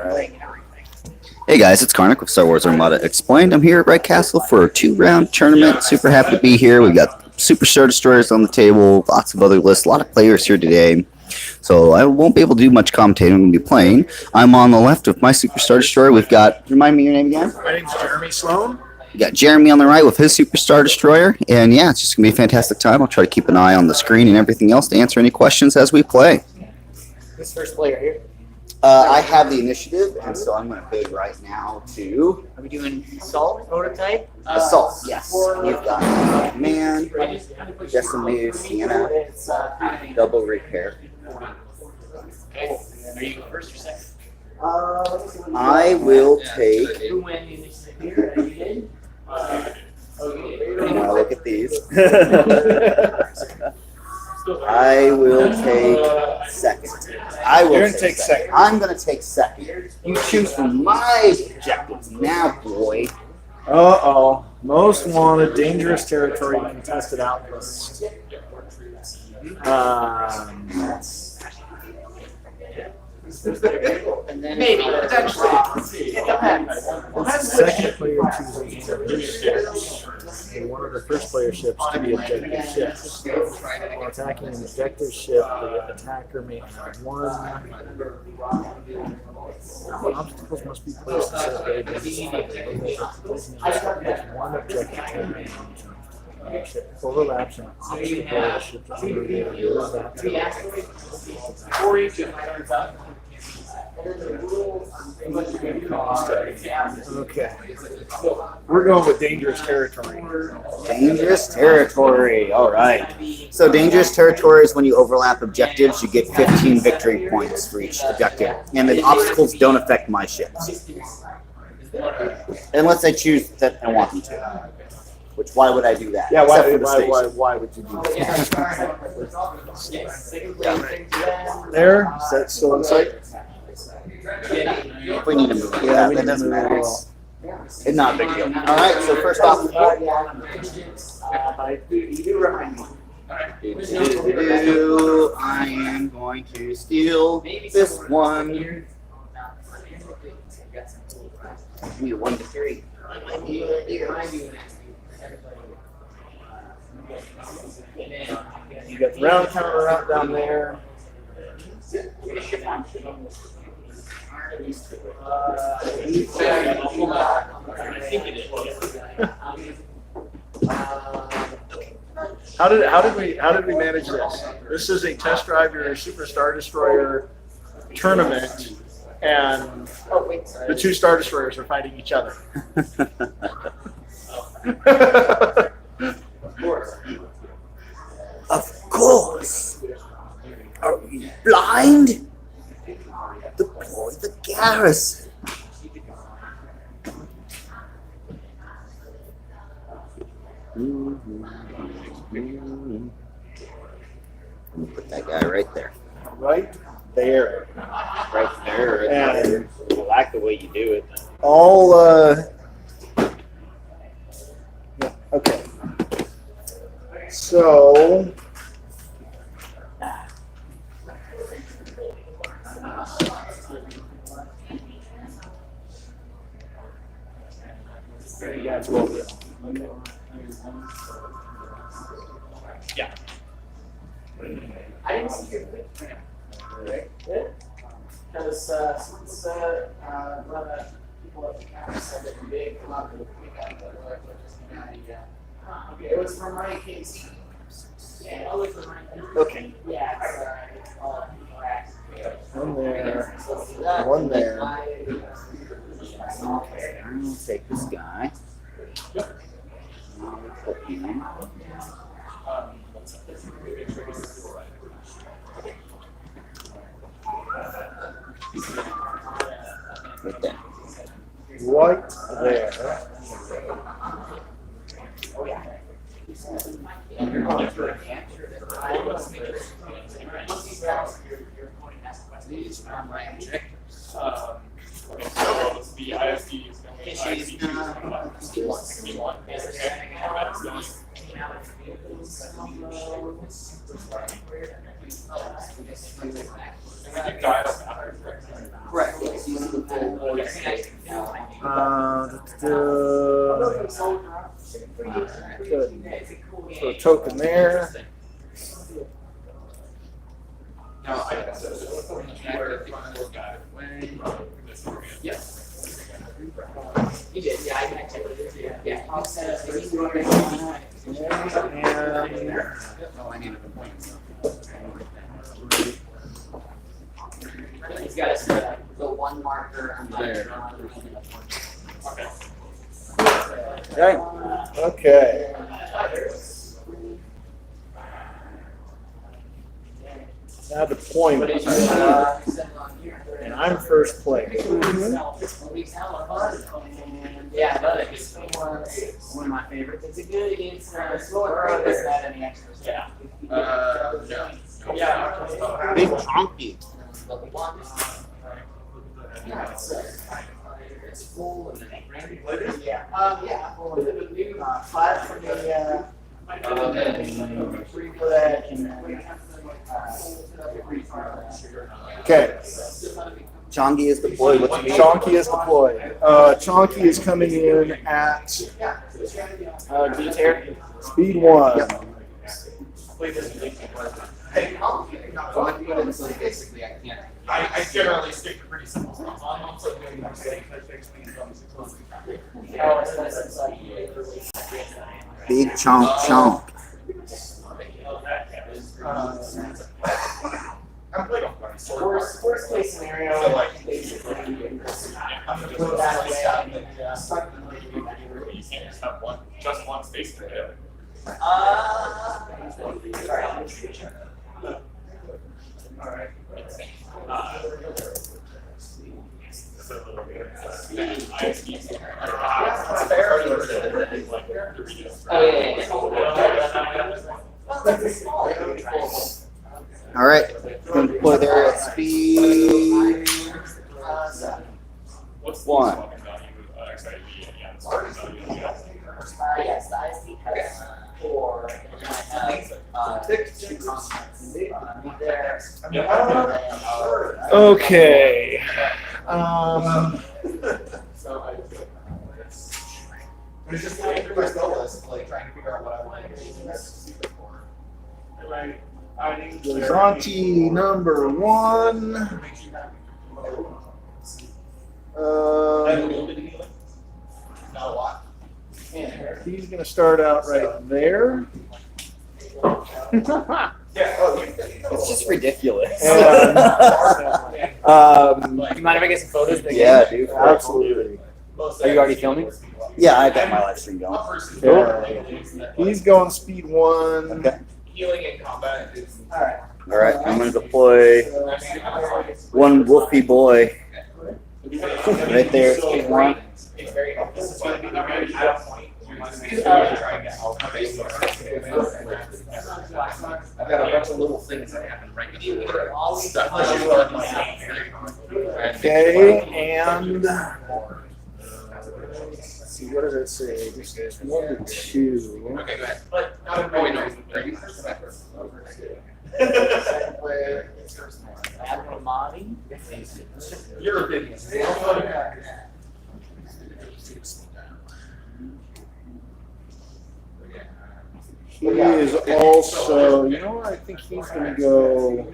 Hey guys, it's Karnak with Star Wars Armada Explained. I'm here at Red Castle for a 2-round tournament. Super happy to be here. We got Super Star Destroyers on the table, lots of other lists, a lot of players here today. So I won't be able to do much commentating. I'm going to be playing. I'm on the left with my Super Star Destroyer. We've got, remind me your name again? My name's Jeremy Sloan. We got Jeremy on the right with his Super Star Destroyer. And yeah, it's just going to be a fantastic time. I'll try to keep an eye on the screen and everything else to answer any questions as we play. This first player here. I have the initiative, and so I'm going to bid right now to Are we doing assault prototype? Assault. Yes. We've got Command, Decimated Sienna, Double Repair. Okay. Are you first or second? I will take. Who went in this here? You did? Now look at these. I will take second. I will You're gonna take second. I'm going to take second. You choose from my objectives now, boy. Uh-oh. Most wanted, dangerous territory, contested outposts. And then maybe potentially. It depends. Second player chooses one of his ships, and one of the first player ships to be objective ships. While attacking an objective ship, the attacker may have one. Obstacles must be placed to set their one objective overlaps an obstacle the ship is under Okay. We're going with dangerous territory. Dangerous territory. All right. So dangerous territory is when you overlap objectives. You get 15 victory points for each objective, and the obstacles don't affect my ships, unless I choose that I want them to. Which, why would I do that? Yeah, Except for the station. why would you do that? There? Is that still in sight? We need to move. Yeah, that doesn't matter. It's not a big deal. All right. So first off, I am going to steal this one. Give me a 1 to 3. You got the round counter out down there. How did we manage this? This is a test drive your Super Star Destroyer tournament, and the two Star Destroyers are fighting each other. Of course. Are we blind? Deploy the garrison. Put that guy right there. Right there. Right there. And I like the way you do it. all okay. So yeah, it's well. Yeah. I didn't see your picture. Because since a lot of people at the camera said that they come out to the pickup, okay, it was from my case. Yeah, it was from my Okay. Yeah, it's One there. One there. Okay, I'm gonna take this guy. I'll put him. Right there. Right there. So the ISD is going to ISD one. Correct. It's using the full So a token there. You did, yeah, I checked it. Yeah. I'll set up the he's got the one marker on Okay. Okay. Now deployment. And I'm first place. Yeah, I love it. It's one of my favorites. It's a good against slower. Doesn't have any extras. Yeah. Big chunky. Yeah, it's full and then yeah. Yeah. 5 for the 3 for that and Okay. Chonky is deployed. What's the Chonky is deployed. Chonky is coming in at speed 1. basically I can't. I generally stick to pretty simple stuff. I'm also doing my mistake. Big chonk. I'm playing on Worst case scenario, So, like, basically, I'm gonna put that away. you can't just have just one space to do. Sorry. Alright. All right. Going to deploy there at speed What's the 1. swapping value, XIV, yeah, the swapping value, Yes, the ISP has 4, and then I have 2 constants there. Okay. So it's just going through my spell list, like trying to figure out what I want to use for. Zanti number 1. Not a lot. He's going to start out right there. It's just ridiculous. And, You mind if I get some photos? Yeah, dude. absolutely. Are you already filming? Yeah, I got my live stream going. Okay. He's going speed 1. Okay. Healing in combat is. Alright. All right. I'm going to deploy one Wolfie boy right there at speed 1. It's very. This is going to be the very high point. Trying to help. I've got a bunch of little things that happen right before stuff. Okay, and let's see, what does it say? This is 1 to 2. Okay, go ahead. Oh, wait, no. Are you first? Second player is Admiral Mahdi. Your opinion. He is also, you know what, I think he's going to go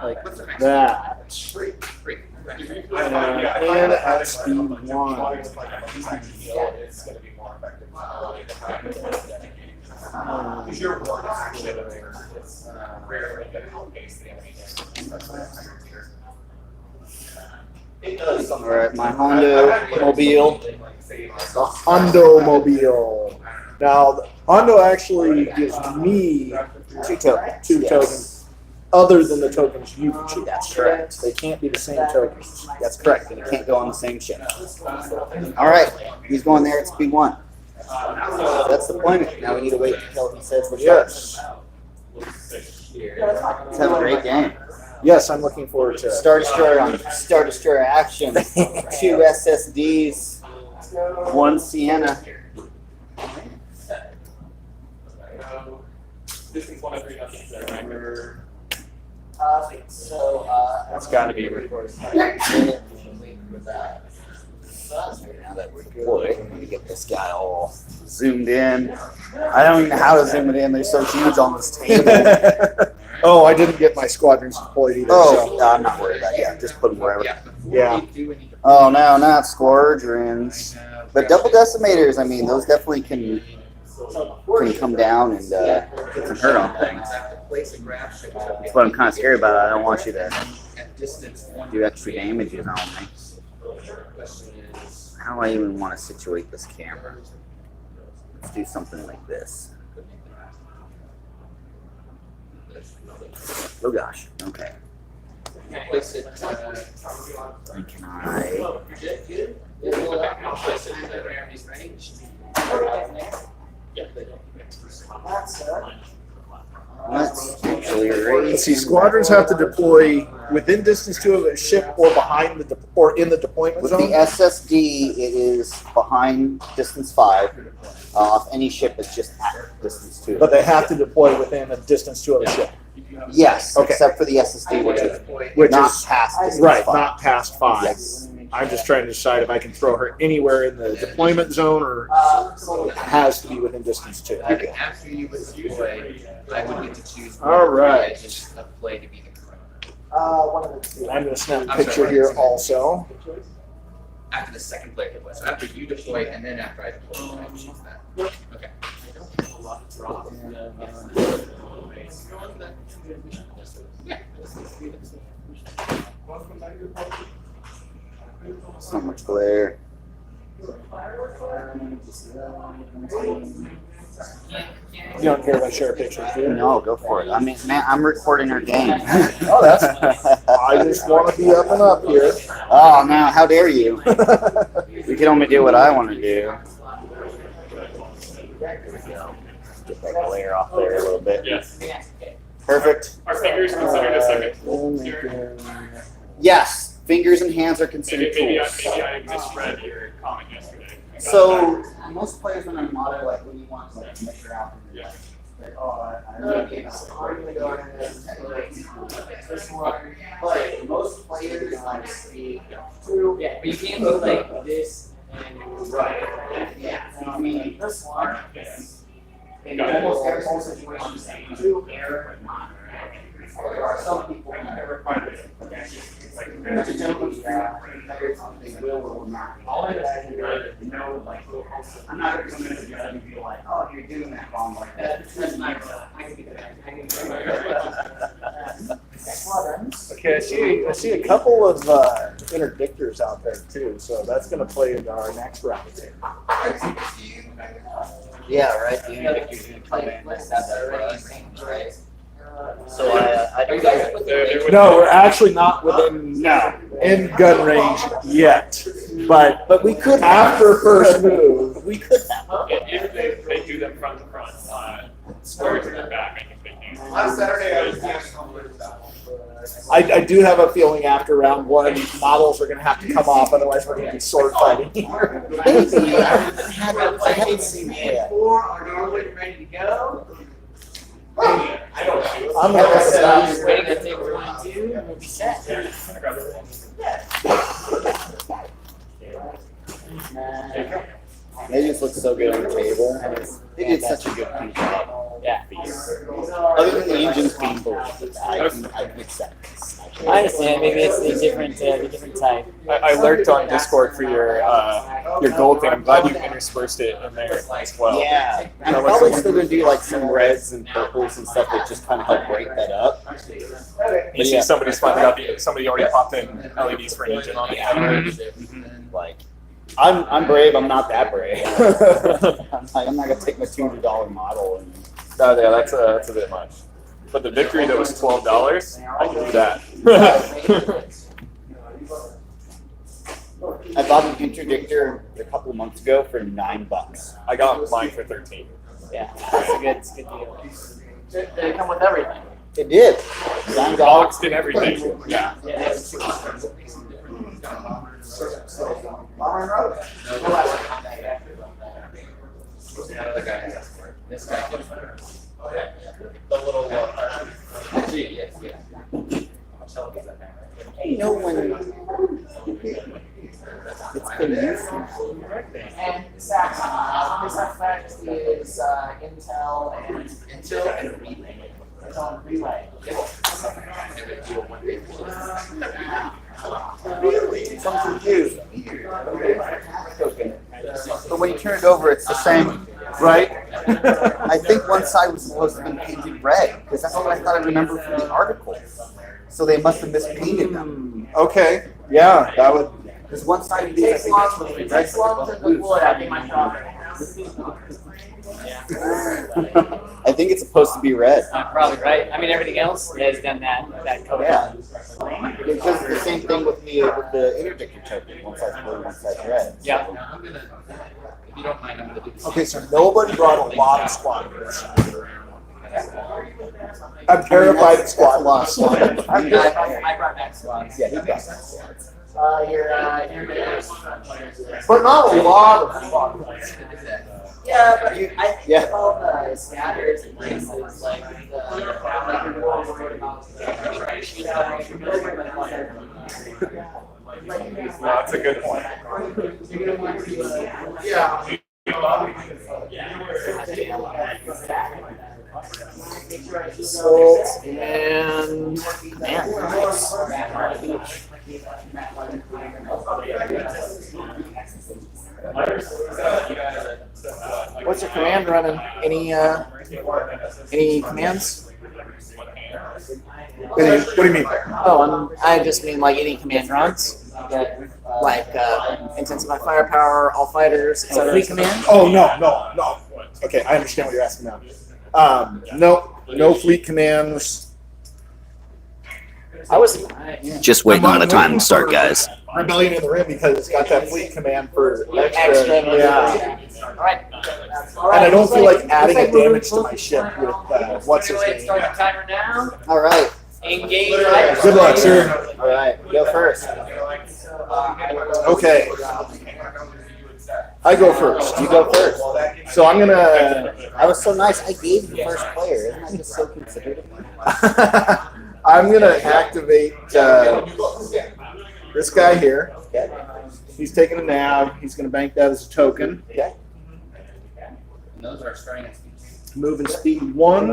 like that. And at speed 1. It's going to be more effective. Because your ward is actually it's rarely going to outpace the enemy. It does. All right. My Hondo Mobile. The Hondo Mobile. Now, the Hondo actually gives me 2 tokens. 2 tokens. Other than the tokens you choose. That's correct. They can't be the same tokens. That's correct. And it can't go on the same ship. All right. He's going there at speed 1. That's deployment. Now we need to wait until he says we're Yes. Let's have a great game. Yes, I'm looking forward to it. Star Destroyer on Star Destroyer action. 2 SSDs. 1 Sienna. This is 1 of 3 nothing. So, That's got to be recorded. with that. Now that we're deployed, let me get this guy all zoomed in. I don't even know how to zoom it in. They're so huge on this table. Oh, I didn't get my squadrons deployed either. Oh, I'm not worried about it. Yeah, just put them wherever. Yeah. Oh, no, not squadrons. But double decimators, I mean, those definitely can come down and get some hurt on things. That's what I'm kind of scared about. I don't want you to do extra damages on me. How do I even want to situate this camera? Let's do something like this. Oh gosh, okay. And can I... Let's actually erase. Let's see, squadrons have to deploy within distance to a ship or behind the or in the deployment With zone. the SSD, it is behind distance 5. If any ship is just at distance 2. But they have to deploy within a distance to a ship. Yes, Okay. except for the SSD, Which not is past distance right, 5. not past 5. Yes. I'm just trying to decide if I can throw her anywhere in the deployment zone or it has to be within distance 2. After you would deploy, I would get to choose All right. edges of play to be the correct. I'm going to snap a picture here also. After the second player deploys. So after you deploy and then after I deploy, I choose that. Okay. So much glare. You don't care if I share pictures, do you? No, go for it. I mean, man, I'm recording our game. Oh, I just want to be up and up here. Oh, now, how dare you? You can only do what I want to do. There we go. Get that glare off there a little bit. Yes. Perfect. Are fingers considered a second? Yes, fingers and hands are considered Maybe tools. I misread your comment yesterday. So most players in Armada, like when you want to like mix around, Yeah. like, oh, I really this one. But most players like see two. Yeah, but you can't go like this and Right. Yeah. I mean, this one. In almost every single situation, two air and not. There are some people who never find it. They will or will not. All I ask is know, like, I'm not going to come in and judge and be like, oh, you're doing that wrong like that. That's not I can do that. I can do that. Okay, I see a couple of interdictors out there too, so that's going to play into our next round. Yeah, right. The interdictor's going to come in. Right. So I do guys. No, we're actually not within in gun range yet, but we could after first move, we could have. If they do them front to front, square to their back, I think they can. Last Saturday, I was I do have a feeling after round 1, models are going to have to come off, otherwise we're going to be sword fighting. Maybe. I haven't seen it yet. Are you ready to go? I'm going just waiting on table 1 and 2 and we'll be set. They just look so good on the table. They did such a good paint job. Yeah. Other than the engine's painful, I can accept this. I understand. Maybe it's the different type. I lurked on Discord for your gold thing. I'm glad you interspersed it in there as well. Yeah, I'm probably still gonna do like some reds and purples and stuff that just kind of help break that up. You see somebody's finding out somebody already popped in LEDs for an engine on it. Like, I'm brave. I'm not that brave. I'm not gonna take my $200 model and. No, yeah, that's a bit much. But the victory that was $12, I can do that. I bought an interdictor a couple of months ago for $9. I got mine for 13. Yeah, it's a good deal. Did it come with everything? It did. $9. Boxed and everything. Yeah. This guy gets the little yes. You know when It's been used. And Saxon, this effect is Intel and Relay. Intel and Relay. Something used. But when you turn it over, it's the same. Right? I think one side was supposed to be painted red because that's what I thought I remember from the article. So they must have mispainted them. Okay. Yeah, that would. Because one side of It these, I takes think, long, is supposed to be it red. takes long to the wood, I think my job. I think it's supposed to be red. Probably right. I mean, everything else has done that color. Yeah. Because it's the same thing with the interdictor token. One side's blue, one side's red. Yeah. I'm gonna, if you don't mind, I'm gonna do this. Okay, so nobody brought a lot of squadrons. I'm terrified of squadrons. I brought back slots. Yeah, he got that. You're But not a lot of squadrons. yeah, but I think Yeah. all the scatters and places like the you're more worried about That's a good point. Yeah. Salt and what's your command running? Any commands? What do you mean? Oh, I just mean like any command runs, like intensify firepower, all fighters, etc. Free command. Oh no. Okay, I understand what you're asking now. No fleet commands. I was. Just waiting on a time to start, guys. Rebellion in the Rim because it's got that fleet command for Extra. Yeah. All right. And I don't feel like adding a damage to my ship with what's his name. Start the timer now. All right. Engage. Good luck, sir. All right. Go first. Okay. I go first. You go first. So I'm gonna. I was so nice. I gave the first player. Isn't that just so considerate of me? I'm gonna activate this guy here. Okay. He's taking a nav. He's gonna bank that as a token. Okay. And those are starting at Moving speed 1.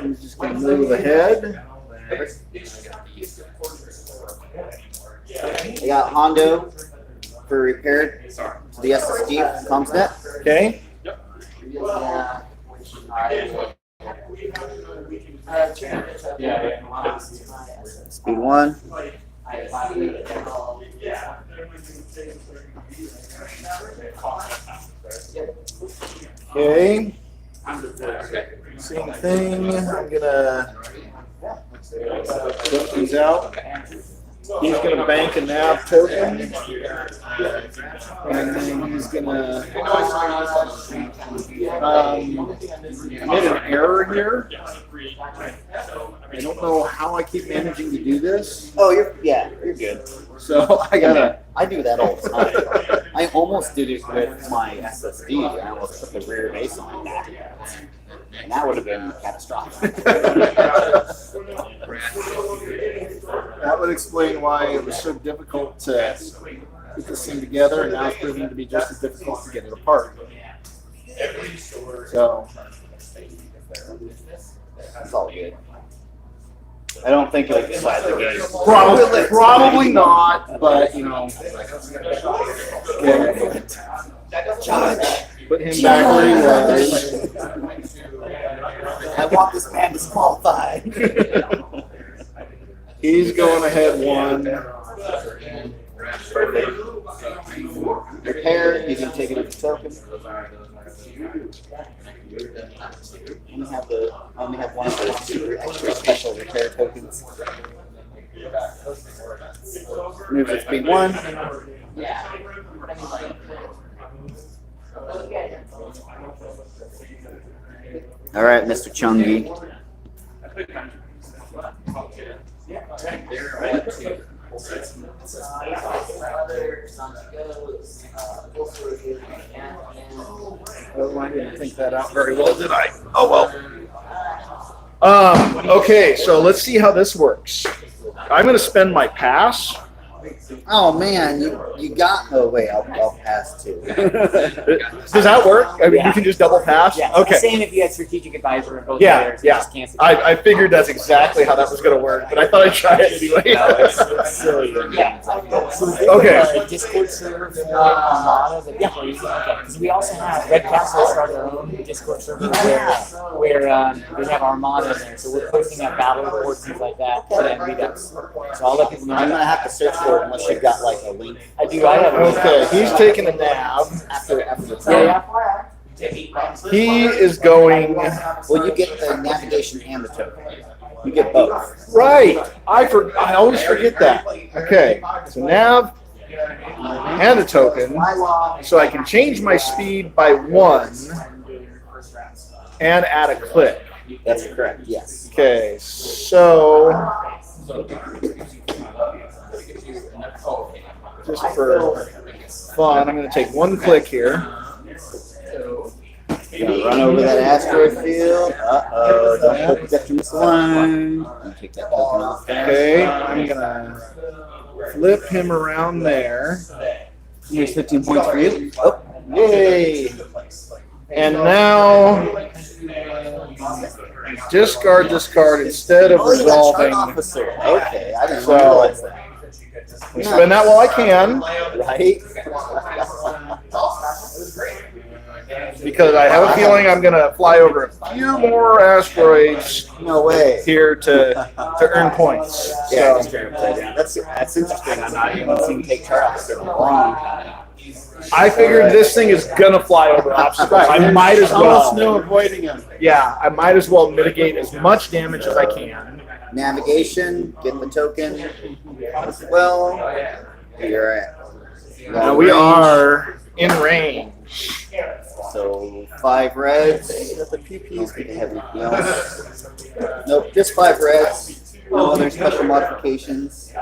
He's just gonna move ahead. I got Hondo for repair to the SSD CommsNet. Okay. Speed 1. Okay. Same thing. I'm gonna put these out. He's gonna bank a nav token, and then he's gonna commit an error here. I don't know how I keep managing to do this, Oh, you're good. so I gotta. I do that all the time. I almost did it with my SSD. I almost put the rear base on that. And that would have been catastrophic. That would explain why it was so difficult to put this thing together, and now it's proving to be just as difficult to get it apart. So, That's all good. I don't think it'll decide the game. probably not, but you know, okay. Put him back where he was. I want this man disqualified. He's going ahead 1. Repair, he's gonna take it as a token. I only have one of those super extra special repair tokens. Moves at speed 1. All right, Mr. Chungi. Oh, I didn't think that out very well, did I? Oh well. Okay, so let's see how this works. I'm going to spend my pass. Oh man, you got. Oh wait, I'll pass too. Does that work? I mean, you can just double pass. Yeah. Okay. Same if you had strategic advisor in both Yeah, players. yeah. Just cancel. I figured that's exactly how that was going to work, but I thought I'd try it anyway. No, it's silly. Yeah. So we Okay. have a Discord server for Armada that plays. Okay. Because we also have Red Castle started their own Discord server where we have Armada in there. So we're posting out battle reports, things like that, and meetups. So I'll let people know. I'm gonna have to search for it unless you've got like a link. I do. I have. Okay, he's taking a nap. After the Yeah. He is going. Well, you get the navigation and the token. You get both. Right. I always forget that. Okay. So nav and a token, so I can change my speed by 1 and add a click. That's correct. Yes. Okay. So just for fun, I'm going to take 1 click here. Gonna run over that asteroid field. Uh-oh, don't forget to miss one. Take that token off there. Okay. I'm going to flip him around there. Here's 15 points for you. Oh, Yay! And now discard this card instead of oh, you got chart resolving. officer. Okay, I didn't So- realize that. Spend that while I can, Right? because I have a feeling I'm going to fly over a few more asteroids No way. here to earn points. Yeah, So just gonna play down. That's interesting. I'm not even seeing take chart officer in a long time. I figured this thing is going to fly over obstacles. I might as Almost well. no avoiding them. Yeah, I might as well mitigate as much damage as I can. Navigation, get the token. Well, you're at. Now we are in range. So 5 reds. The PPs. Did they have anything else? Nope, just 5 reds. No other special modifications. 2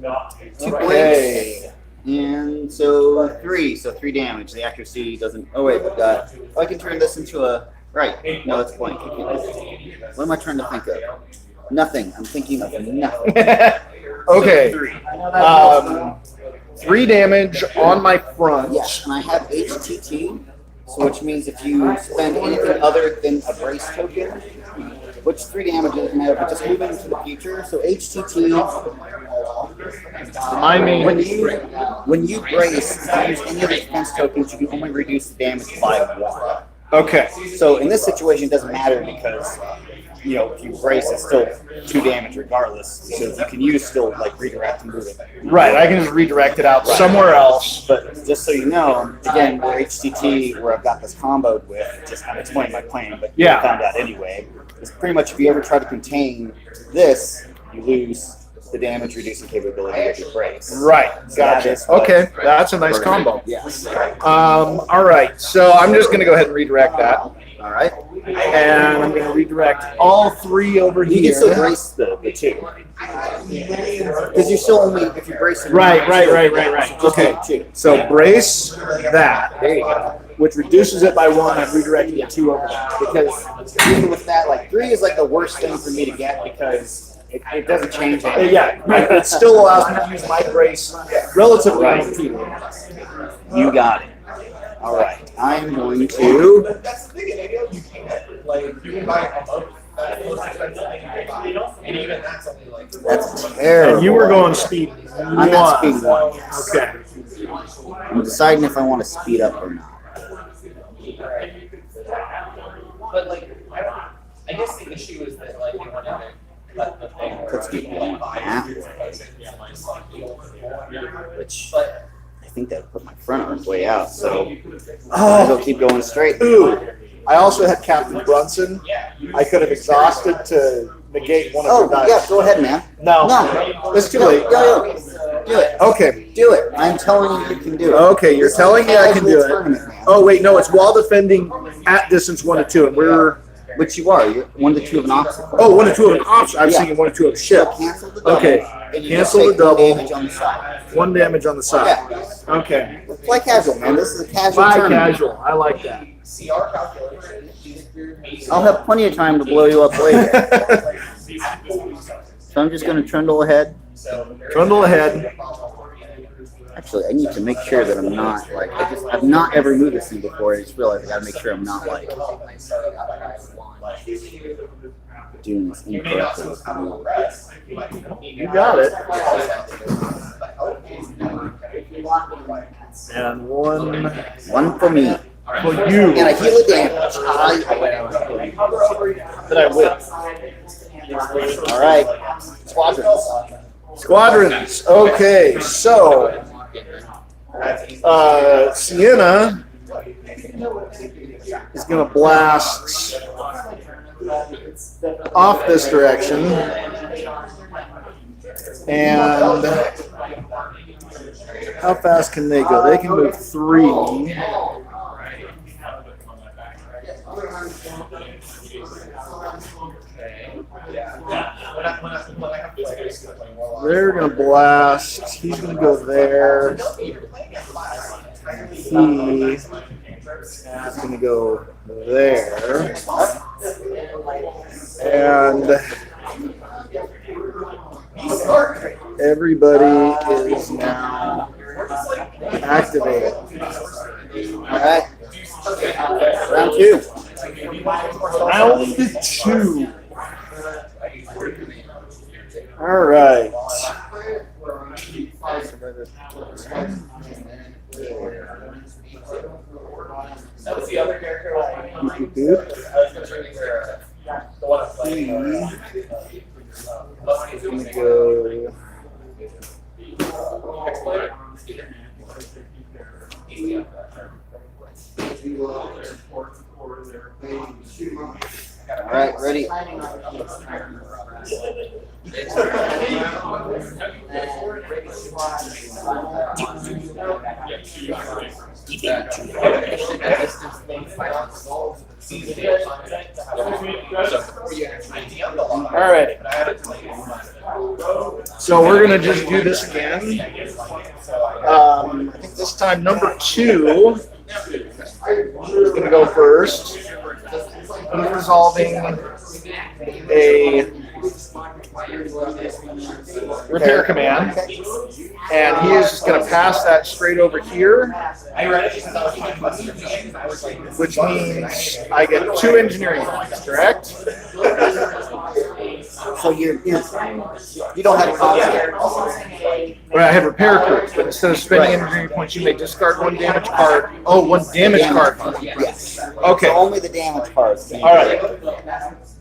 points. Okay. And so 3. So 3 damage. The accuracy doesn't. Oh wait, we've got. Oh, I can turn this into a. Right. No, it's blank. What am I trying to think of? Nothing. I'm thinking of nothing. Okay. So 3. 3 damage on my front. Yes, and I have HTT, so which means if you spend anything other than a brace token, which 3 damage doesn't matter, but just move into the future. So HTT, Remind me. when you brace, if you use any of the defense tokens, you can only reduce the damage by 1. Okay. So in this situation, it doesn't matter because, you know, if you brace, it's still 2 damage regardless, because you can use still like redirect and move it. Right. I can just redirect it out somewhere else. But just so you know, again, where HTT, where I've got this comboed with, just kind of explain my plan, but Yeah. you found out anyway, is pretty much if you ever try to contain this, you lose the damage reducing capability of your brace. Right. So that Gotcha. is what- Okay. That's a nice combo. Yes. All right. So I'm just going to go ahead and redirect that. All right. And I'm going to redirect all 3 over You can still here. brace the 2. Because you're still only, if you brace it. Right. Okay. 2. So brace that, There you go. which reduces it by 1. I'm redirecting the 2 over there. Because even with that, like 3 is like the worst thing for me to get because it doesn't change anything. Yeah, it still allows me to use my brace relatively unaffected. You got it. All right. I'm going to. That's terrible. And you were going speed 1. I'm at speed 1. Yes. Okay. I'm deciding if I want to speed up or not. But like, I guess the issue is that like they wanted to cut the thing. Let's do one that way. Which I think that would put my front arm way out. So I might as well keep going straight. Ooh. I also had Captain Brunson. I could have exhausted to negate one of Oh, your dice. yeah, go ahead, man. No. No. It's too late. Yo. Do it. Okay. Do it. I'm telling you, you can do it. Okay, you're telling me I can do it. Tournament, man. Oh, wait, no, it's while defending at distance 1 to 2, and we're. Which you are. You're 1 to 2 of an obstacle. Oh, 1 to 2 of an option. I was Yeah. thinking 1 to 2 of ship. So cancel the double. Okay. And you Cancel just the take 1 double. damage on the side. 1 damage on the side. Yeah. Okay. Play casual, man. This is a casual Buy tournament. casual. I like that. CR calculation. I'll have plenty of time to blow you up later. So I'm just going to trundle ahead. Trundle ahead. Actually, I need to make sure that I'm not like I've not ever moved this thing before. I just realized I got to make sure I'm not like doing this incorrectly. You got it. And One for me. for you. And I heal the damage. That I whip. All right. Squadrons. Squadrons. Okay, so Sienna is going to blast off this direction, and how fast can they go? They can move 3. They're going to blast. He's going to go there. He is going to go there. And everybody is now activated. All right. Round 2. Round 2. All right. That was the other character. All right, ready. All right. So we're going to just do this again. I think this time number 2 is going to go first. He's resolving a repair command, and he is just going to pass that straight over here, which means I get 2 engineering points, correct? So you don't have a concept. Well, I have repair crews, but instead of spending engineering points, you may discard 1 damage card. Oh, 1 damage card. Yes. Okay. So only the damage cards. All right.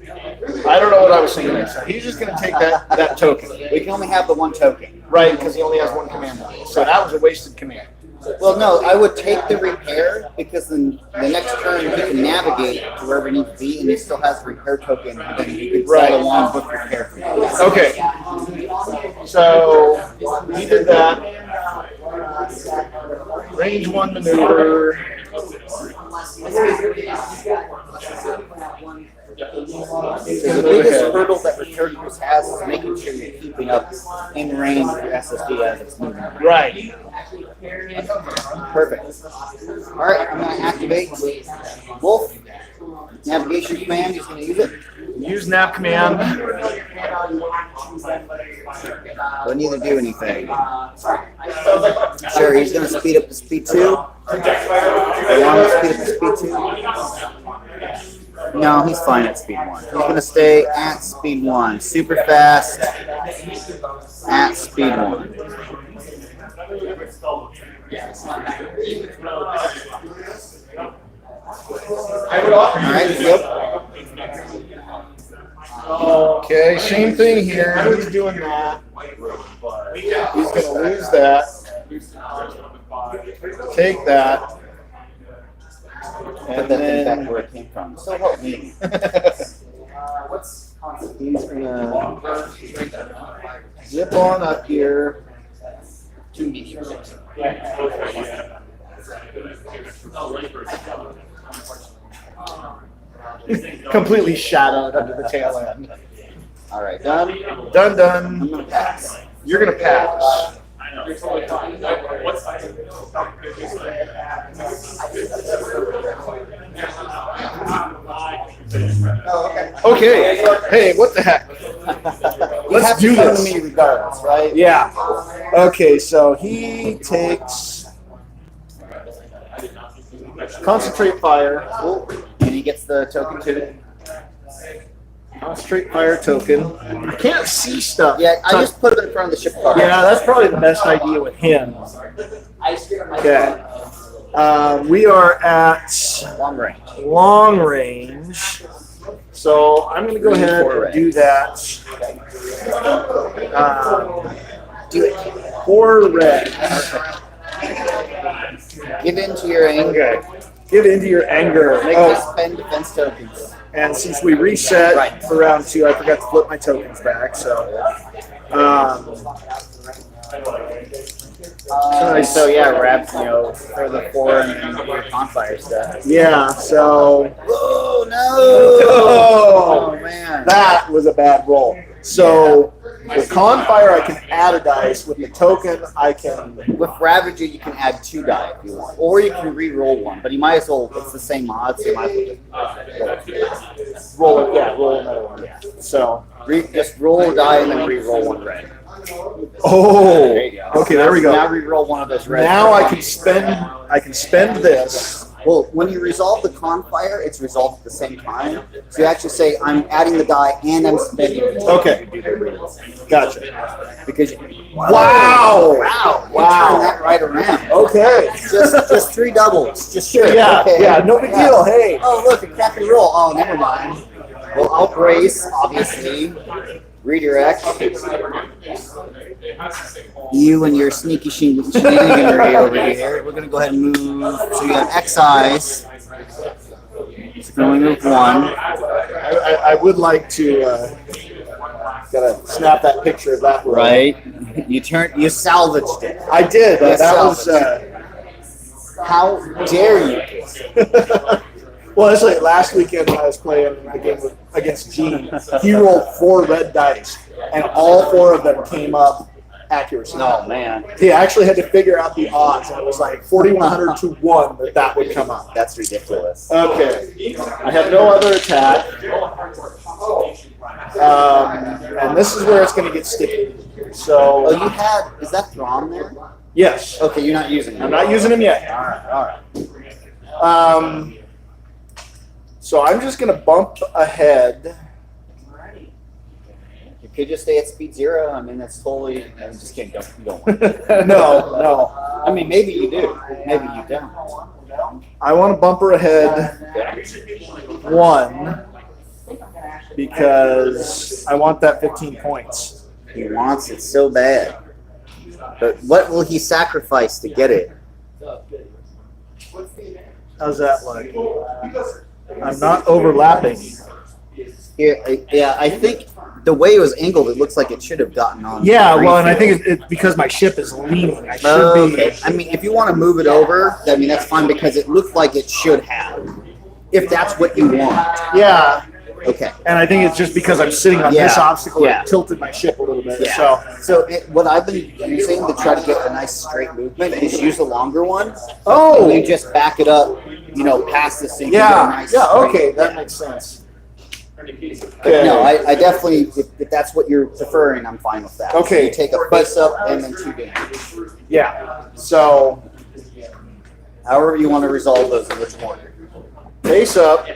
I don't know what I was thinking. So he's just going to take that token. We can only have the 1 token. Right, because he only has 1 command. So that was a wasted command. Well, no, I would take the repair because then the next turn he can navigate to wherever he needs to be, and he still has the repair token, and then he could follow along with repair. Okay. So he did that. Range 1 maneuver. The biggest hurdle that repair crews has is making sure you're keeping up in range with your SSD as it's moving. Right. Perfect. All right, I'm going to activate Wolf. Navigation command, he's going to use it. Use nav command. Don't need to do anything. Sure, he's going to speed up to speed 2. You want him to speed up to speed 2? No, he's fine at speed 1. He's going to stay at speed 1. Super fast at speed 1. Alright, yep. Okay, same thing here. He's doing that. He's going to lose that. Take that. Put And that thing back then where it came from. So help me. he's going to zip on up here. Completely shadowed under the tail end. Alright, done. Done, I'm done. going to pass. You're going to pass. Okay. Hey, what the heck? You have Let's do to come this. to me regardless, right? Yeah. Okay, so he takes concentrate fire. And he gets the token too. Concentrate fire token. I can't see stuff. Yeah, I just put him in front of the ship card. Yeah, that's probably the best idea with him. Okay. We are at Long range. long range. So I'm going to go ahead and do that. Do it. 4 red. Give in to your anger. Give into your anger. Make Oh, us spend defense tokens. and since we reset Right. for round 2, I forgot to flip my tokens back. So, So yeah, grab for the 4 and then your bonfire stuff. yeah. So Oh no! Oh. Oh man! that was a bad roll. So with Confire, I can add a dice. With the token, I can. With Ravager, you can add 2 die if you want, or you can re-roll 1. But you might as well. It's the same mod, so you might as well Roll it, yeah, roll another one. Yeah. So, just roll a die and then re-roll 1 red. oh, There you go. okay, there we go. Now re-roll 1 of those red. Now I can spend this. Well, when you resolve the Confire, it's resolved at the same time. So you actually say, I'm adding the die and I'm spending it. Okay. To do the re-roll. Gotcha. Because Wow. Wow! You Wow. turned that right around. Okay. Just 3 doubles. Just sure. Yeah, Okay. yeah, no big deal. Hey. Oh, look, a crappy roll. Oh, never mind. Well, I'll brace, obviously. Redirect. You and your sneaky shenaniganry over here. We're going to go ahead and move. So you have excise. So going to move 1. I would like to gotta snap that picture of that roll. Right. You salvaged it. I did. Yes, That was. How dare you? Well, it's like last weekend when I was playing the game against Gene. He rolled 4 red dice, and all 4 of them came up accuracy. Oh, man. He actually had to figure out the odds, and it was like 4,100 to 1 that would come up. That's ridiculous. Okay. I have no other attack. And this is where it's going to get sticky. Oh, So, you had. Is that Throm there? yes. Okay, you're not using it. I'm not using him yet. All right. So I'm just going to bump ahead. You could just stay at speed 0. I mean, that's totally. I'm just kidding. You don't want it. No. I mean, maybe you do. Maybe you don't. I want to bumper ahead 1 because I want that 15 points. He wants it so bad. But what will he sacrifice to get it? How's that look? I'm not overlapping. Here, yeah, I think the way it was angled, it looks like it should have gotten on. Yeah, the well, and I green think it's because my ship is leaning. I should Okay. I mean, if you want to move it over, I mean, that's fine because it looked like it should have. If that's what you want. be. Yeah, Okay. and I think it's just because I'm sitting on this Yeah, obstacle, yeah. it tilted my ship a little bit. Yeah. So, What I've been using to try to get a nice straight movement is use the longer one. oh, And you just back it up, past this. So you can get a yeah, nice yeah, straight- okay, that makes sense. But no, I definitely, if that's what you're preferring, I'm fine with that. Okay. So you take a face up and then 2 damage. Yeah, so However you want to resolve those in which order. face up,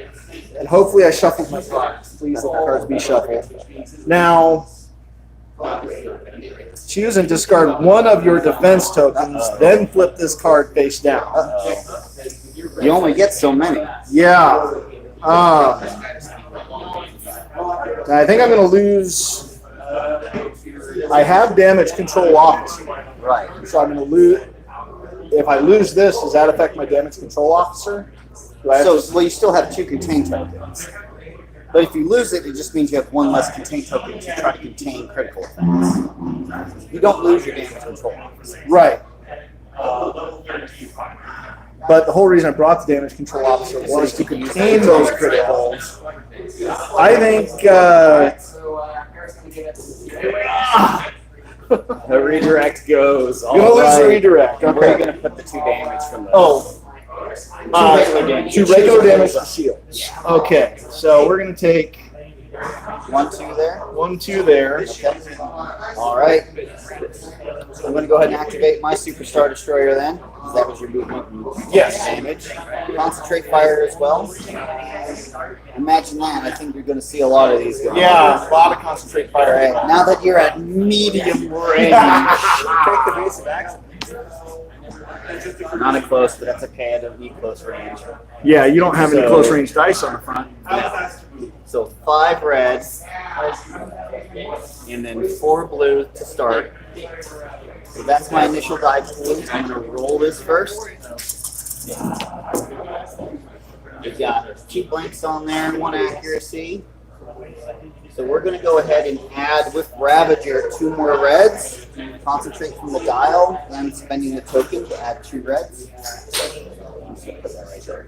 and hopefully I shuffled my cards. Please let the cards be shuffled. Now, choose and discard 1 of your defense tokens, then flip this card face down. You only get so many. Yeah. I think I'm going to lose. I have damage control officer, Right. so I'm going to lose. If I lose this, does that affect my damage control officer? Do I have So, to- well, you still have 2 contain tokens. But if you lose it, it just means you have 1 less contain token to try to contain critical effects. You don't lose your damage control officer. Right. But the whole reason I brought the damage control officer was to contain those criticals. I think The redirect goes. I'm gonna lose the redirect. Where are you Okay. going to put the 2 damage from the? Oh, Two regular damage to shields. Okay, so we're gonna take 1-2 there. 1-2 there. Okay. All right. I'm going to go ahead and activate my Superstar Destroyer then. That was your movement. Yes. Damage. Concentrate fire as well. Imagine that. I think you're going to see a lot of these going. Yeah, a lot of concentrate All fire. right. Now that you're at medium range. Take the basic action. Not a close, but that's okay. I don't need close range. Yeah, you don't have any So- close range dice on the front. So 5 red, and then 4 blue to start. So that's my initial die pool. I'm going to roll this first. We've got 2 blanks on there and 1 accuracy. So we're going to go ahead and add with Ravager 2 more reds. Concentrate from the dial, and spending the token to add 2 reds. I'm just going to put that right there.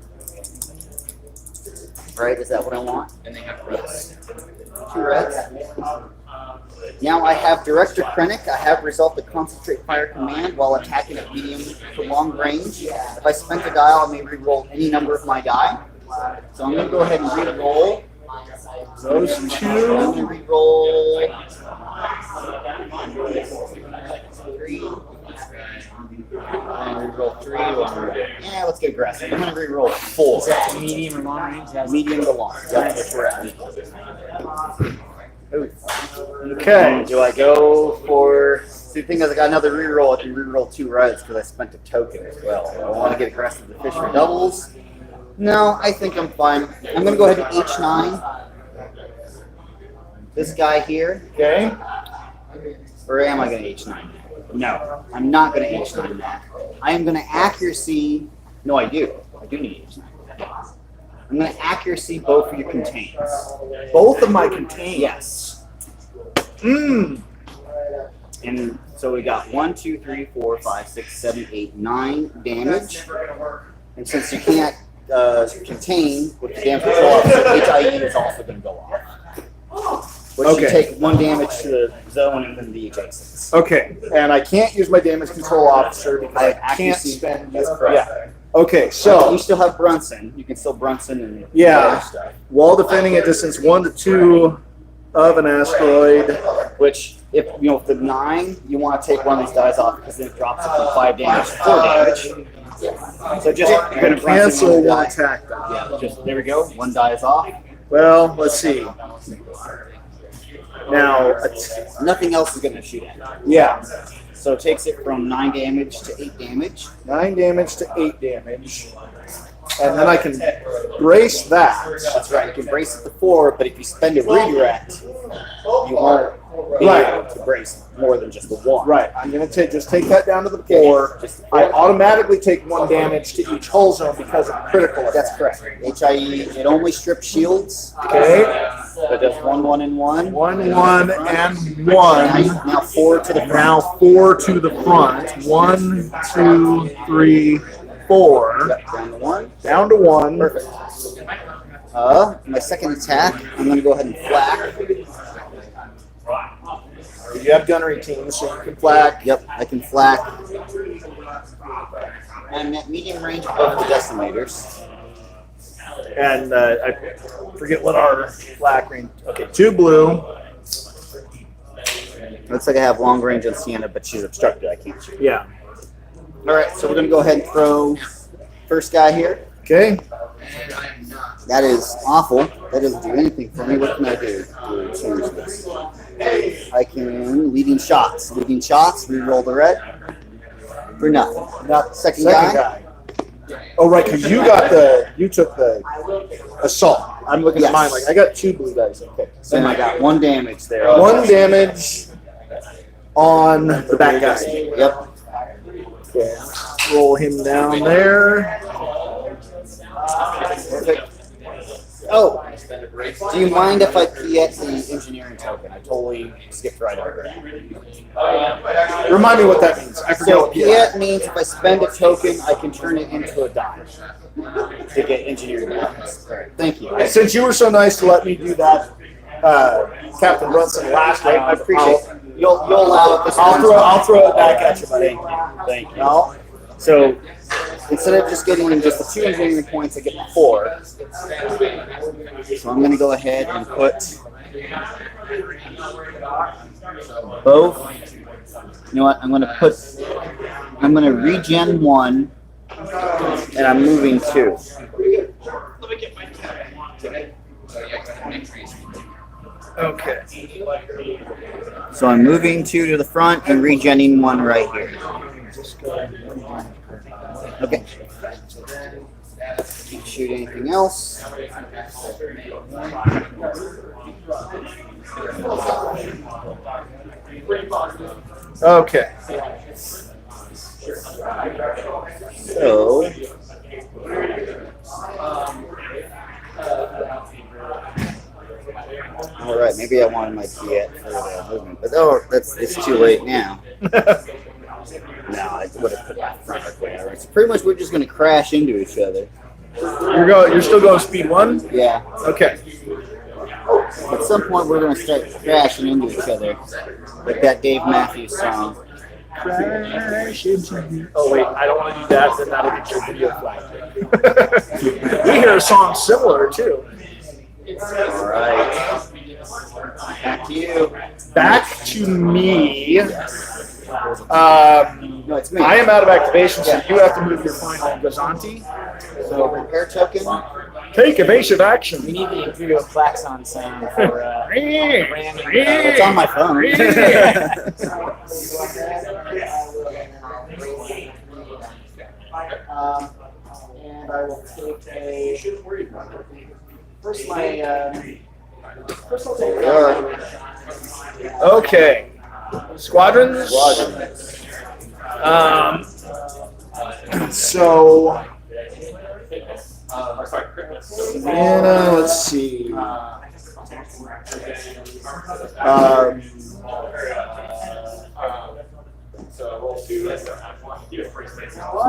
Right, is that what I want? And they have Yes. 2 reds. Now I have Director Krennic. I have resolved the Concentrate Fire command while attacking at medium to long range. If I spent a dial, I may re-roll any number of my die. So I'm going to go ahead and re-roll Those I'm 2. going to re-roll 3. I'm going to re-roll 3. Yeah, let's get aggressive. I'm going to re-roll 4. Is that medium or long range? That's Medium to long. That's what we're at. Okay. Do I go for? So the thing is, I got another reroll. I can reroll 2 reds because I spent a token as well. I want to get aggressive to fish for doubles. No, I think I'm fine. I'm going to go ahead and H9. This guy here, Okay. or am I going to H9? No, I'm not going to H9 that. I am going to accuracy. No, I do. I do need H9. I'm going to accuracy both of your contains. Both of my contain. Yes. Mmm. And so we got 1, 2, 3, 4, 5, 6, 7, 8, 9 damage. And since you can't contain with the damage control officer, HIE is also going to go off. Which you Okay. take 1 damage to the zone and then the adjacents. Okay. And I can't use my damage control officer because I can't Accuracy. spend. That's correct. Yeah. Okay, You so still have Brunson. You can still Brunson and Yeah. other stuff. wall defending at distance 1 to 2 of an asteroid. Which, if you know, with the 9, you want to take one of these dice off because then it drops it from 5 damage to 4 damage. So just you're going And to Brunson cancel one one die. attack die. Yeah, just there we go. 1 die is off. Well, let's see. Now, Nothing else is going to shoot at it. yeah, So it takes it from 9 damage to 8 damage. 9 damage to 8 damage. And then I can brace that. That's right. You can brace it to 4, but if you spend a redirect, you won't be Right. able to brace more than just the 1. Right, I'm going to just take that down to the 4. I automatically take 1 damage to each hull zone because of critical That's attack. correct. HIE, it only strips shields. Okay, But does 1, 1, and 1. 1, 1, and 1. Now 4 to the front. Now 4 to the front. 1, 2, 3, 4. Yep, down to 1. Down to 1. Perfect. My second attack, I'm going to go ahead and flak. You have gunnery teams, so you can flag. Yep, I can flak. I'm at medium range above the decimators. And I forget what our flag range. Okay, 2 blue. Looks like I have long range on Sienna, but she's obstructed. I can't shoot. Yeah. All right, so we're going to go ahead and throw first guy here. Okay. That is awful. That doesn't do anything for me. What can I do to change this? I can leading shots. Leading shots, reroll the red for nothing. Not Second second guy. guy. Oh, right, because you took the assault. I'm looking Yes. at mine like, I got 2 blue dice. Okay. So I got 1 damage there. 1 damage on the back guy. Yep. Okay. Roll him down there. Perfect. Oh, do you mind if I Piet the engineering token? I totally skipped right over that. Remind me what that means. I forget So what Piet means if I spend a token, I can turn it into a die to get engineering tokens. All right, thank you. Since you were so nice to let me do that, Captain Brunson, last round, I appreciate it. You'll allow it this I'll one throw time. it back at you, buddy. Thank you. No? So instead of just getting just the 2 engineering points, I get the 4. So I'm going to go ahead and put both. You know what? I'm going to regen 1, and I'm moving 2. Okay. So I'm moving 2 to the front and regenning 1 right here. Okay. Can't shoot anything else. Okay. So all right, maybe I wanted my Piet for the movement, but it's too late now. No, I would have put my front or whatever. So pretty much we're just gonna crash into each other. You're still going speed 1? Yeah. Okay. At some point we're gonna start crashing into each other, like that Dave Matthews song. Oh wait, I don't want to do that. Then that'll get your video flagged. We hear a song similar too. All right. Back to you. Back to me. No, it's me. I am out of activation, so you have to move your final Gazanti. So repair token. Take evasive action. We need the Imperial Klaxon sound for ramming. It's on my phone. And I will take a. First, I'll take Okay. Squadrons. So. Yeah, let's see.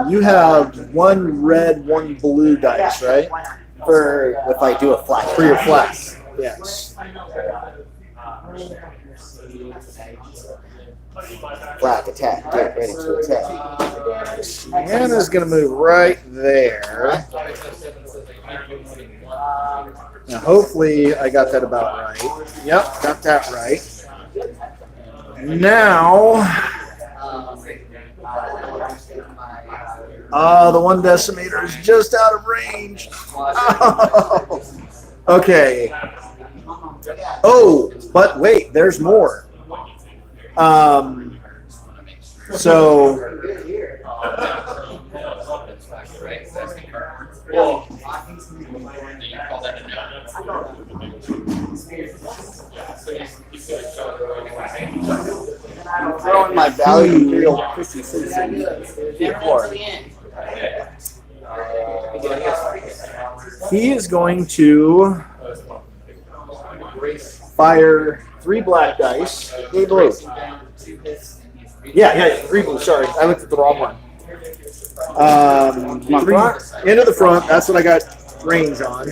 You have 1 red, 1 blue dice, right? For if I do a flash. For your flash. Yes. Flag attack. Get ready to attack. Hannah's going to move right there. Now, hopefully, I got that about right. Yep, got that right. Now, the 1 decimator is just out of range. Oh. Okay. Oh, but wait, there's more. So. I'm throwing my value Imperial Christian citizen. He is going to fire 3 black dice. 3 blue. Yeah, 3 blue. Sorry, I looked at the wrong one. My front? Into the front. That's what I got range on.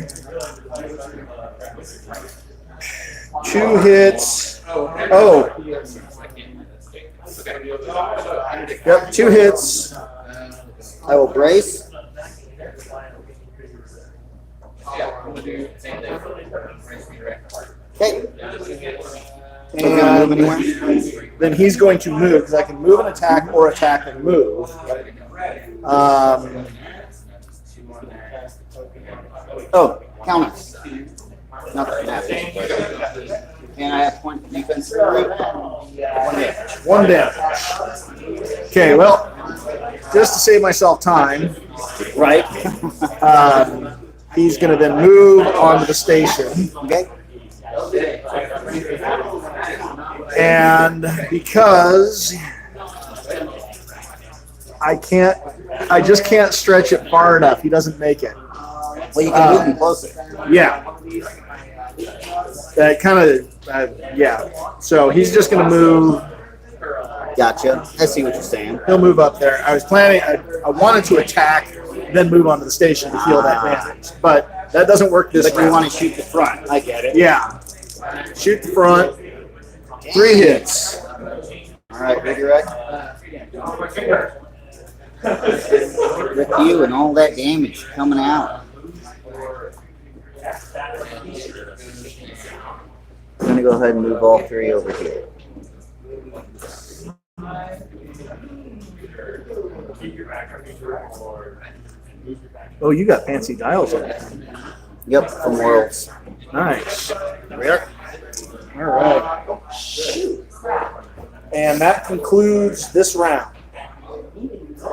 2 hits. Oh. Yep, 2 hits. I will brace. Okay. And then he's going to move because I can move and attack or attack and move. Oh, counter. Not the snap. And I have point defense for 1 damage. 1 damage. Okay, well, just to save myself time, Right. he's going to then move onto the station. Okay. And because I just can't stretch it far enough. He doesn't make it. Well, you can move him closer. Yeah. That kind of, yeah. So he's just going to move. Gotcha. I see what you're saying. He'll move up there. I was planning, I wanted to attack, then move onto the station to heal that damage. But that doesn't work this But you round. want to shoot the front. I get it. Yeah. Shoot the front. 3 hits. All right, redirect. With you and all that damage coming out. I'm gonna go ahead and move all three over here. Oh, you got fancy dials on it. Yep, from Worlds. Nice. There we are. All right. And that concludes this round.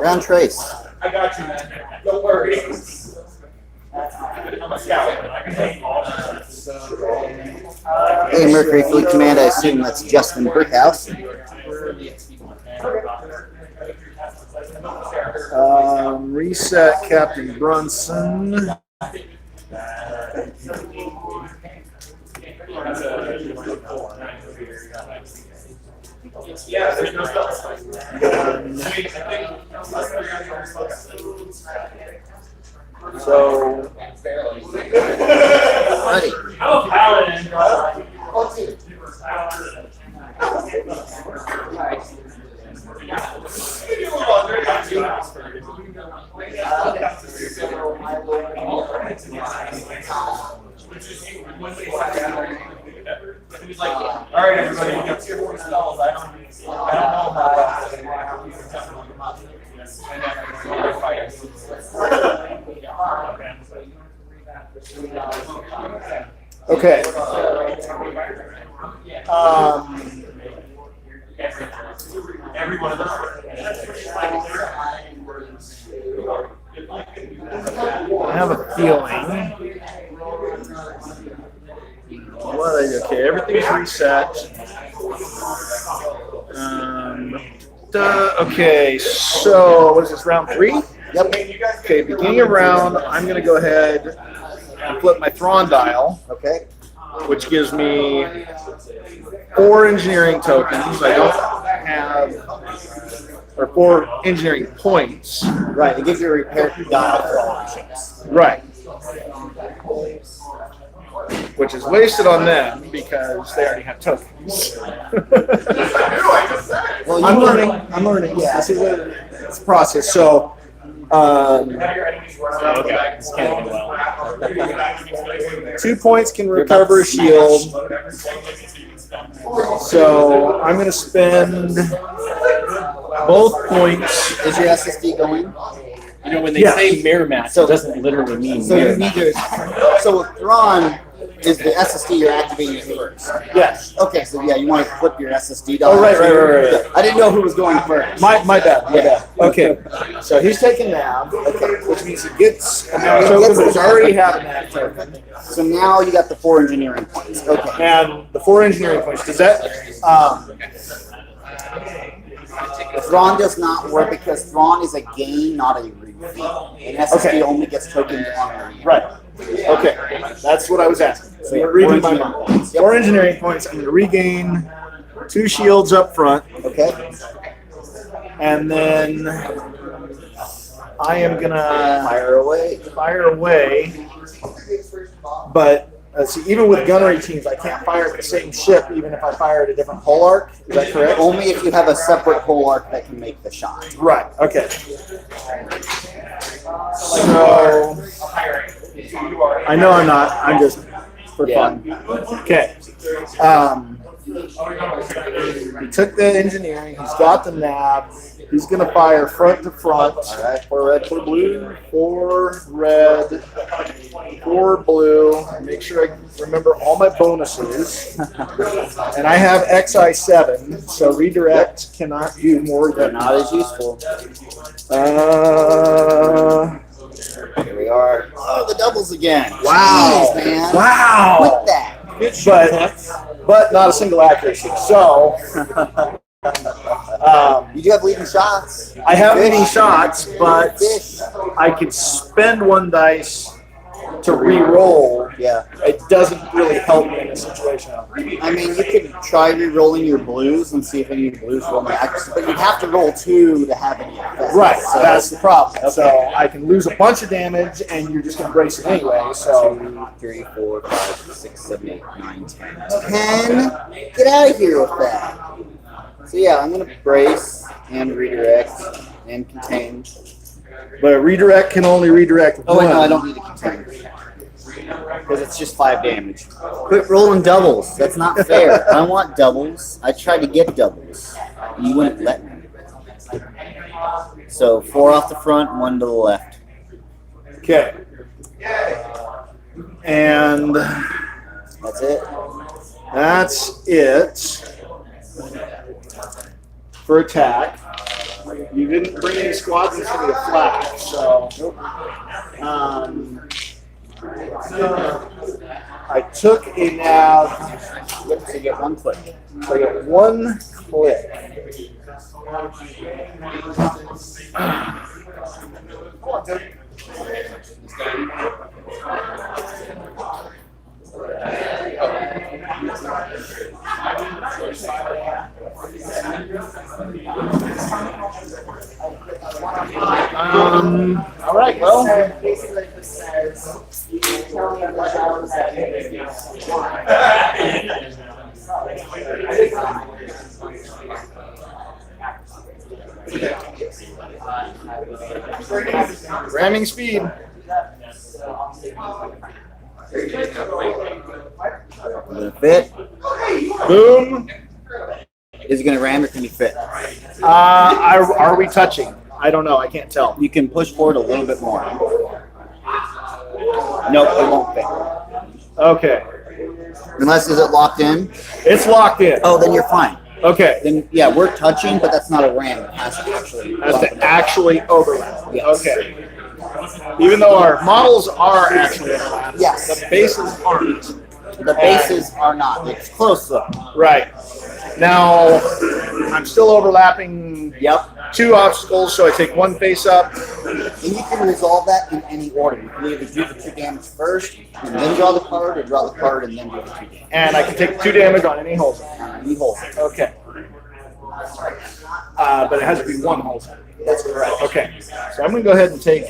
Round trace. I got you, man. Don't worry. I'm a scout. Hey, Mercury Fleet Command, I assume that's Justin Brickhouse. Reset Captain Brunson. Yeah, there's no spells. So, Ready. Oh, Paladin. All right, everybody, you got 2 more spells. I don't know about okay. every one of those. I have a feeling. Okay, everything's reset. Okay, so what is this, round 3? Yep. Okay, beginning of round, I'm going to go ahead and flip my Thrawn dial, Okay. which gives me 4 engineering tokens. I don't have, or 4 engineering points. Right, it gives you a repair dial for all the ships. Right. Which is wasted on them because they already have tokens. Well, you I'm learning. Yeah, this is it's a process. So, Okay, it's kind of well. 2 points can recover a shield. So I'm going to spend both points. Is your SSD going? You know, when they Yeah. say mirror match, it doesn't literally mean So mirror you need match. to. So with Thrawn, is the SSD you're activating first? Yes. Okay, so yeah, you want to flip your SSD dial. Oh, right. I didn't know who was going first. My bad. Okay. So he's taking nav. Okay. Which means he gets a nav token, but he's already have a nav token. So now you got the 4 engineering points. Okay. And the 4 engineering points. Does that? Thrawn does not work because Thrawn is a gain, not a reveal. An SSD Okay. only gets tokens on a reveal. Right. Okay. That's what I was asking. So Yeah, you're reading my 4 engineering mind. points. Yep. 4 engineering points. I'm going to regain 2 shields up front, Okay. and then I am going to Fire away. fire away. But see, even with gunnery teams, I can't fire at the same ship, even if I fire at a different hull arc. Is that correct? Only if you have a separate hull arc that can make the shot. Right. Okay. So I know I'm not. I'm just for fun. Okay. He took the engineering. He's got the nav. He's going to fire front to front. All right, 4 red, 4 blue. 4 red, 4 blue. Make sure I remember all my bonuses. And I have XI7, so redirect cannot do more They're than. not as useful. Here we are. Oh, the doubles again. Wow. Jeez, man. Wow. Quit that. But not a single accuracy. So You do have leading shots. I have leading shots, but Fish. I could spend 1 dice to re-roll. Yeah. It doesn't really help me in this situation. I mean, you could try re-rolling your blues and see if any of your blues roll my accuracy, but you'd have to roll 2 to have any effect. Right, So that's the problem. So I can lose a bunch of damage, and you're just going to brace it anyway. So 2, 3, 4, 5, 6, 7, 8, 9, 10. 10? Get out of here with that. So yeah, I'm going to brace and redirect and contain. But a redirect can only redirect Oh, one. wait, no, I don't need a contain. Because it's just 5 damage. Quit rolling doubles. That's not fair. I want doubles. I tried to get doubles. You wouldn't let me. So 4 off the front, 1 to the left. Okay. And That's it. that's it for attack. You didn't bring any squadrons for the flag, so I took a nav. So you get 1 click. So I get 1 click. All right, well. So basically it just says, you can tell me what else that you Ramming speed. Gonna fit. Boom. Is it gonna ram or can you fit? Are we touching? I don't know. I can't tell. You can push forward a little bit more. Nope, it won't fit. Okay. Unless is it locked in? It's locked in. Oh, then you're fine. Okay. Then yeah, we're touching, but that's not a ram. It has to actually. Has to actually overlap. Yes. Okay. Even though our models are actually overlapped, Yes. the bases aren't. The bases are not. It's close though. Right. Now, I'm still overlapping Yep. 2 obstacles, so I take 1 face up. And you can resolve that in any order. You can either do the 2 damage first, and then draw the card, or draw the card and then do the 2 damage. And I can take 2 damage on any holes. You hold it. Okay. But it has to be 1 hole. That's correct. Okay. So I'm going to go ahead and take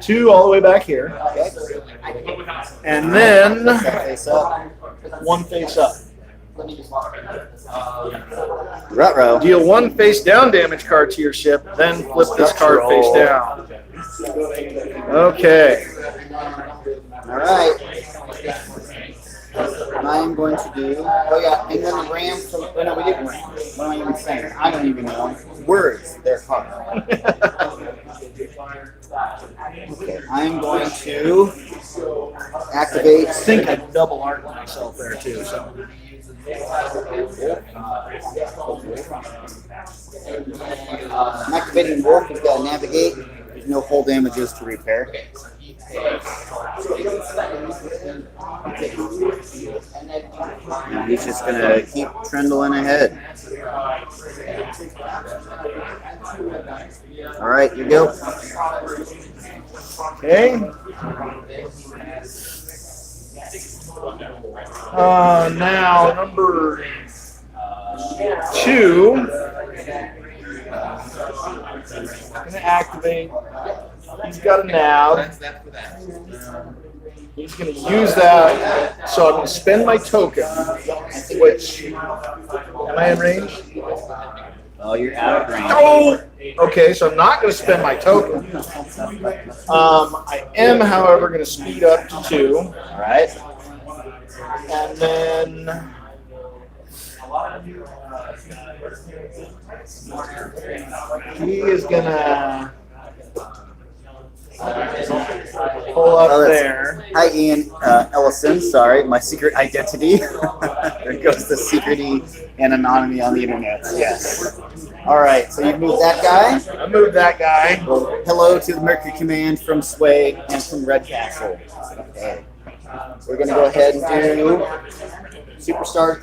2 all the way back here. Okay. And then That face up. 1 face up. Ruh-roh. Deal 1 face down damage card to your ship, then flip this card face down. Okay. All right. I am going to do. Oh yeah, and then the ram. Oh no, we didn't ram. What am I even saying? I don't even know. Words. They're hard. Okay. I am going to activate. I think I double arc myself there too. So I'm activating Wolf. He's got to navigate. There's no hull damages to repair. And he's just going to keep trundling ahead. All right, you go. okay. Now number 2. I'm gonna activate. He's got a nav. That's for that. He's going to use that, so I'm going to spend my token, which, am I in range? Oh, you're out of range. Oh! Okay, so I'm not going to spend my token. I am, however, going to speed up to 2. All right. And then he is going to pull up there. Hi, Ian Ellison. Sorry, my secret identity. There goes the secrety and anonymity on the internet. Yes. All right, so you moved that guy. I moved that guy. Well, hello to the Mercury Command from Sway and from Red Castle. Okay. We're going to go ahead and do Superstar.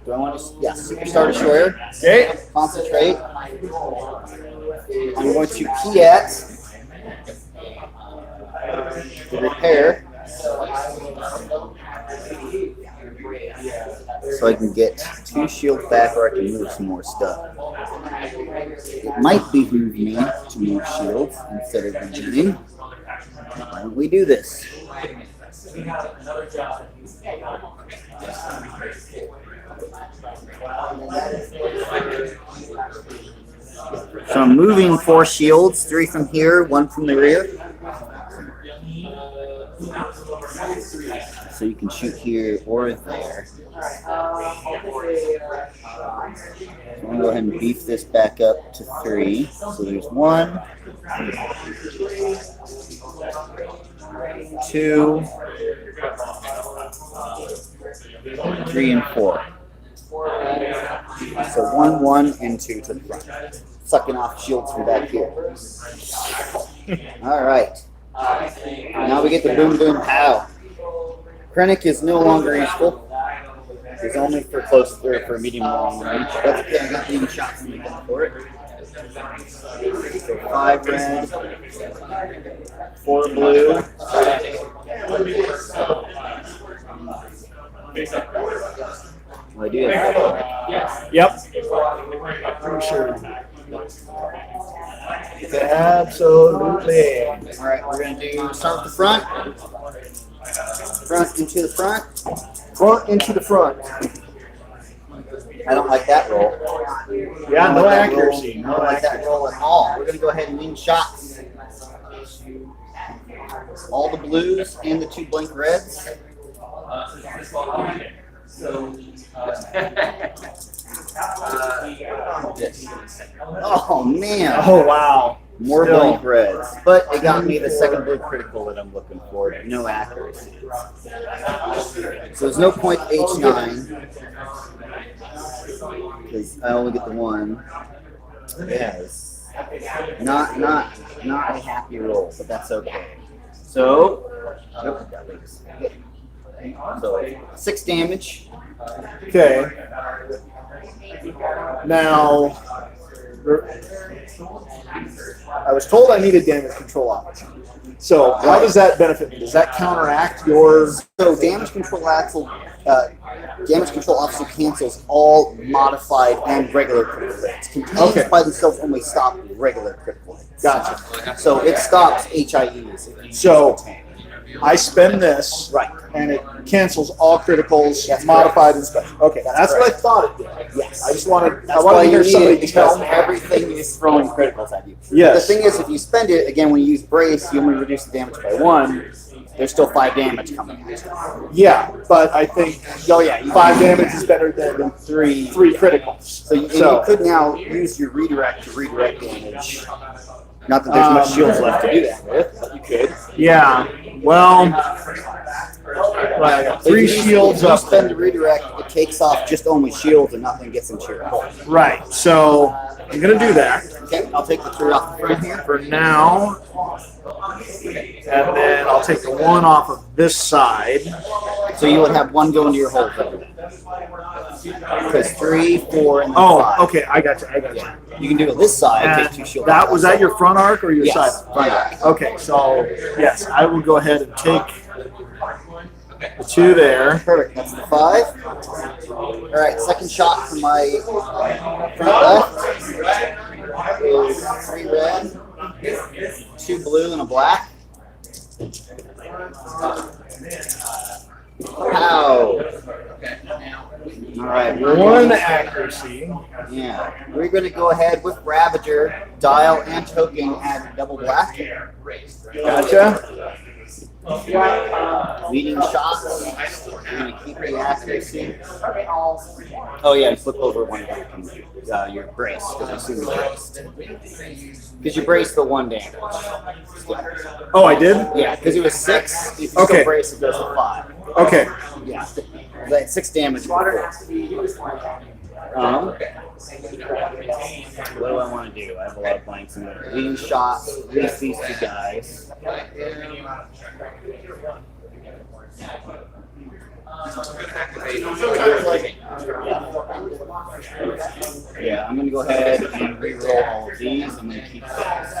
Do I want to? Yeah, Superstar Destroyer. Okay. Concentrate. I'm going to key at the repair so I can get 2 shields back or I can move some more stuff. It might behoove me to move shields instead of regenerating. Why don't we do this? So So I'm moving 4 shields, 3 from here, 1 from the rear. So you can shoot here or there. So I'm gonna go ahead and beef this back up to 3. So there's 1, 2, 3, and 4. So 1, 1, and 2 to the front. Sucking off shields from back here. All right. Now we get the boom boom pow. Krennic is no longer useful. It's only for close or for medium long range. That's okay. I got leading shots to make up for it. So 5 red, 4 blue. Well, I do have Yep. Pretty sure. Absolutely. All right, we're gonna do start with the front. Front into the front. Front into the front. I don't like that roll. Yeah, I don't no like that accuracy. roll. I don't like that roll at all. We're gonna go ahead and lean shots. All the blues and the 2 blank reds. Oh man. Oh, wow. More Still. blank reds. But it got me the second blue critical that I'm looking for. No accuracy. So there's no point H9. Because I only get the 1. Yes. Not a happy roll, but that's okay. So, nope, that leaks. So 6 damage. Okay. Now, I was told I needed damage control option. So how does that benefit me? Does that counteract your? So damage control also cancels all modified and regular critical hits. Contains Okay. by themselves only stop regular critical hits. Gotcha. So it stops HIEs. if you So- use it. I spend this, Right. and it cancels all criticals, That's modified and special. Okay, that's what I correct. thought it did. Yes. I just wanted. That's I wanted why to you hear need somebody it, because tell me. everything is throwing criticals at you. Yes. The thing is, if you spend it, again, when you use brace, you only reduce the damage by 1. There's still 5 damage coming at you. Yeah, but I think Oh yeah, you 5 damage is better than 3 criticals. So you could now use your redirect to redirect damage. Not that there's much shields left to do that with, but you could. Yeah. Well, I got 3 If you shields if you up. spend the redirect, it takes off just only shields and nothing gets into your hull. Right. So I'm gonna do that Okay, I'll take the 3 off the front here. for now, and then I'll take the 1 off of this side. So you would have 1 go into your hull though. Because 3, 4, and then 5. Oh, okay. I got you. Yeah. You can do it this side, take 2 And shields. that off was this that your front arc or your Yes, side? front arc. Okay, so yes, I will go ahead and take the 2 there. Perfect. That's the 5. All right, second shot from my front left is 3 red, 2 blue, and a black. Pow! All right, we're 1 accuracy. Yeah, we're going to go ahead with Ravager, Dial, and Token at double black. Gotcha. Leading shots. We're going to keep the accuracy. Oh yeah, and flip over one of your brace, because I assume you braced. Because you braced the 1 damage. Oh, I did? Yeah, because it was 6. If you Okay. still brace, it goes to 5. Okay. Yeah, that's 6 damage. What do I want to do? I have a lot of blanks in there. Leading shot, release these 2 guys. Yeah, I'm going to go ahead and re-roll all of these. I'm going to keep those.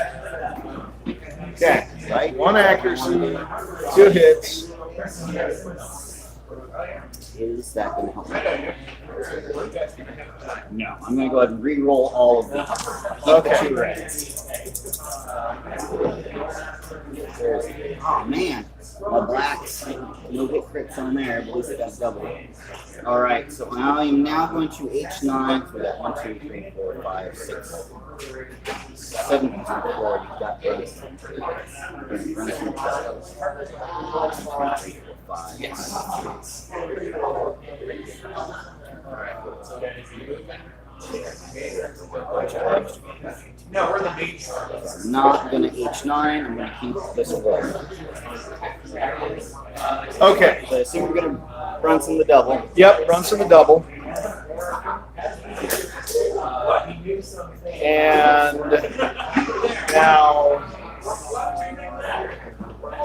Okay. Right? 1 accuracy, 2 hits. Is that going to help me? No, I'm going to go ahead and re-roll all of these. Keep the 2 reds. Oh man, my blacks, no hit crits on there, but at least I got double. All right, so I am now going to H9 for that 1, 2, 3, 4, 5, 6, 7, 2, 4. You've got those. Run through 1, 2, 3, 4, 5. Yes. No, we're the main. I'm not going to H9. I'm going to keep this roll. Okay. So I assume we're going to run some of the double. Yep, runs in the double. And now,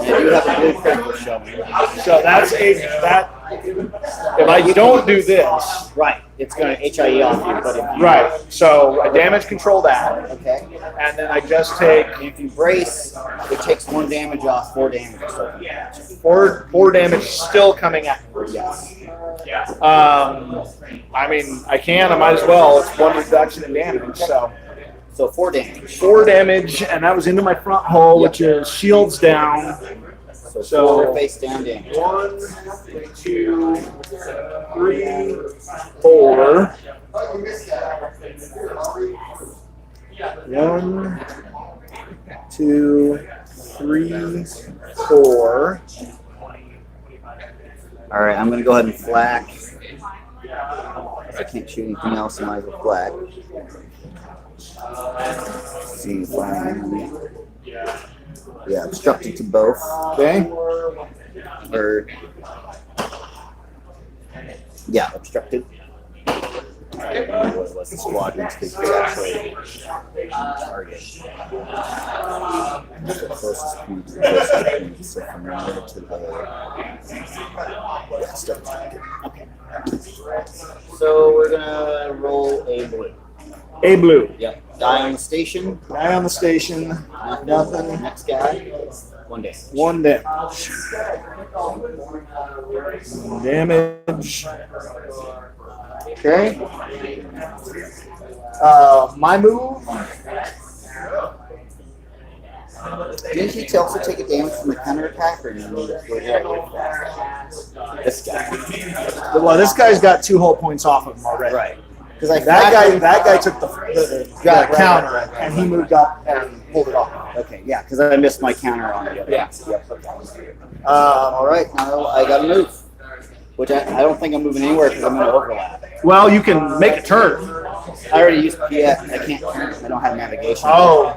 And I do have a blue critical showing. so that's that. If I don't do this, Right, it's going to HIE off you, but if you, right, so I damage control that, okay. and then I just take And if you brace, it takes 1 damage off, 4 damage. So, four damage still coming at me. yes. I mean, I might as well. It's 1 reduction in damage, so So 4 damage. 4 damage, and that was into my front hull, which is shields down. So 4 face down damage. 1, 2, 3, 4. 1, 2, 3, 4. All right, I'm going to go ahead and flak. I can't shoot anything else, I might as well flak. See if I yeah, obstructed to both. Okay. Or yeah, obstructed. I don't know what it was. The squadrons because it's actually target. The closest point to the closest point. So from there to the yeah, still target. Okay. So we're gonna roll a blue. A blue. Yep. Die on the station. Guy on the station. Nothing. Next guy. 1 day. 1 damage. Damage. Okay. My move. Didn't he also take a damage from the counterattack, or no? This guy. Well, this guy's got 2 hull points off of him already. Right. Because That guy took the Right, counter, right. and he moved up and pulled it off. Okay, yeah, because I missed my counter on the other. Yeah. Yep. All right, now I got to move. Which I don't think I'm moving anywhere because I'm going to overlap. Well, you can make a turn. I already used PX. I can't. I don't have navigation. Oh,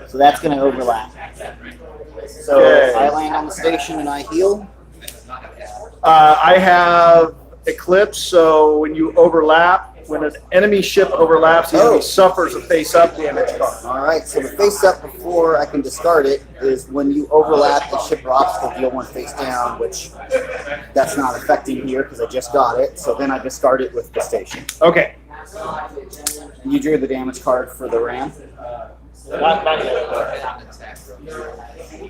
So that's going to overlap. So Okay. I land on the station and I heal. I have Eclipse, so when you overlap, when an enemy ship overlaps, the enemy suffers a face-up damage card. All right, so the face up before I can discard it is when you overlap the ship or obstacle, deal 1 face down, which that's not affecting here because I just got it. So then I discard it with the station. Okay. You drew the damage card for the ram. Not yet.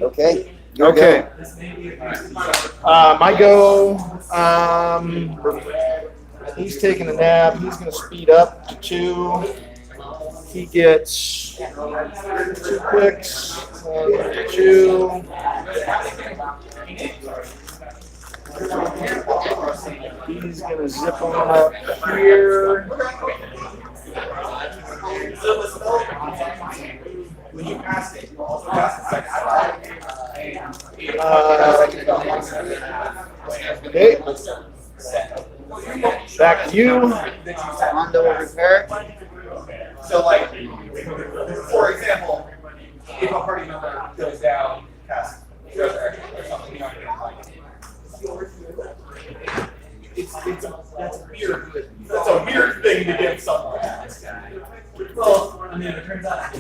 Okay. Your Okay. go. My go. He's taking a nap. He's going to speed up to 2. He gets 2 clicks. 1, 2. He's going to zip on up here. Okay. Back to you. Mondo will repair. So like, for example, if a party member goes down, cast or something, you know, that's a weird thing to give someone. Well, I mean, it turns out.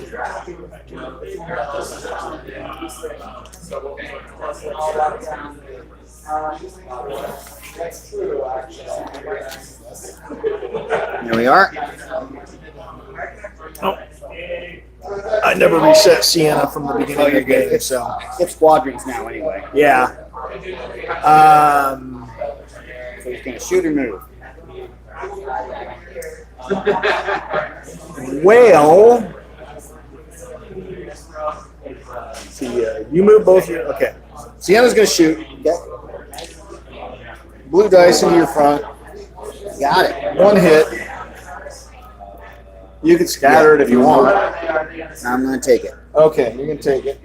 That's true, actually. Here we are. I never reset Sienna from the beginning of the game, so It's squadrons now anyway. yeah. So he's going to shoot or move. Well, see, you move both your. Okay, Sienna's gonna shoot. Okay. Blue dice into your front. Got it. One hit. You can scatter it if you want. I'm gonna take it. Okay, you can take it.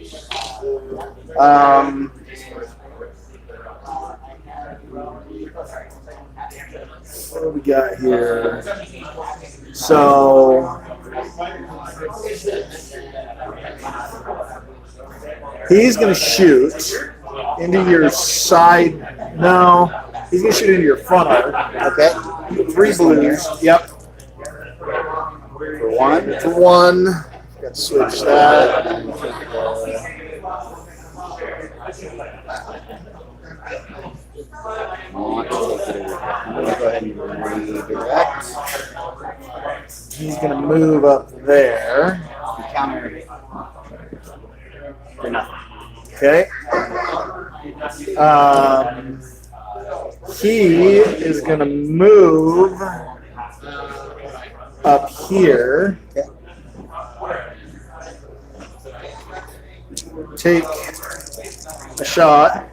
What do we got here? So he's going to shoot into your side. No, he's going to shoot into your funnel. Okay. 3 blues. Yep. For one. For one. Got to switch that. I want to take it. I'm gonna go ahead and redirect. He's going to move up there. Counter. For nothing. Okay. He is going to move up here. Okay. Take a shot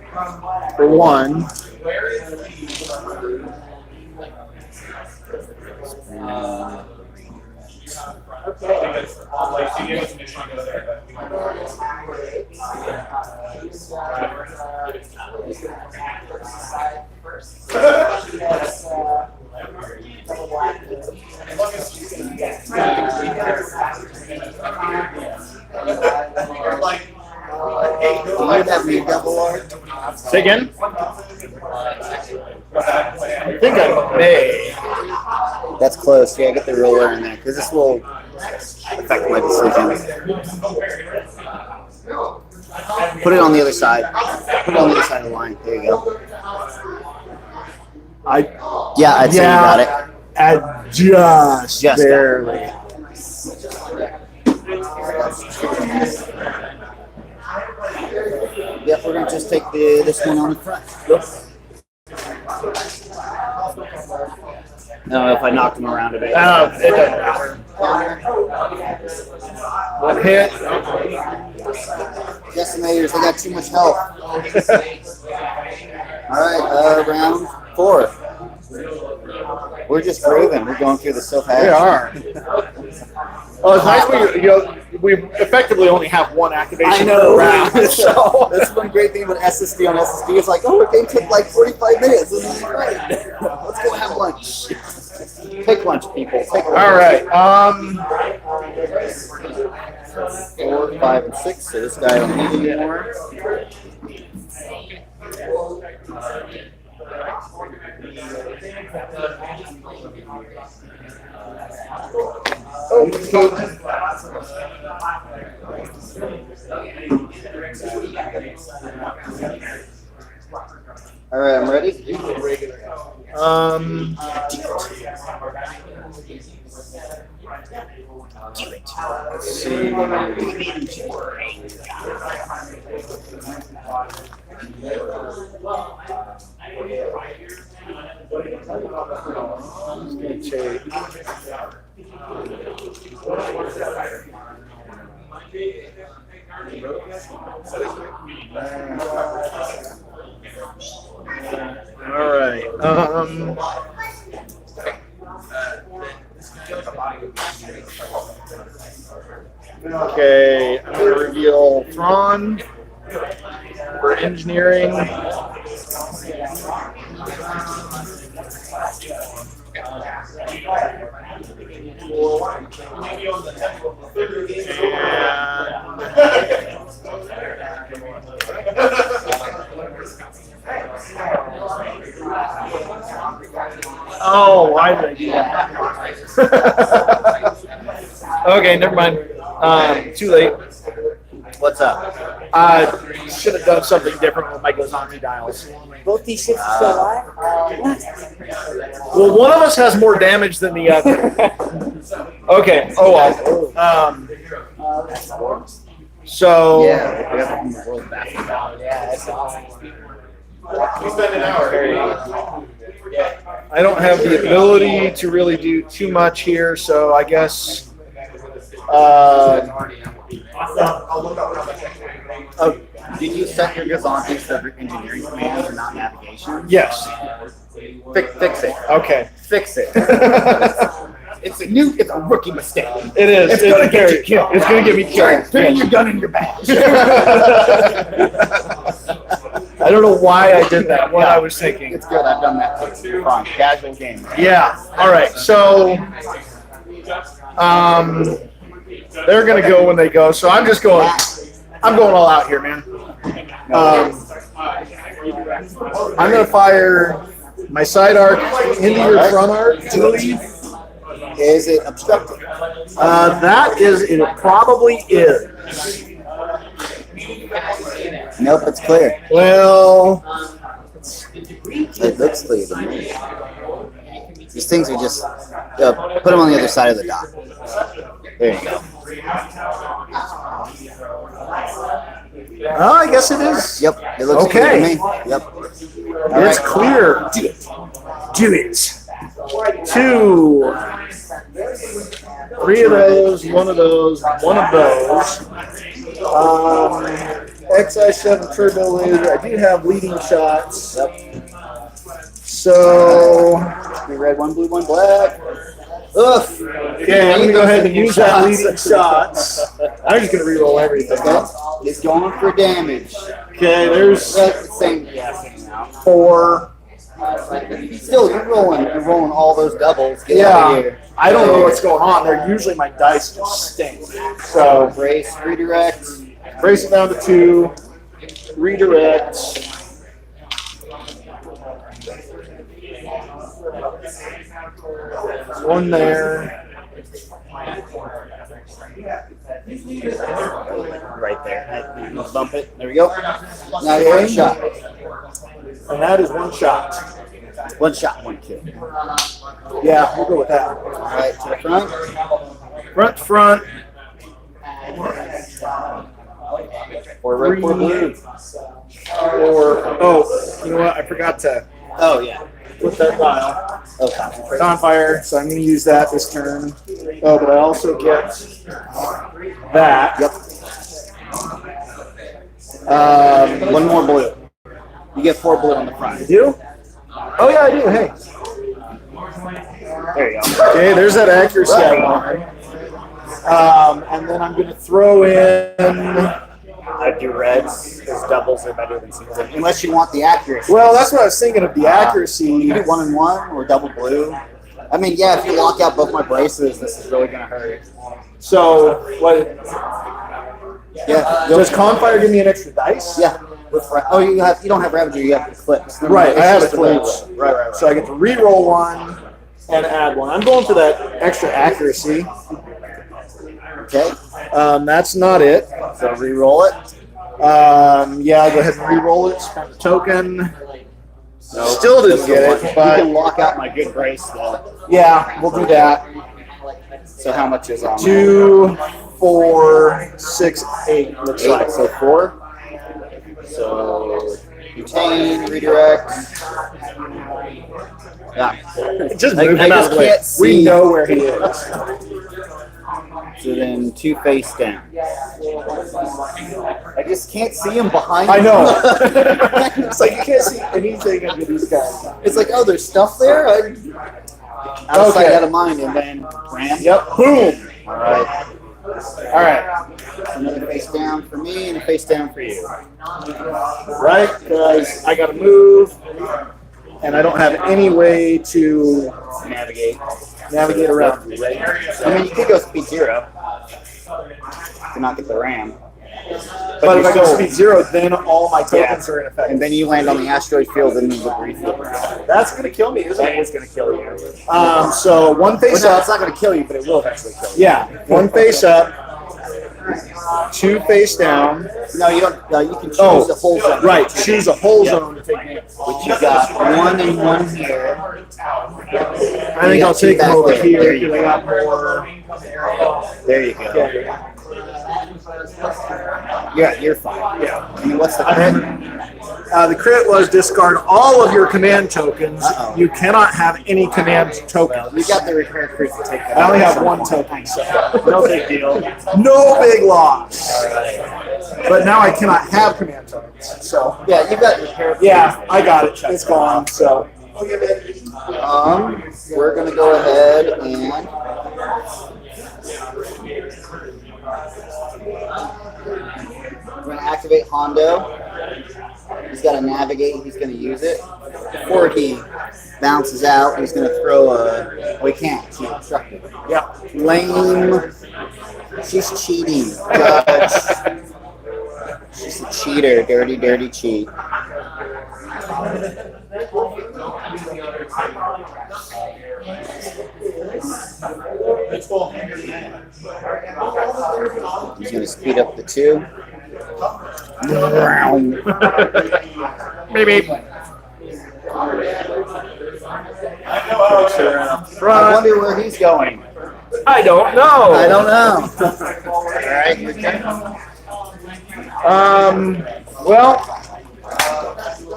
for one. Do you have me double art? Say again? I think I may. That's close. Yeah, get the ruler in there because this will affect my decision. Put it on the other side. Put it on the other side of the line. There you go. Yeah, I'd say you got it. At just Just barely. Yep, we're gonna just take this one on the front. No, if I knocked him around a bit. It doesn't matter. One hit. Decimators, they got too much health. Alright, round 4. We're just grooving. We're going through the so fast. We are. Oh, it's nice when we effectively only have one activation I know. per round. So That's one great thing about SSD on SSD. It's like, oh, our game took like 45 minutes. This is great. Let's go have lunch. Take lunch, people. Take lunch. all right. 4, 5, and 6. So this guy don't need anymore. All right, I'm ready. Let's see. I'm gonna take. All right. Okay, I'm gonna reveal Thrawn for engineering. Oh, why did I do that? Okay, never mind. Too late. What's up? I should have done something different with my Gozanti dials. Both these ships are still alive? Well, one of us has more damage than the other. Okay. Oh well. So. Yeah, we have the world basketball. Yeah, that's awesome. We spent an hour. I don't have the ability to really do too much here, so I guess. I'll look up how much. Did you set your Gazantes for engineering commands and not navigation? Yes. Fix it. Okay. Fix it. It's a rookie mistake. It is. It's gonna get you killed. It's gonna get me killed. Putting your gun in your bag. I don't know why I did that. What I was thinking. It's good. I've done that too. Fun, casual game. Yeah. All right. So, they're gonna go when they go. So I'm just going. I'm going all out here, man. I'm gonna fire my side arc into your front arc. Is it obstructed? That is. It probably is. Nope, it's clear. Well, It looks clear to me. These things are just put them on the other side of the dock. There you go. I guess it is. Yep, it looks Okay. clear to me. Yep. It's clear. Do it. 2, 3 of those, 1 of those, 1 of those. XI7 turbo laser. I do have leading shots. Yep. So, One red, one blue, one black. Ugh. okay, I'm going to go ahead and use that leading shots. I'm just going to reroll everything. It's going for damage. Okay, there's That's the same guessing now. 4. Still, you're rolling all those doubles. Get out of Yeah, here. I don't know what's going on. They're usually my dice just stink. So, Brace, redirect. brace it down to 2. Redirect. One there. Right there. Bump it. There we go. Now you're one shot. And that is 1 shot. One shot, one kill. Yeah, we'll go with that. All right, to the front. Front. Or red, or blue. Or, oh, you know what? I forgot to Oh, yeah. put that dial Oh, concentrate. on fire, so I'm going to use that this turn. Oh, but I also get that. Yep. One more blue. You get 4 blue on the front. You do? Oh, yeah, I do. Hey. There you go. Okay, there's that accuracy I wanted. And then I'm going to throw in. I'd do reds because doubles are better than singles. Unless you want the accuracy. Well, that's what I was thinking of the You accuracy. do 1 and 1 or double blue. I mean, yeah, if you lock out both my braces, this is really going to hurt. So, what? Yeah. Does Confire give me an extra dice? Yeah. Oh, you don't have Ravager, you have Eclipse. Right, It's I have just Eclipse. Right. So I get to re-roll 1 and add 1. I'm going for that extra accuracy. Okay. That's not it. So re-roll it. Yeah, I'll go ahead and re-roll it. Spend the token. No, Still didn't get it, you but can lock out my good brace though. yeah, we'll do that. So how much is on 2, 4, 6, 8 looks there? like. So 4. So retain, redirect. Yeah. Just I- move I him out just of the way. can't see. We know where he is. So then 2 face down. I just can't see him behind. I him. know. It's like you can't see anything under these guys. It's like, oh, there's stuff there. Out of sight, Okay. out of mind, and then ram. Yep. Boom. All right. All right. Another face down for me and a face down for you. Right? Because I got to move, and I don't have any way to Navigate. navigate around. I mean, you could go speed 0 to not get the ram. But if I go still- speed 0, then all my tokens are in effect. And then you land on the asteroid field and then the brief field. That's going to kill me, isn't That it? is going to kill you. So 1 face Well, no, up. it's not going to kill you, but it will eventually kill you. Yeah. 1 face up. 2 face down. No, you don't. You can choose Oh, the whole zone. right. Choose a whole Yeah. zone to take me. Which you got 1 and 1 here. I think I'll take them over here There you because I go. got more. There you go. Okay. You're fine. Yeah. I mean, what's the The crit was discard all of your command tokens. Uh-oh. You cannot have any command tokens. You got the repair crit to take that. I only have 1 token, so No big deal. no big loss. But now I cannot have command tokens. So Yeah, you got repair. yeah, I got it. It's gone. So We're gonna go ahead and we're gonna activate Hondo. He's got to navigate. He's gonna use it before he bounces out. He's gonna throw a. Oh, he can't. He's obstructed. Yeah. Lame. She's cheating. Judge. She's a cheater. Dirty, dirty cheat. He's going to speed up the 2. Maybe. I wonder where he's going. I don't know. I don't know. All right, you're good. Well,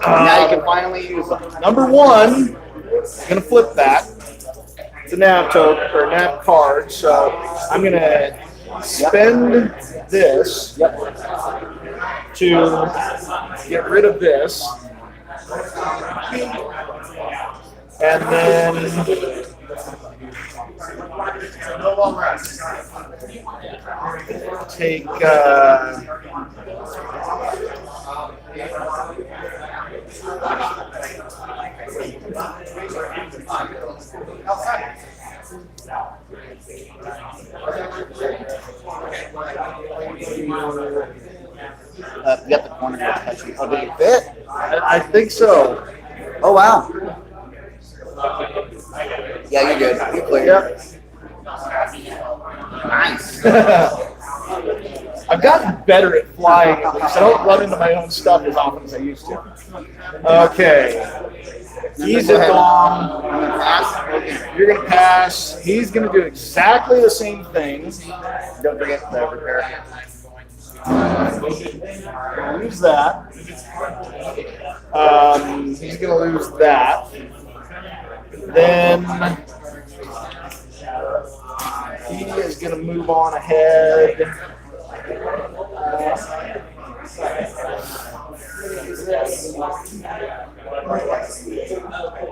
Now you can finally use them. number 1, gonna flip that. It's a nav token or a nav card, so I'm gonna spend this to get rid of this, and then take. You got the corner here touching. Oh, did it fit? I think so. Oh, wow. Yeah, you're good. You're clear. Yep. Nice. I've gotten better at flying at least. I don't run into my own stuff as often as I used to. Okay. He's a dom. You're going to pass. He's going to do exactly the same thing. Don't forget the repair. Lose that. He's going to lose that. Then he is going to move on ahead.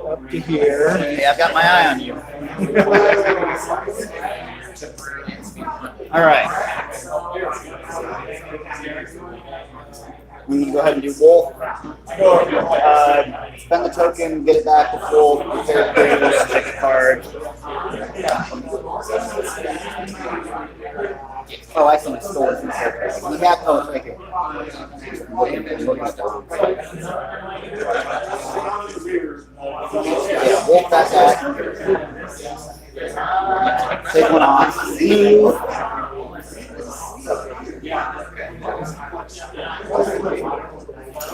Up to here. Hey, I've got my eye on you. All right. I'm going to go ahead and do wolf. Spend the token, get it back to full, prepare things, take a card. Oh, I see my store. You have, oh, it's right here. I'm looking at the wrong side. Yeah, wolf that guy. Take one off. Move.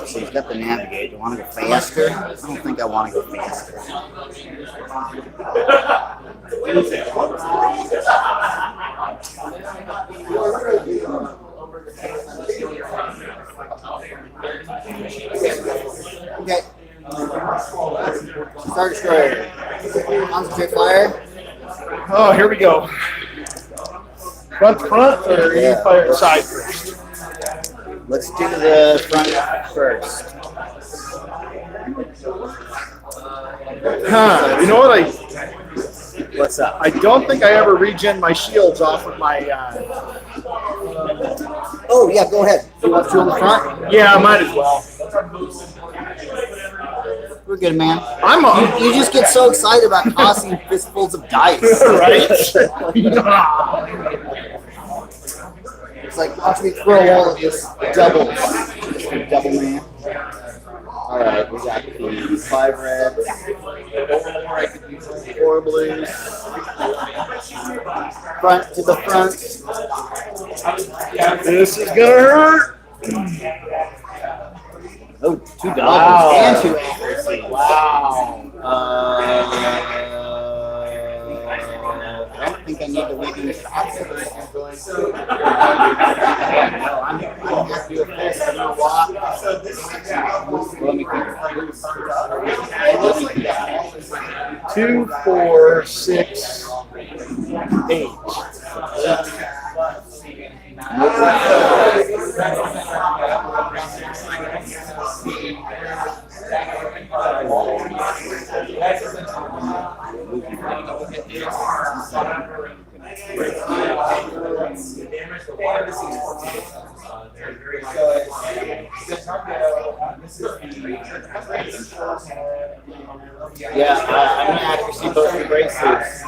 So you've got the navigate. Do you want to go faster? I don't think I want to go faster. Okay. Star Destroyer. Concentrate fire. Oh, here we go. Front to front, or you fire side first? Let's do the front first. Huh. You know what? What's up? I don't think I ever regen my shields off of my. Oh, yeah, go ahead. You want two on the front? Yeah, I might as well. We're good, man. I'm on. You just get so excited about tossing fistfuls of dice. Right? It's like, watch me throw all of this doubles. Double man. Alright, we got the 5 red, 4 blues. Front to the front. This is gonna hurt. Oh, 2 doubles Wow. and 2 accuracy. Wow. I don't think I need to wait any shots. No, I'm happy with this. You know what? Let me think. 2, 4, 6, 8. Yeah, I'm gonna accuracy both the braces.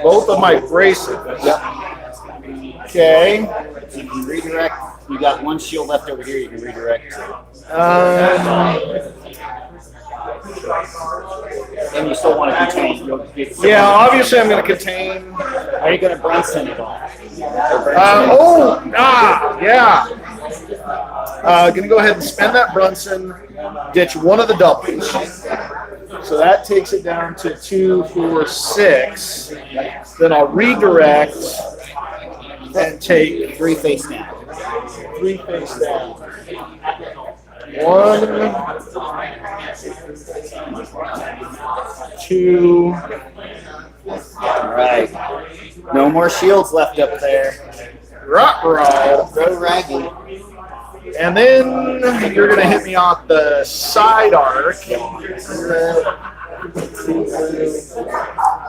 Both of my braces. Yep. Okay. So you can redirect. You got one shield left over here. You can redirect to. And you still want to contain. Yeah, obviously I'm going to contain. Are you gonna Brunson at all? Yeah. Gonna go ahead and spend that Brunson, ditch one of the doubles. So that takes it down to 2, 4, 6. Then I'll redirect and take 3 face down. 3 face down. 1, 2. All right. No more shields left up there. Ruh-roh. Go Raggy. And then you're going to hit me off the side arc.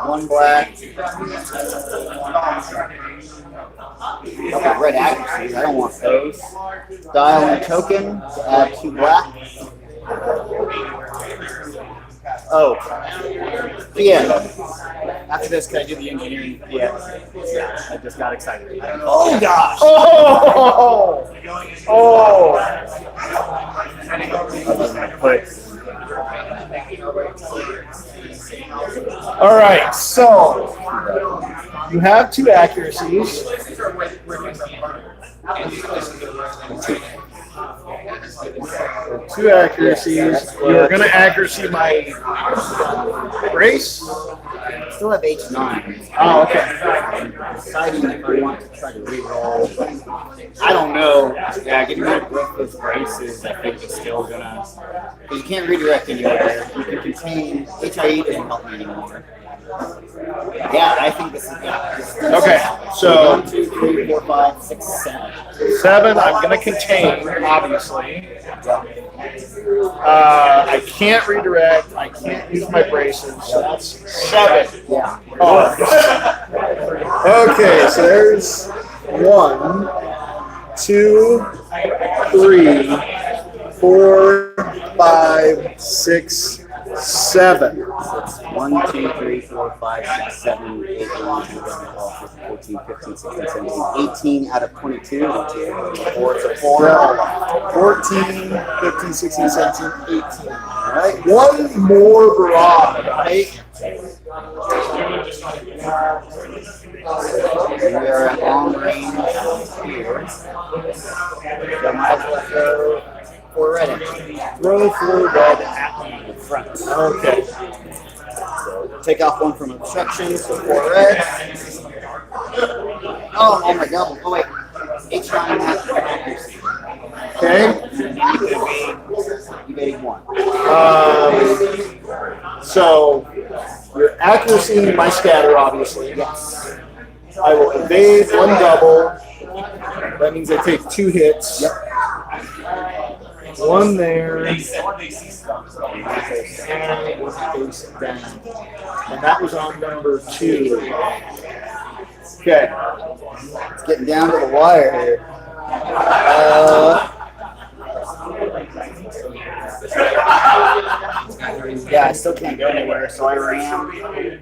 One black. Okay, red accuracies. I don't want those. Dial and token. Add 2 black. Oh. PM. After this, can I do the engineering? Yeah. I just got excited. Oh gosh. Oh! All right, so you have 2 accuracies. 2 accuracies. You're going to accuracy my brace. Still have H9. Oh, okay. I'm deciding if I want to try to reroll. I don't know. Yeah, getting rid of both those braces, I think is still gonna. Because you can't redirect anywhere. You can contain. HIE doesn't help me anymore. Yeah, I think this is good. Okay, so 1, 2, 3, 4, 5, 6, 7. 7, I'm going to contain, obviously. I can't redirect. I can't use my braces. So that's 7. Yeah. Oh. Okay, so there's 1, 2, 3, 4, 5, 6, 7. So it's 1, 2, 3, 4, 5, 6, 7, 8, 9, 10, 11, 12, 13, 14, 15, 16, 17, 18 out of 22. 4, it's a 4. 14, 15, 16, 17, 18. All right, one more barrage, right? We are at long range here. So I might as well throw 4 red at you. Throw 4 red at in the front. Okay. So take off 1 from obstruction, so 4 red. Oh my double. Oh wait. H9 has accuracy. Okay. Evading 1. So your accuracy in my scatter, obviously. Yes. I will evade 1 double. That means I take 2 hits. Yep. 1 there. And that was on number 2. Okay. It's getting down to the wire here. Yeah, I still can't go anywhere, so I ram.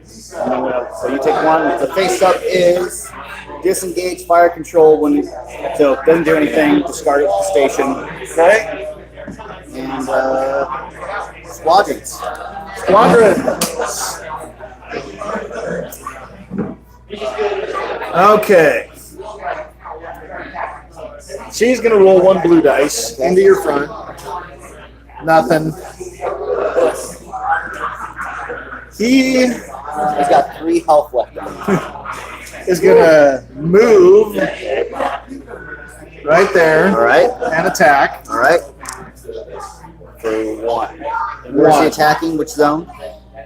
So you take 1. The face up is disengage fire control when so it doesn't do anything. Discard it to the station. Okay. And squadrons. Squadrons. Okay. She's going to roll 1 blue dice into your front. Nothing. He's got 3 health left on him. is going to move right there. All right. And attack. All right. For 1. Where's he attacking? Which zone?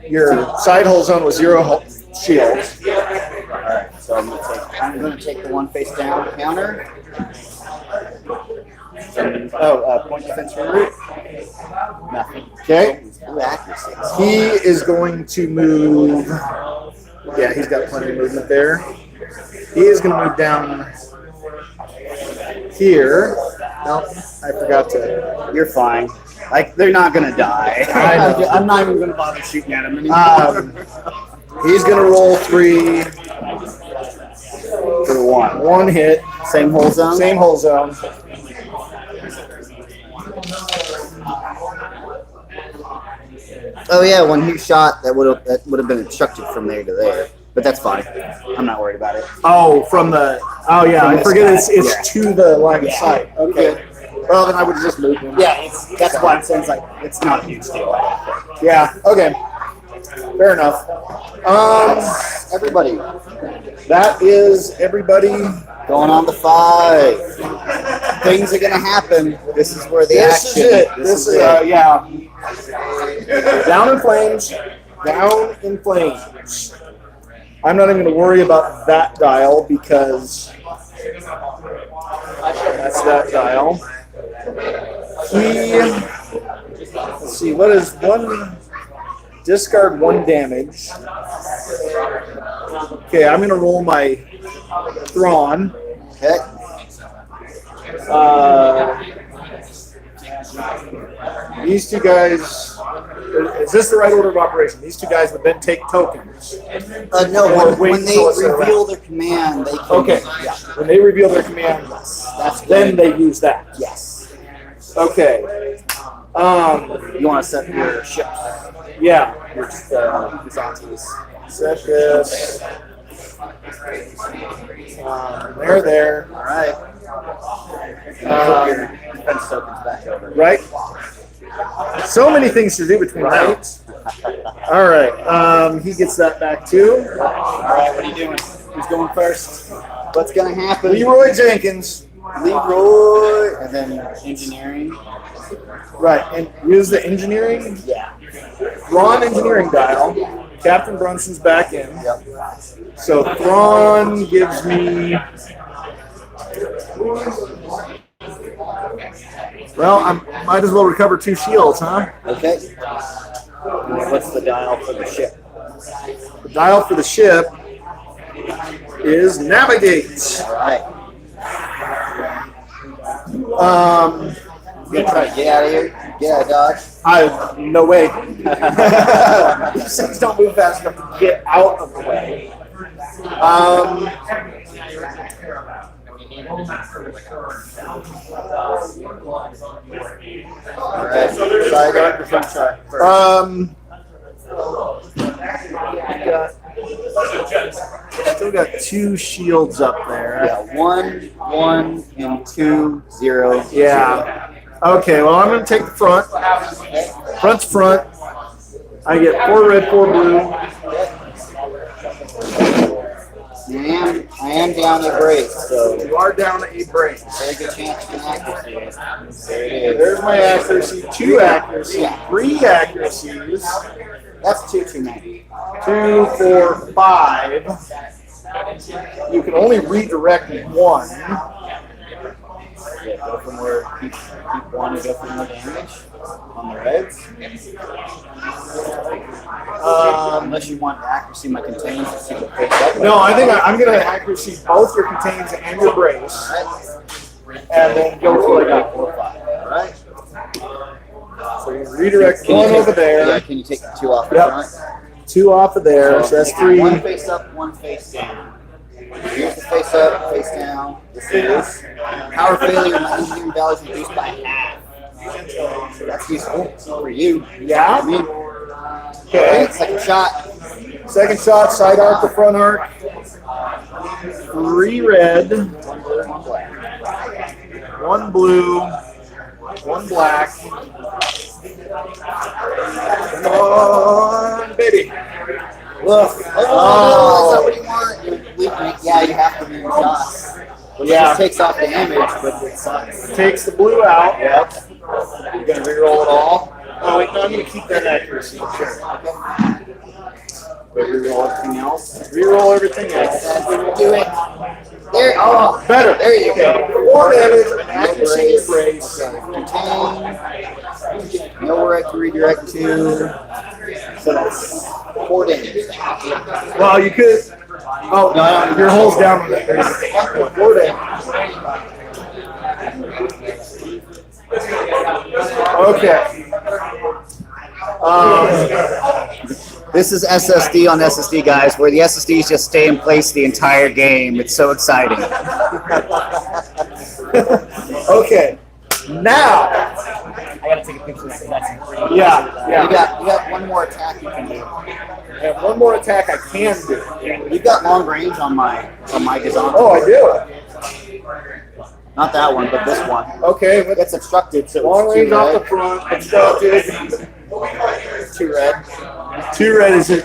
Your side hole zone was 0 shields. All right. So I'm going to take the 1 face down counter. Point defense for root. Nothing. Okay. Blue accuracy. He is going to move. Yeah, he's got plenty of movement there. He is going to move down here. Nope, I forgot to. You're fine. Like they're not gonna die. I know. I'm not even gonna bother shooting at them anymore. He's gonna roll 3 For one. 1 hit, Same hole zone. same hole zone. Oh yeah, when he shot, that would have been obstructed from there to there. But that's fine. I'm not worried about it. Oh, from the. Oh yeah, From I the forget sky. it's Yeah. to the line of Yeah. sight. Okay. Well, then I would have just moved him. Yeah, that's why I'm saying it's like it's not a huge deal. Yeah. Okay. Fair enough. Everybody That is everybody. going on to 5. Things are gonna happen. This is where the This action. is it. This is yeah. Down in flames. Down in flames. I'm not even going to worry about that dial because that's that dial. Let's see, what is 1? Discard 1 damage. Okay, I'm going to roll my Thrawn. Okay. These two guys. Is this the right order of operation? These two guys would then take tokens. No, Or when, wait when they till it's around. reveal their command, they can. Okay. Yeah. When they reveal their command, That's then they use that. Yes. Okay. You want to set your ships. Yeah. Your Byzantius. Set this. They're there. All right. Um, Your defense tokens back over. Right? So many things to do between nights. All right. He gets that back too. All right. What are you doing? Who's going first? What's gonna happen? Leroy Jenkins. Leroy, and then engineering. Right. And use the engineering. Yeah. Thrawn engineering dial. Captain Brunson's back in. Yep. So Thrawn gives me. Well, I might as well recover 2 shields, huh? Okay. What's the dial for the ship? The dial for the ship is navigate. All right. Um, You gonna try to get out of here? Get out of Dodge? no way. These things don't move fast enough to get out of the way. All right. Side arc or front try first? Still got 2 shields up there. Yeah. 1, 1, and 2, 0. Yeah. Okay, well, I'm going to take the front. Front's front. I get 4 red, 4 blue. I am down a brace, so You are down a brace. very good chance for an accuracy. There it is. There's my accuracy. 2 accuracy. 3 accuracies. That's too many. 2, 4, 5. You can only redirect 1. Yeah, go for more. Keep 1 to go for more damage on the reds. Unless you want to accuracy my contains to see what face up. No, I think I'm going to accuracy both your contains and your brace. And then go for like a 4, 5. All right. So you redirect Can you 1 take- over there. Yeah, can you take the 2 off the Yep. front? 2 off of there. So that's 3. 1 face up, 1 face down. Here's the face up, face down. This is power failure. My engineering value is reduced by half. So that's useful for you. Yeah. I mean, Okay. second shot. Second shot, side arc to front arc. 3 red, 1 blue, 1 black. Come on, baby. Look. Oh, is that what you want? Yeah, you have to move shots. Which Yeah. just takes off damage, but it sucks. Takes the blue out. Yep. You're going to reroll it all. Oh, wait, no, I'm going to keep that accuracy. Sure. But reroll everything else. Reroll everything else. That's what we do it. There. Oh, Better. there you go. 4 damage, accuracy and brace. Contain. Nowhere I can redirect to. So that's 4 damage. Well, you could. Oh, No. your hole's down on that. 4 damage. Okay. This is SSD on SSD, guys, where the SSDs just stay in place the entire game. It's so exciting. Okay, now. I gotta take a picture of that. Yeah. You got one more attack you can do. I have one more attack I can do. You've got long range on my design. Oh, I do. Not that one, but this one. Okay, but It's obstructed, so long it's range two off the red. front. Obstructed. 2 red. 2 red. Is it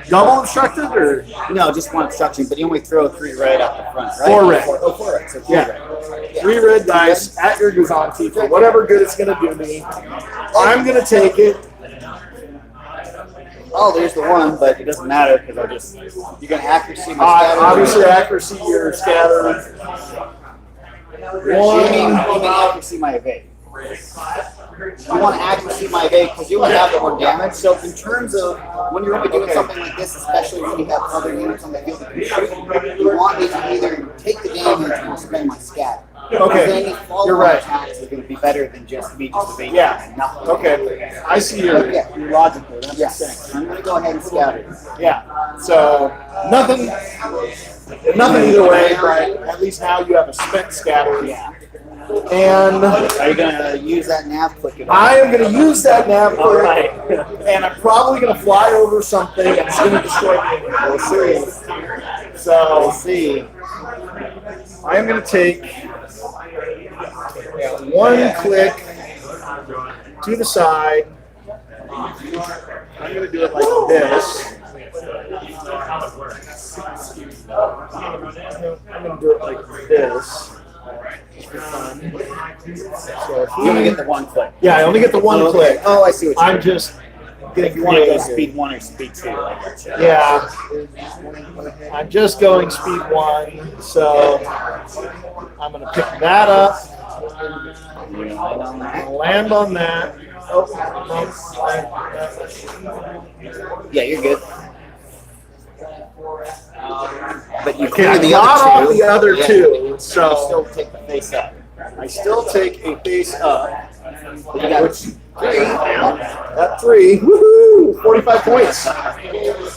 double obstructed or? No, just one obstruction, but you only throw 3 red out the front, right? 4 red. Oh, 4 red. So 3 Yeah. red. 3 red dice at your Gazanti for whatever good it's gonna do me. I'm gonna take it. Oh, there's the one, but it doesn't matter because you're gonna accuracy my scatter. Obviously, accuracy or scatter. Shooting, you can accuracy my evade. You want to accuracy my evade because you only have the 1 damage. So in terms of when you're only doing something like this, especially when you have other units on the field that can shoot, you want me to either take the damage or spend my scatter. Okay, Then any follow-on you're right. attacks are going to be better than just me just evading Yeah. and nothing. Okay, I see your logical. That makes sense. I'm going to go ahead and scatter. Yeah. So nothing either way, right? At least now you have a spent scatter. Yeah. And Are you going to use that nav click at all? I am going to use that nav All click, right. and I'm probably going to fly over something and it's going to destroy me. We'll see. We'll So see. I am going to take 1 click to the side. I'm going to do it like this. I'm going to do it like this. For fun. So You only get the 1 click. yeah, I only get the 1 click. Oh, I see what you're I'm just getting If you want to go creative. speed 1 or speed 2, I got you. Yeah, I'm just going speed 1, so I'm going to pick that up. You land on that. I'll land on that. Oh, Yeah, you're good. But you okay, clear I the got other off two. the other Yeah. 2, You so still take the face up. I still take a face up. But you got Which, at 3, woohoo, 45 points.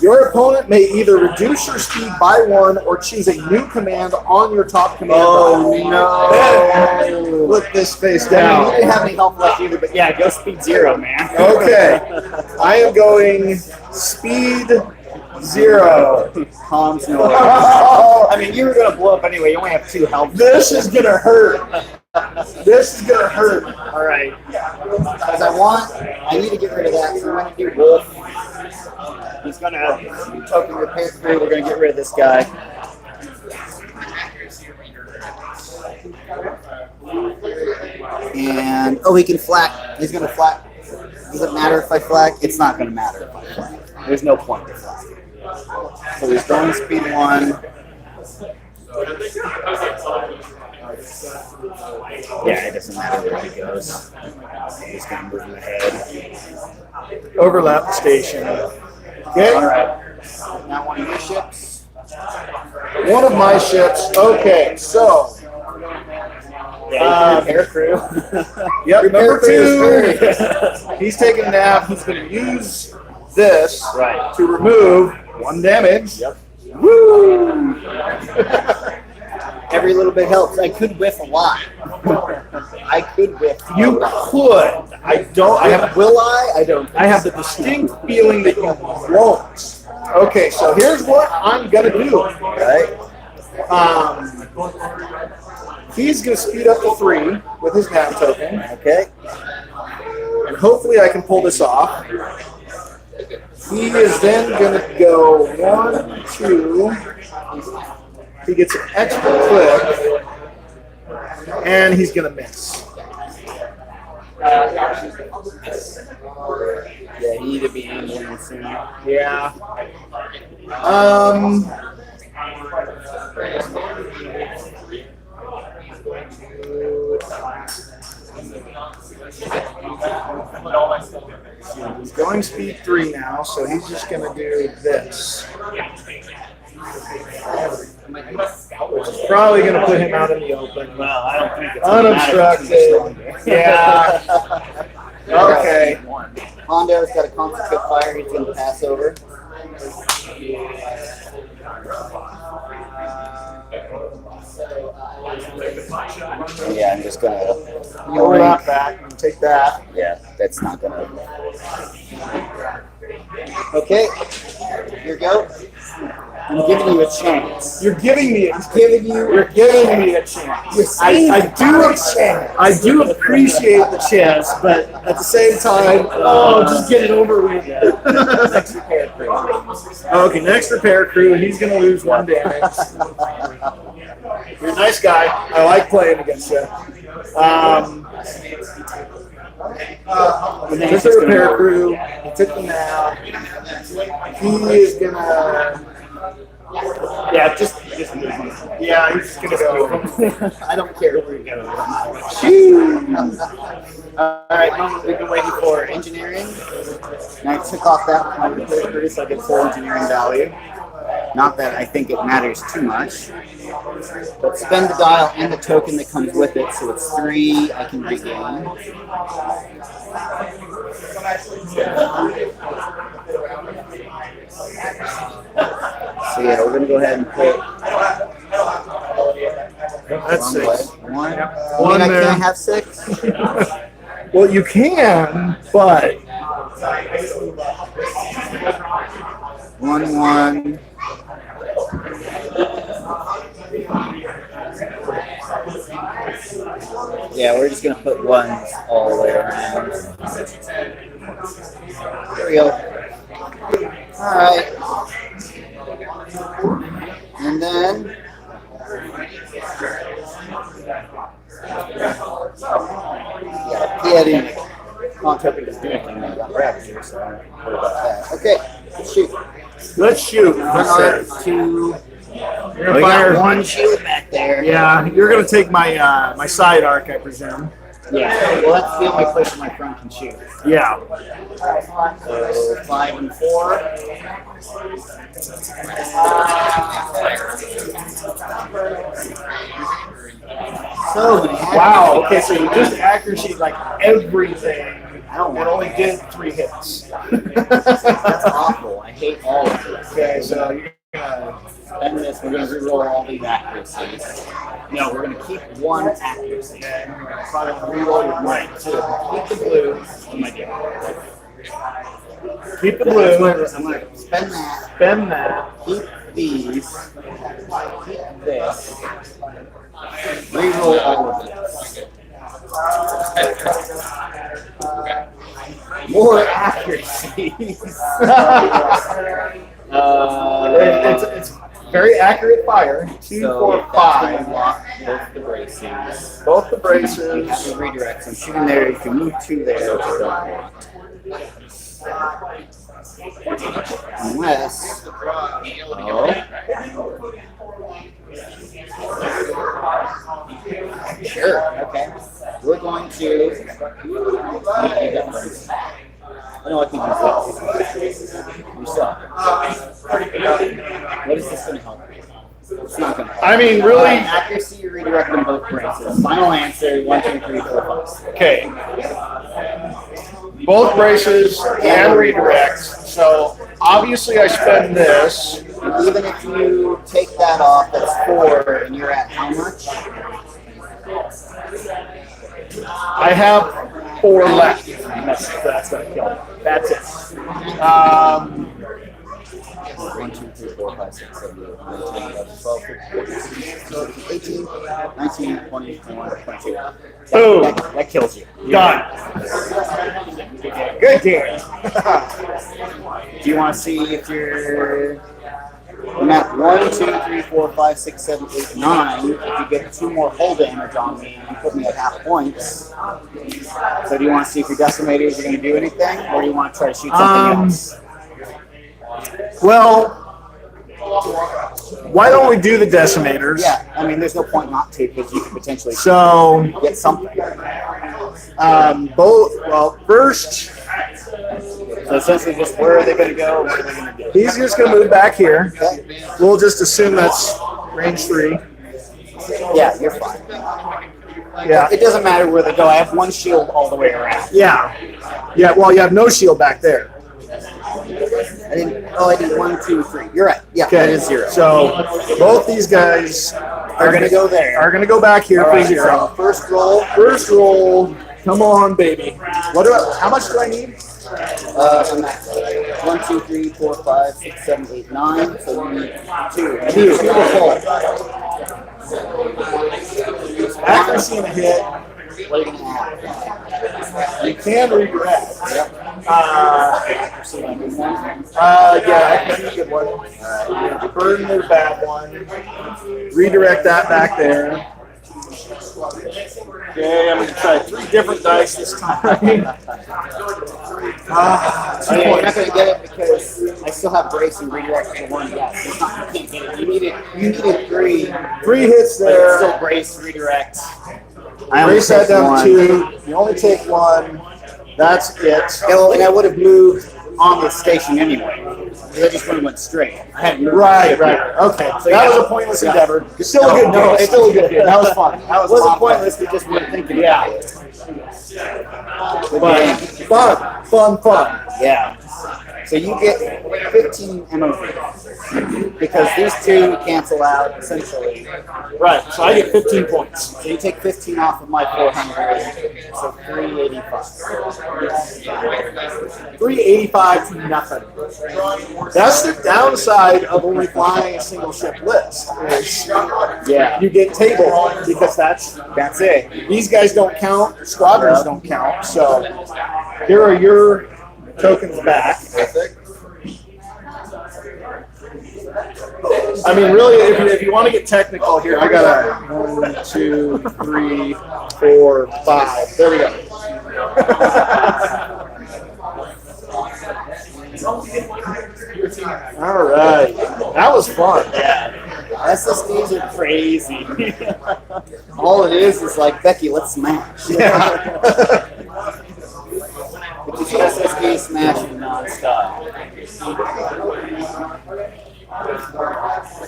Your opponent may either reduce your speed by 1 or choose a new command on your top command. Oh, no. Put this face I down. mean, you didn't have any help left either, but yeah, go speed 0, man. Okay, I am going speed 0. Comms no. I mean, you were going to blow up anyway. You only have 2 health. This is gonna hurt. This is gonna hurt. All right. Because I need to get rid of that. So I'm going to do Wolf. He's going to token repair crew. We're going to get rid of this guy. And, oh, he can flak. He's going to flak. Does it matter if I flak? It's not going to matter if I flak. There's no point to flak. So he's going speed 1. Yeah, it doesn't matter where he goes. He's going to move ahead. Overlap the station. Okay, All right. Now one of your ships. one of my ships. Okay, so Yeah, repair crew. yep, Repair number crew is 2. He's taking a nap. He's going to use this Right. to remove 1 damage. Yep. Woo! Every little bit helps. I could whiff a lot. I could whiff. You could. I don't. I have. Will I? I don't. I have the distinct feeling that you won't. Okay, so here's what I'm gonna do. Right. He's gonna speed up to 3 with his nap token, Okay. and hopefully I can pull this off. He is then gonna go 1, 2. He gets an extra click, and he's gonna miss. Yeah, you need to be angling soon. Yeah. He's going speed 3 now, so he's just going to do this. Which is probably going to put him out in the open. Well, I don't think it's Unobstructed. Yeah. Okay. Hondo's got a constant quick fire. He's going to pass over. Yeah, I'm just gonna. Roll that back and take that. Yeah, that's not gonna. Okay, here you go. I'm giving you a chance. You're giving me I'm giving you. You're giving me a chance. I do appreciate the chance, but at the same time, just get it over with. Next repair crew. Okay, next repair crew, and he's gonna lose 1 damage. You're a nice guy. I like playing against you. Took the repair crew. He took the nap. He is gonna. Yeah, just yeah, he's just gonna go. I don't care where you go. All right, moment we've been waiting for engineering. And I took off that with my repair crew, so I get full engineering value. Not that I think it matters too much. But spend the dial and the token that comes with it, so it's 3 I can regain. So yeah, we're gonna go ahead and put That's 6. one. One I there. can't have 6. Well, you can, but 1. Yeah, we're just gonna put 1s all the way around. There we go. Alright. And then yeah, I didn't contact is doing anything. I got Ravager, so I don't worry about that. Okay, let's shoot. let's shoot. Start to You're we gonna fire. got 1 shield back there. Yeah, you're gonna take my my side arc, I presume. Yeah. Well, that's the only place my friend can shoot. Yeah. So 5 and 4. So many. Wow. Okay, so you just accuracy like everything. I don't It want only did 3 hits. That's awful. I hate all of this. Okay, so you're gonna. Spend this. We're gonna reroll all these accuracies. No, we're gonna keep 1 accuracy. And you're gonna try to reroll your right too. Keep the blue. What am I doing? Keep the I'm blue. gonna spend that. Spend that. Keep these. Keep this. Reroll all of this. More accuracies. It's very accurate fire. 2, So 4, that's 5. gonna lock both the braces. Both the You braces. have to redirect. So I'm shooting there. You can move 2 there, which is not blocked. Unless. Sure. Okay. We're going to. I know I can use this. You suck. What is this going to help? It's not going to help. I mean, really. Accuracy, you redirect them both braces. Final answer 1, 2, 3, 4, 5. Okay. Both braces and redirects. So obviously I spend this. Even if you take that off, that's 4, and you're at how much? I have 4 left. That's gonna kill me. That's it. 1, 2, 3, 4, 5, 6, 7, 8, 9, 10, 11, 12, 13, 18, 19, 20, 21, 22. Boom. That kills you. Done. Good game. Do you want to see if you're I'm at 1, 2, 3, 4, 5, 6, 7, 8, 9. If you get 2 more hull damage on me, you put me at half points. So do you want to see if your decimators are going to do anything, or do you want to try to shoot something else? Well, why don't we do the decimators? Yeah, I mean, there's no point not to, because you could potentially So, get something. first, So essentially, just where are they going to go? What are they going to do? he's just going to move back here. Okay. We'll just assume that's range 3. Yeah, you're fine. Yeah. It doesn't matter where they go. I have one shield all the way around. Yeah. Yeah, well, you have no shield back there. I did 1, 2, 3. You're right. Yeah, Okay. that is 0. So both these guys Are gonna go there. Are gonna go back here All for right, 0. so first roll. First roll. Come on, baby. How much do I need? I'm at 1, 2, 3, 4, 5, 6, 7, 8, 9. So you need 2. Two. Beautiful. Accuracy and a hit. What are you gonna have? You can redirect. Yep. Yeah, that's a good one. Burn their bad one. Redirect that back there. Okay, I'm going to try 3 different dice this time. Oh, yeah, you're not gonna get it because I still have brace and redirect for 1 guess. It's not, you can't get it. You needed 3. 3 hits But it's there. still brace, redirect. I only Race that take down 1. 2. You only take 1. That's it. Yeah, well, and I would have moved on the station anyway. Because I just would have went straight. I hadn't moved. Right. Okay, so that was a pointless endeavor. Still a good game. It's Still a good game. That was fun. That was wasn't fun. pointless. We just weren't thinking. Yeah. But fun. Yeah. So you get 15 MOV because these 2 cancel out essentially. Right. So I get 15 points. So you take 15 off of my 400, so 385. 385 to nothing. That's the downside of only flying a single ship list. Is Yeah. you get table because that's it. these guys don't count. Squadrons don't count. So here are your tokens back. I mean, really, if you want to get technical here, I got a 1, 2, 3, 4, 5. There we go. All right, that was fun. SSDs are crazy. All it is like, Becky, let's smash. Yeah. But it's SSD smashing nonstop.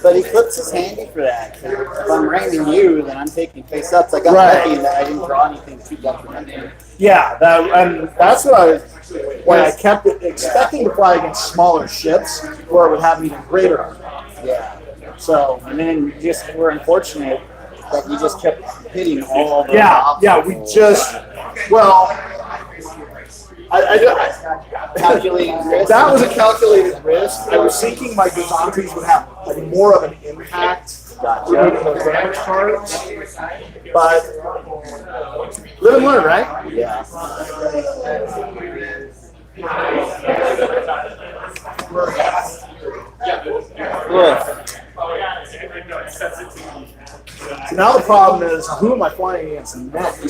But Eclipse is handy for that. If I'm ramming you, then I'm taking face ups. I got lucky in that I didn't draw anything too detrimental. Yeah, that's what I was. When I kept it, expecting to fly against smaller ships, where it would have an even greater army. Yeah. So And then just we're unfortunate that you just kept hitting all the yeah, we just I calculating risk. that was a calculated risk. I was thinking my Gazantes would have more of an impact with those damage cards, but live and learn, right? Yeah. So now the problem is, who am I flying against next?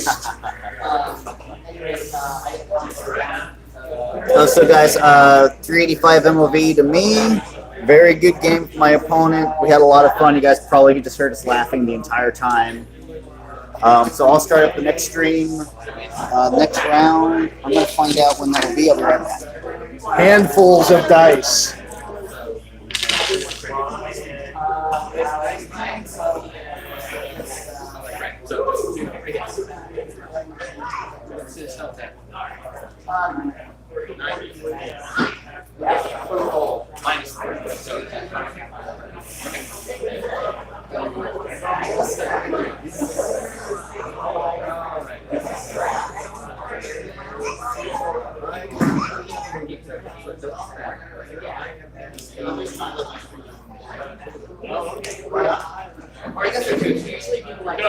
So guys, 385 MOV to me. Very good game for my opponent. We had a lot of fun. You guys probably just heard us laughing the entire time. So I'll start up the next stream, next round. I'm going to find out when that will be. I'll be right back. Handfuls of dice. Usually people like to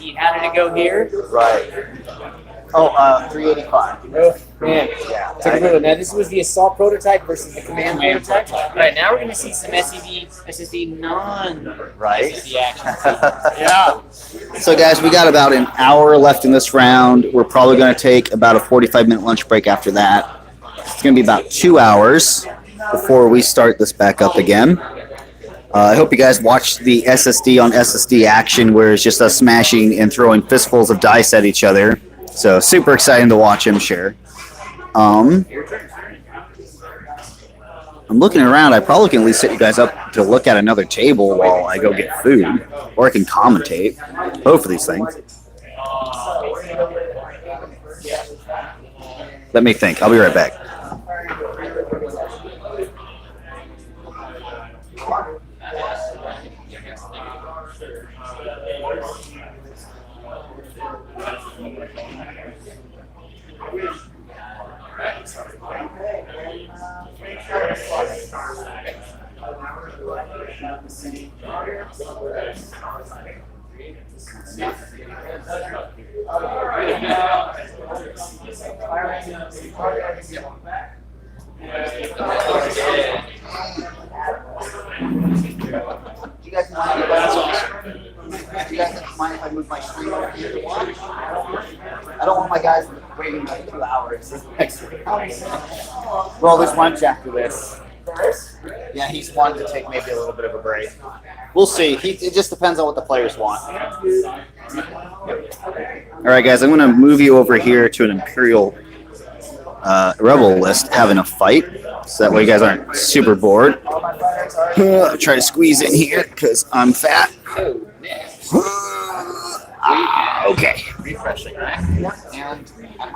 get how did it go here? Right. Oh, 385. Oh, man. Take a look. Now, this was the assault prototype versus the command prototype. All right, now we're going to see some SSD Right. SSD action. Yeah. So guys, we got about an hour left in this round. We're probably going to take about a 45-minute lunch break after that. It's going to be about 2 hours before we start this back up again. I hope you guys watched the SSD on SSD action where it's just us smashing and throwing fistfuls of dice at each other. So super exciting to watch, I'm sure. I'm looking around. I probably can at least set you guys up to look at another table while I go get food, or I can commentate. Both of these things. Let me think. I'll be right back. Do you guys mind if do you guys mind if I move my screen over here? I don't want my guys waiting like 2 hours. Well, there's lunch after this. Yeah, he's wanted to take maybe a little bit of a break. We'll see. It just depends on what the players want. All right, guys, I'm going to move you over here to an Imperial Rebel list having a fight, so that way you guys aren't super bored. Try to squeeze in here because I'm fat. Okay. Refreshing, right? And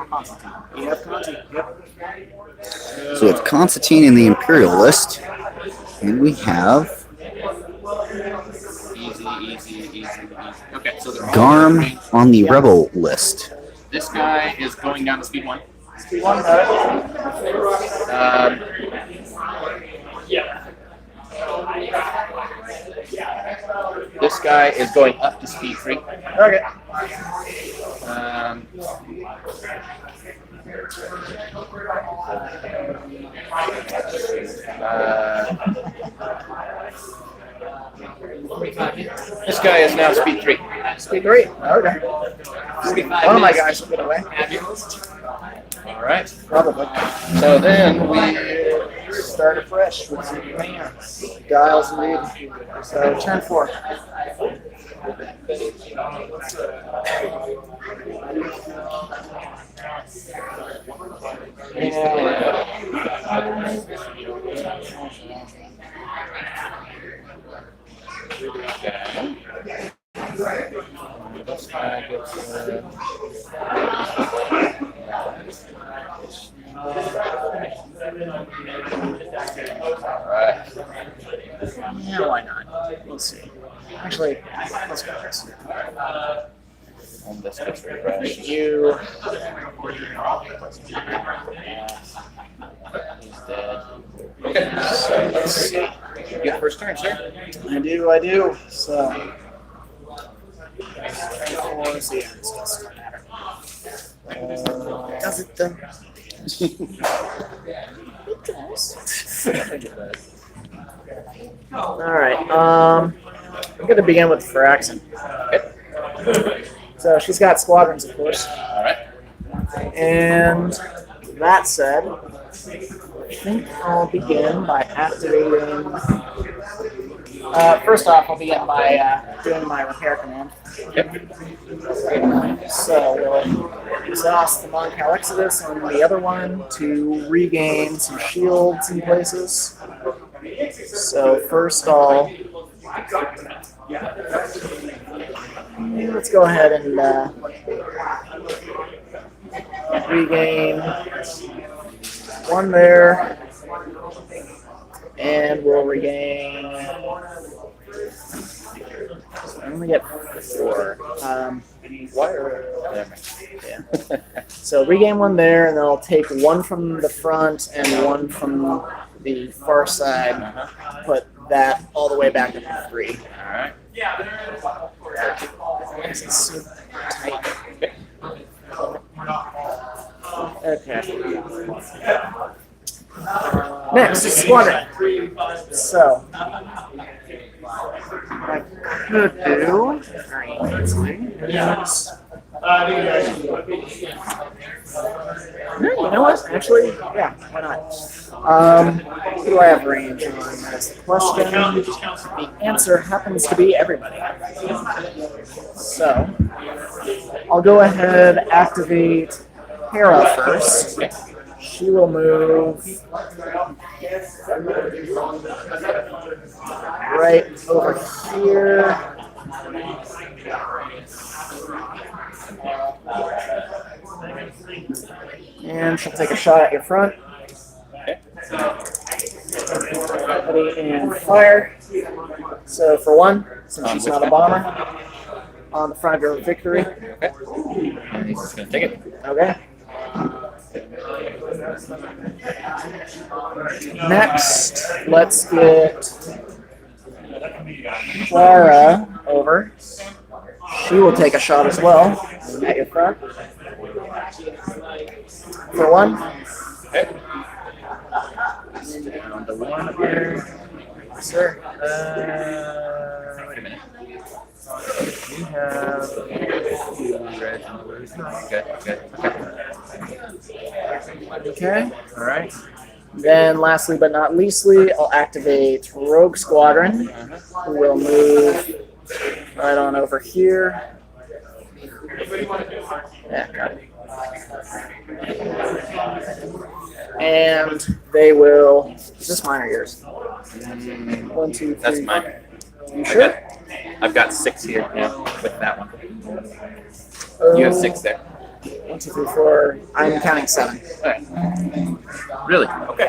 Constantine. You have Constantine. Yep. So we have Constantine in the Imperial list, and we have Easy. Okay, so the Garm on the Rebel list. This guy is going down to speed 1. Speed 1, This guy is going up to speed 3. Okay. This guy is now speed 3. Speed 3. Okay. One of my guys will get away. All right. Probably. So then we Start afresh with some commands. Dials read. So turn 4. this guy gets Alright. Yeah, why not? We'll see. Actually, let's go this. And this gets refreshed. You. He's dead. Okay. So let's see. You get first turn, sir. I do. So. So yeah, this doesn't matter. Does it though? It does. Alright, I'm gonna begin with Firaxan. So she's got squadrons, of course. Alright. And that said, I think I'll begin by activating. First off, I'll begin by doing my repair command. So we'll exhaust the Monk Exodus on the other one to regain some shields in places. So first I'll let's go ahead and regain one there, and we'll regain. I only get 4. Yeah. So regain one there, and then I'll take one from the front and one from the far side. Put that all the way back up to 3. Alright. This is super tight. Okay. Next is squadron. So I could do very easily. Yes. No, you know what? Actually, yeah, why not? Who do I have range on? That's the question. The answer happens to be everybody. So I'll go ahead, activate Hera first. She will move Right over here. And she'll take a shot at your front. Ready and fire. So for one, since she's not a bomber, on the front of your victory. Okay. And he's just gonna take it. Okay. Next, let's get Clara over. She will take a shot as well at your front. For one. Okay. Down to one here. Sir. Wait a minute. We have two reds and blues. Good, good. Okay. All right. Then, lastly but not leastly, I'll activate Rogue Squadron, who will move right on over here. Yeah, got it. And they will. Is this mine or yours? 1, 2, 3. That's mine. You sure? I've got 6 here. Yeah, with that one. You have 6 there. 1, 2, 3, 4. I'm counting 7. All right. Really? Okay.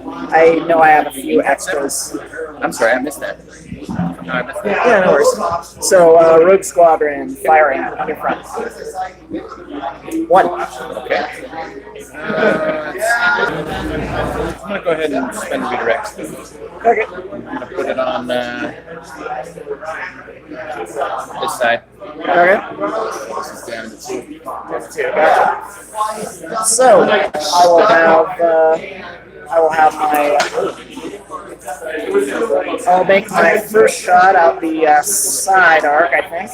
I know I have a few extras. I'm sorry, I missed that. No, I missed that. Yeah, no worries. So, Rogue Squadron, firing on your front. 1. Okay. I'm gonna go ahead and spend redirect. Okay. I'm gonna put it on this side. Okay. This is down to 2. Gotcha. So, I'll make my first shot out the side arc, I think.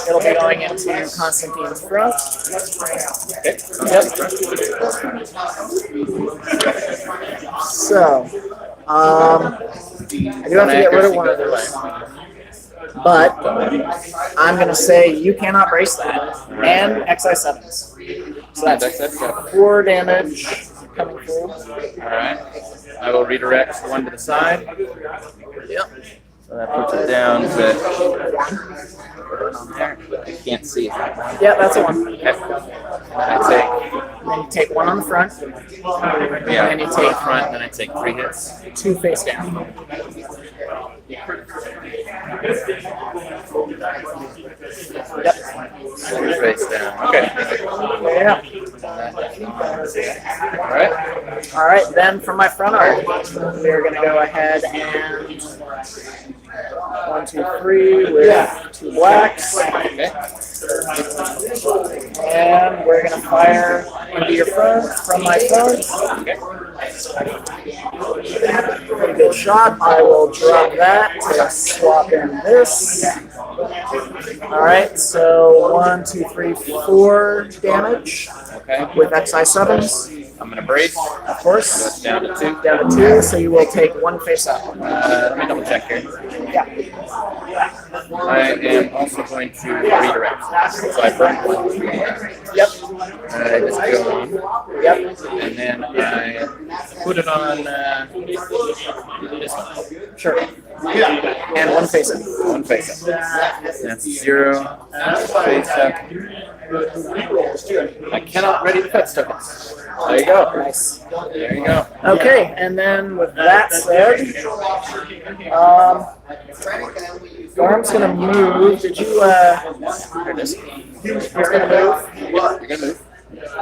It'll be going into Constantine's front. Okay. Yep. So, I do have to get rid of one of those. But I'm going to say you cannot brace that. And XI7s. So that's 4 damage coming through. Alright. I will redirect one to the side. Yep. So that puts it down to there. I can't see it. Yeah, that's a 1. Okay. And Then you take 1 on the front. yeah, And then you on take the front, and then I take 3 hits. 2 face down. Yep. 3 face down. Okay. Yeah. Alright. All right, then from my front arc, we're going to go ahead and 1, 2, 3 with 2 blacks. Okay. And we're going to fire into your front from my front. Okay. Pretty good shot. I will drop that to swap in this. All right, so 1, 2, 3, 4 damage Okay. with XI7s. I'm gonna brace. Of course. That's down to 2. Down to 2, so you will take 1 face up. Let me double check here. Yeah. I am also going to redirect. So I burn 1. Yep. I just go on. Yep. And then I put it on this one. Sure. And 1 face up. 1 face up. That's 0. Face up. I cannot ready the pets tokens. There you go. Nice. There you go. Okay, and then with that said, Garm's gonna move. Did you, There it is. he's gonna move. You're gonna move.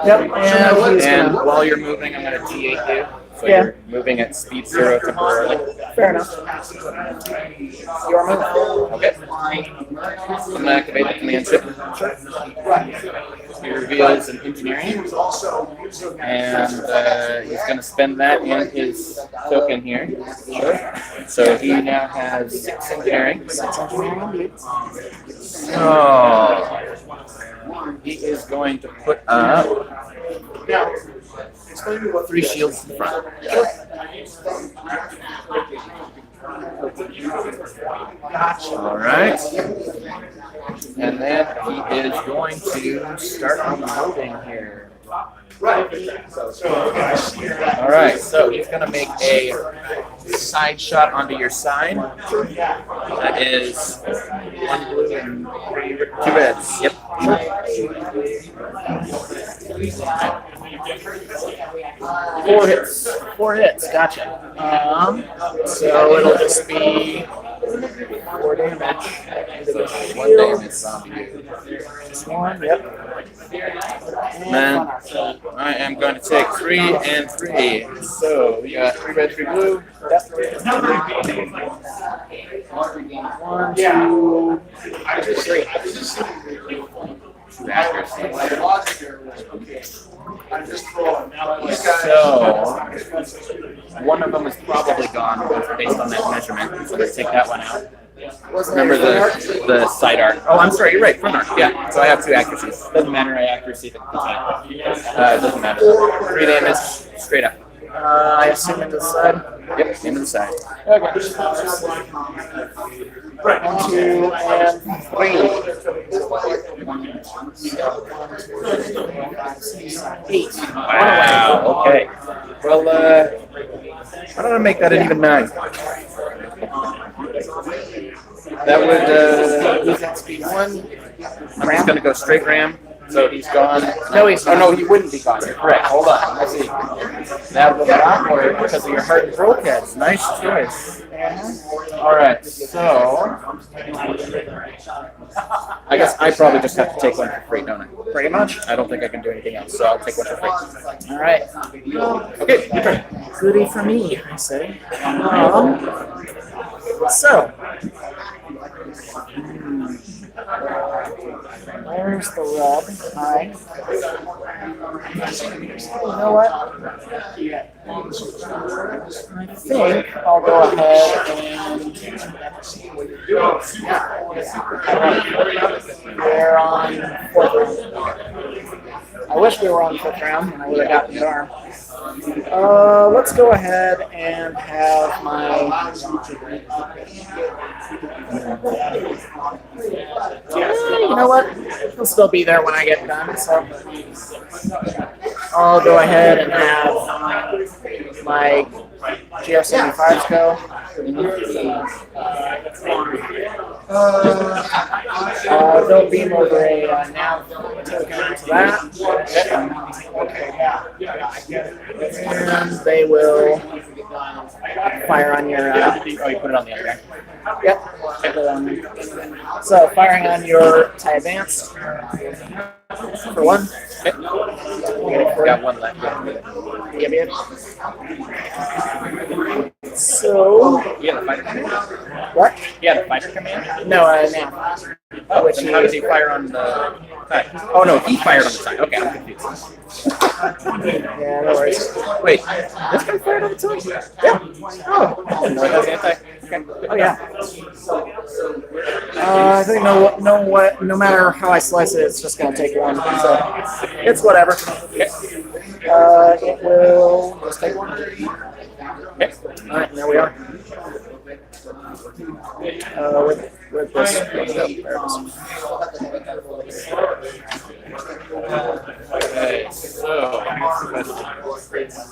Yep, and he's And gonna, while you're moving, I'm gonna T8 you. So Yeah. you're moving at speed 0 temporarily. fair enough. Your move. Okay. I'm gonna activate the command ship. He reveals an engineering. And he's gonna spend that in his token here. So he now has 6 engineering. So he is going to put up 3 shields in front. Alright. And then he is going to start moving here. All right, so he's gonna make a side shot onto your side. That is one blue and two reds. Yep. Four hits. Gotcha. So it'll just be 4 damage. So 1 damage zombie. Just one. Yep. And then I am going to take 3 and 3. So we got 3 red, 3 blue. Yep. 1, 2, 3. 2 accuracy. So one of them is probably gone based on that measurement. So let's take that one out. Remember the side arc. Oh, I'm sorry, you're right, front arc. Yeah, so I have 2 accuracies. Doesn't matter, I accuracy the time. It doesn't matter. 3 damage, straight up. I assume into the side? Yep, into the side. Okay. 1, 2, and 3. 8. Wow, okay. Well, why don't I make that an even 9? That would lose that speed 1. I'm just gonna go straight ram. So he's gone. No, he's. Oh no, he wouldn't be gone. You're correct. Hold on. Let's see. That would not work because of your heart and broke heads. Nice choice. All right. So I guess I probably just have to take one for free, don't I? Pretty much. I don't think I can do anything else, so I'll take one for free. All right. Okay. Your turn. Goody for me, I say. So. There's the red. Alright. You know what? I think I'll go ahead and we're on 4th round. I wish we were on 5th round and I would have gotten the arm. Let's go ahead and have my you know what? He'll still be there when I get done, so I'll go ahead and have my GF75s go. They'll beam over a now token to that. And they will fire on your. Oh, you put it on the other guy. Yep. So firing on your tie advance for 1. Okay. Got 1 left. Give me it. So You got a fighter command? what? You got a fighter command? No, now. Oh, then how does he fire on the side? Oh no, he fired on the side. Okay, I'm confused. Yeah, no worries. Wait, this guy fired on the side? Yeah. Oh, I didn't know it was anti. Okay. Oh yeah. I think no matter how I slice it, it's just gonna take 1. So it's whatever. Okay. It will just take 1. Okay. All right, there we are. With this. Okay, so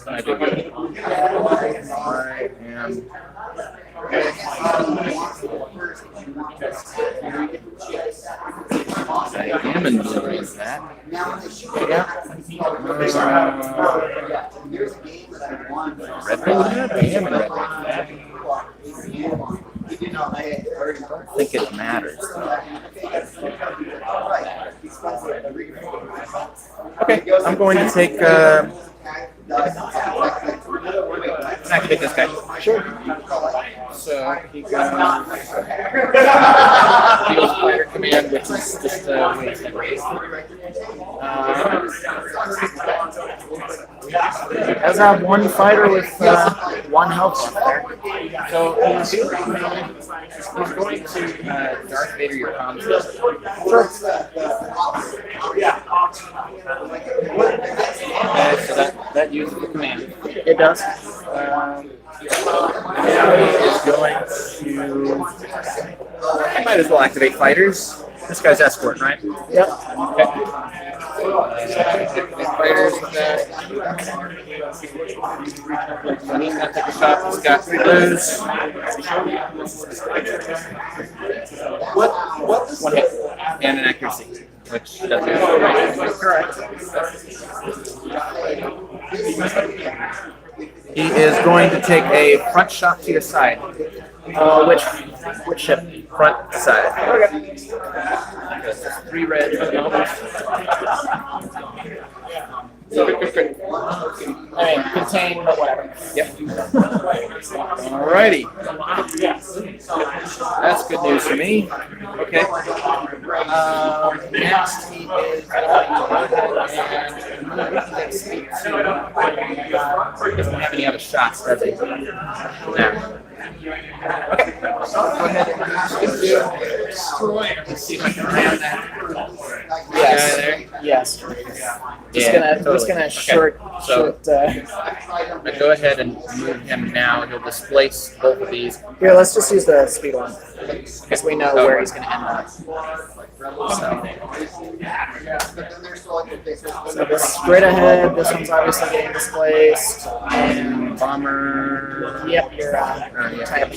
I do good. I am. I am enjoying that. Yeah. Red Bull that? I am in Red Bull that. I don't think it matters. Okay, I'm going to take. Activate this guy. Sure. So he goes. Deals fighter command, which is just wait. Does have 1 fighter with 1 health left there. So he's going to Darth Vader your comms. Sure. So that uses the command. It does. Is going to. I might as well activate fighters. This guy's escort, right? Yep. Okay. Fighters with that. He's gonna take a shot. He's got 3 blues. What? 1 hit and an accuracy, which doesn't. Correct. He is going to take a front shot to your side. Which ship? Front side. Okay. 3 red. I mean, contain, but whatever. Yep. Alrighty. That's good news for me. Okay. Next, he is going to speak to. He doesn't have any other shots, does he? No. Okay. Go ahead and let's see if I can ram that. Yes. Guy there. Yes. Yeah, Just gonna short. But go ahead and move him now. He'll displace both of these. Here, let's just use the speed one, because we know where he's gonna end up. So this straight ahead. This one's obviously getting displaced. And bomber. Yep, you're Type.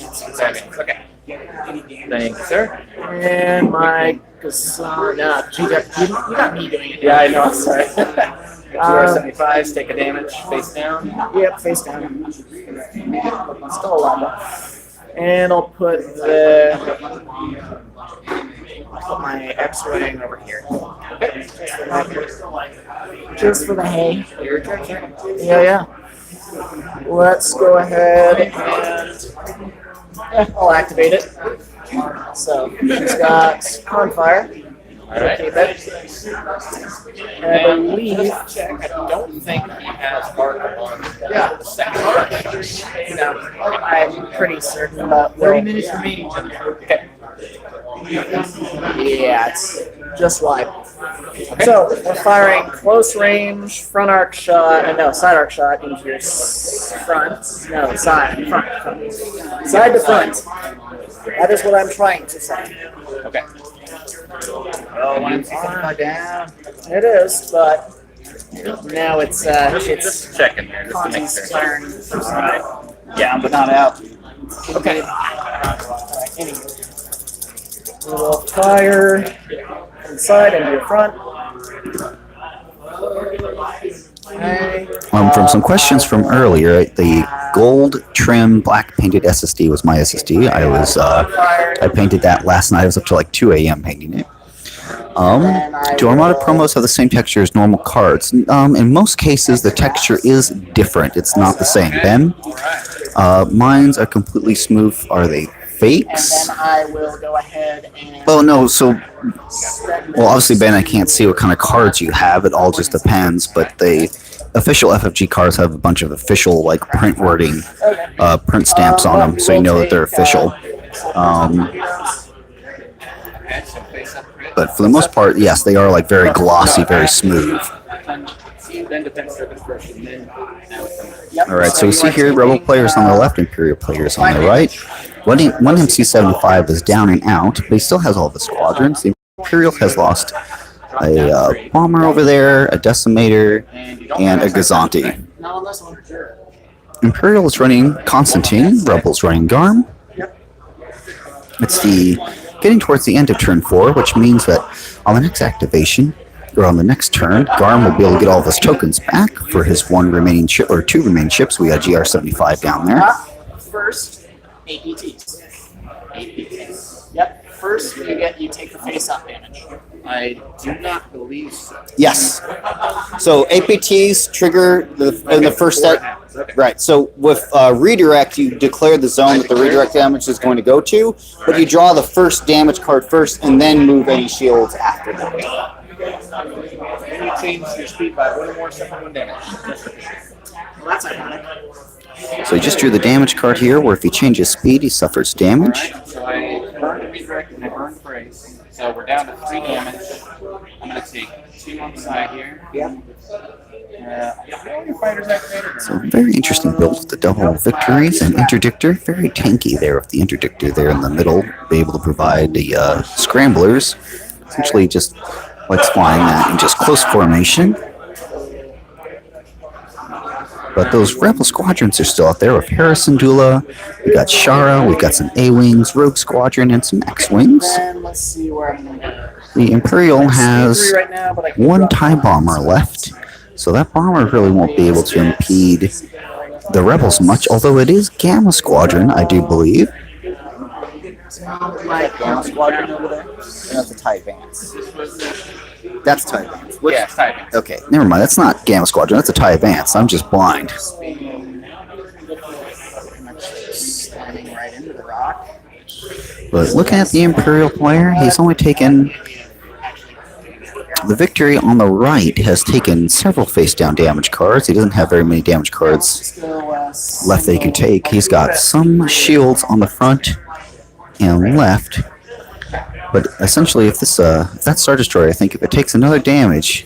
Okay. Thank you, sir. And my Kasana. You got me doing it. Yeah, I know. Sorry. 275s, take a damage, face down. Yep, face down. Still a lot though. And I'll put my X-Wing over here. Just for the hay. Your turn, sir. Yeah. Let's go ahead and I'll activate it. So she's got Confire. Alright. Keep it. And I believe. Check. I don't think he has mark on the second part. No, I'm pretty certain about 30 minutes remaining. Okay. Yeah, it's just wide. So we're firing close range, front arc shot, side arc shot into your front. No, side to front. That is what I'm trying to say. Okay. Oh, I'm down. It is, but now it's Just checking here, just to make Connie's sure. turn. Down but not out. Okay. Anyway, we will fire inside into your front. Okay. From some questions from earlier, the gold trim black painted SSD was my SSD. I painted that last night. I was up to like 2 a.m. painting it. Do Armada promos have the same texture as normal cards? In most cases, the texture is different. It's not the same. Ben, mine's are completely smooth. Are they fakes? And then I will go ahead and. Oh no, well, obviously, Ben, I can't see what kind of cards you have. It all just depends. But the official FFG cards have a bunch of official, like, print wording, print stamps on them, so you know that they're official. But for the most part, yes, they are, like, very glossy, very smooth. Alright, so we see here Rebel players on the left, Imperial players on the right. One MC-75 is down and out, but he still has all of his squadrons. The Imperial has lost a bomber over there, a decimator, and a Gazanti. Imperial is running Constantine, Rebel's running Garm. It's getting towards the end of turn 4, which means that on the next activation, or on the next turn, Garm will be able to get all of his tokens back for his 1 remaining ship, or 2 remaining ships. We got GR-75 down there. First, APTs. Yep. First, you take the face-off damage. I do not believe so. Yes. So APTs trigger in the first set. Right. So with redirect, you declare the zone that the redirect damage is going to go to, but you draw the first damage card first, and then move any shields after that. Then you change your speed by 1 or more second 1 damage. Well, that's ironic. So he just drew the damage card here, where if he changes speed, he suffers damage. Alright, so I burned the redirect and I burned phrase. So we're down to 3 damage. I'm going to take 2 on the side here. Yep. All your fighters activated. So very interesting build with the double victories and interdictor. Very tanky there with the interdictor there in the middle. Be able to provide the scramblers. Essentially just Likes flying that in just close formation. But those Rebel squadrons are still out there with Harrison Dula. We got Shara, we've got some A-Wings, Rogue Squadron, and some X-Wings. And let's see where I'm going to go. The Imperial has Right now, but I can one drop TIE mine. bomber left. So that bomber really won't be able to impede the Rebels much, although it is Gamma Squadron, I do believe. My Gamma Squadron over there. And that's a TIE Advance. That's TIE Advance. Yeah, it's TIE Advance. Okay, never mind. That's not Gamma Squadron. That's a TIE Advance. I'm just blind. Standing right into the rock. But looking at the Imperial player, he's only taken... The Victory on the right has taken several face-down damage cards. He doesn't have very many damage cards left that he can take. He's got some shields on the front and left. But essentially, if that Star Destroyer, I think if it takes another damage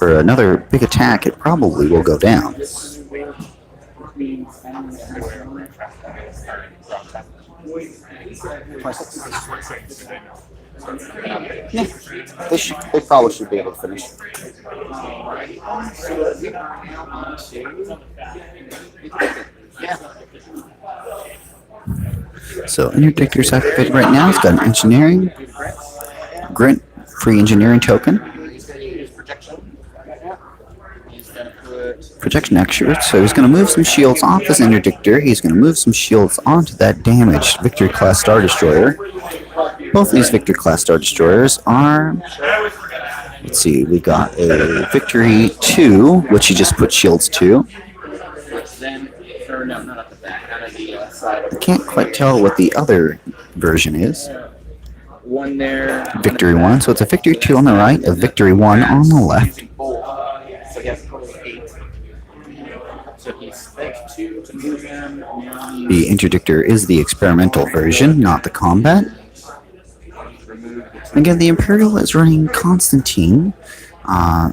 or another big attack, it probably will go down. Yeah, they probably should be able to finish. So Interdictor's activated right now. He's got an engineering, Grint, free engineering token. Protection extra, so he's going to move some shields off his Interdictor. He's going to move some shields onto that damaged Victory class Star Destroyer. Both of these Victory class Star Destroyers are, let's see, we got a Victory 2, which he just put shields to. I can't quite tell what the other version is. One there. Victory 1, so it's a Victory 2 on the right, a Victory 1 on the left. So he has a total of 8. So he's spent 2 to move them. The Interdictor is the experimental version, not the combat. Again, the Imperial is running Constantine,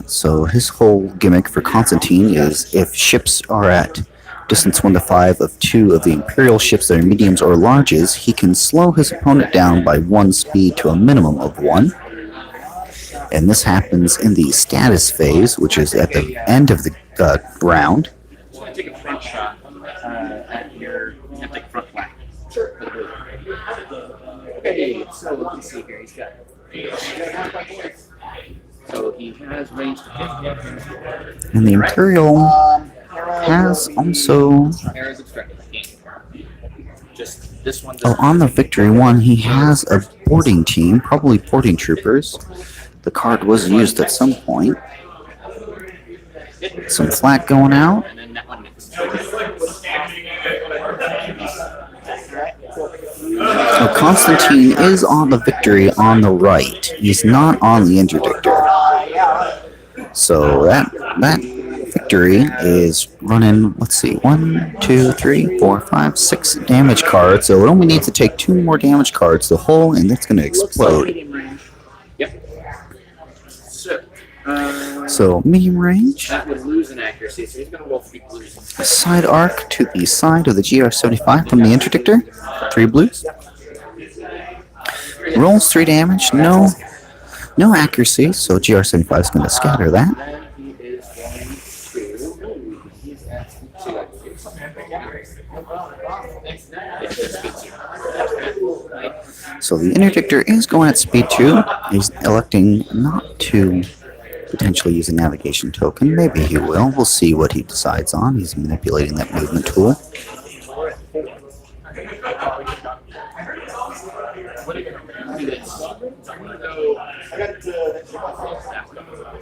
so his whole gimmick for Constantine is if ships are at distance 1 to 5 of 2 of the Imperial ships that are mediums or larges, he can slow his opponent down by 1 speed to a minimum of 1. And this happens in the status phase, which is at the end of the round. So I take a front shot at your front flank. Okay, so let's see here. He's got. So he has range to 50. And the Imperial has also... Arrows extracted. Just this one. Oh, on the Victory 1, he has a boarding team, probably boarding troopers. The card was used at some point. Some flak going out. And then that one next. So Constantine is on the Victory on the right. He's not on the Interdictor. So that Victory is running, let's see, 1, 2, 3, 4, 5, 6 damage cards. So it only needs to take 2 more damage cards to hull, and it's going to explode. Yep. So medium range. That would lose an accuracy, so he's going to roll 3 blues. A side arc to the side of the GR75 from the Interdictor. 3 blues. Rolls 3 damage. No accuracy, so GR75 is going to scatter that. Then he is going to. He's at 2. So the Interdictor is going at speed 2. He's electing not to potentially use a navigation token. Maybe he will. We'll see what he decides on. He's manipulating that movement tool.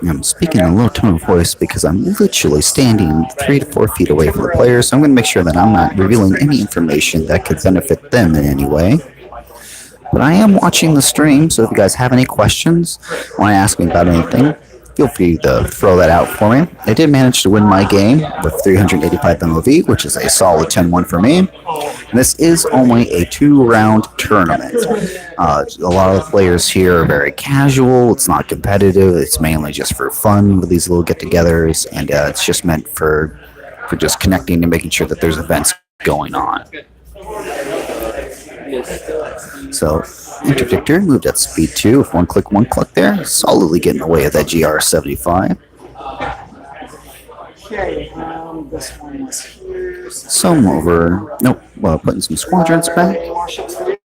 I'm speaking in a low tone of voice because I'm literally standing 3 to 4 feet away from the player, so I'm going to make sure that I'm not revealing any information that could benefit them in any way. But I am watching the stream, so if you guys have any questions, want to ask me about anything, feel free to throw that out for me. I did manage to win my game with 385 MOV, which is a solid 10-1 for me. And this is only a 2-round tournament. A lot of the players here are very casual. It's not competitive. It's mainly just for fun with these little get-togethers, and it's just meant for just connecting and making sure that there's events going on. So Interdictor moved at speed 2 with one click there, solidly getting away with that GR75. Okay, this one is here. Some over. Nope. Well, putting some squadrons back. Warships for you.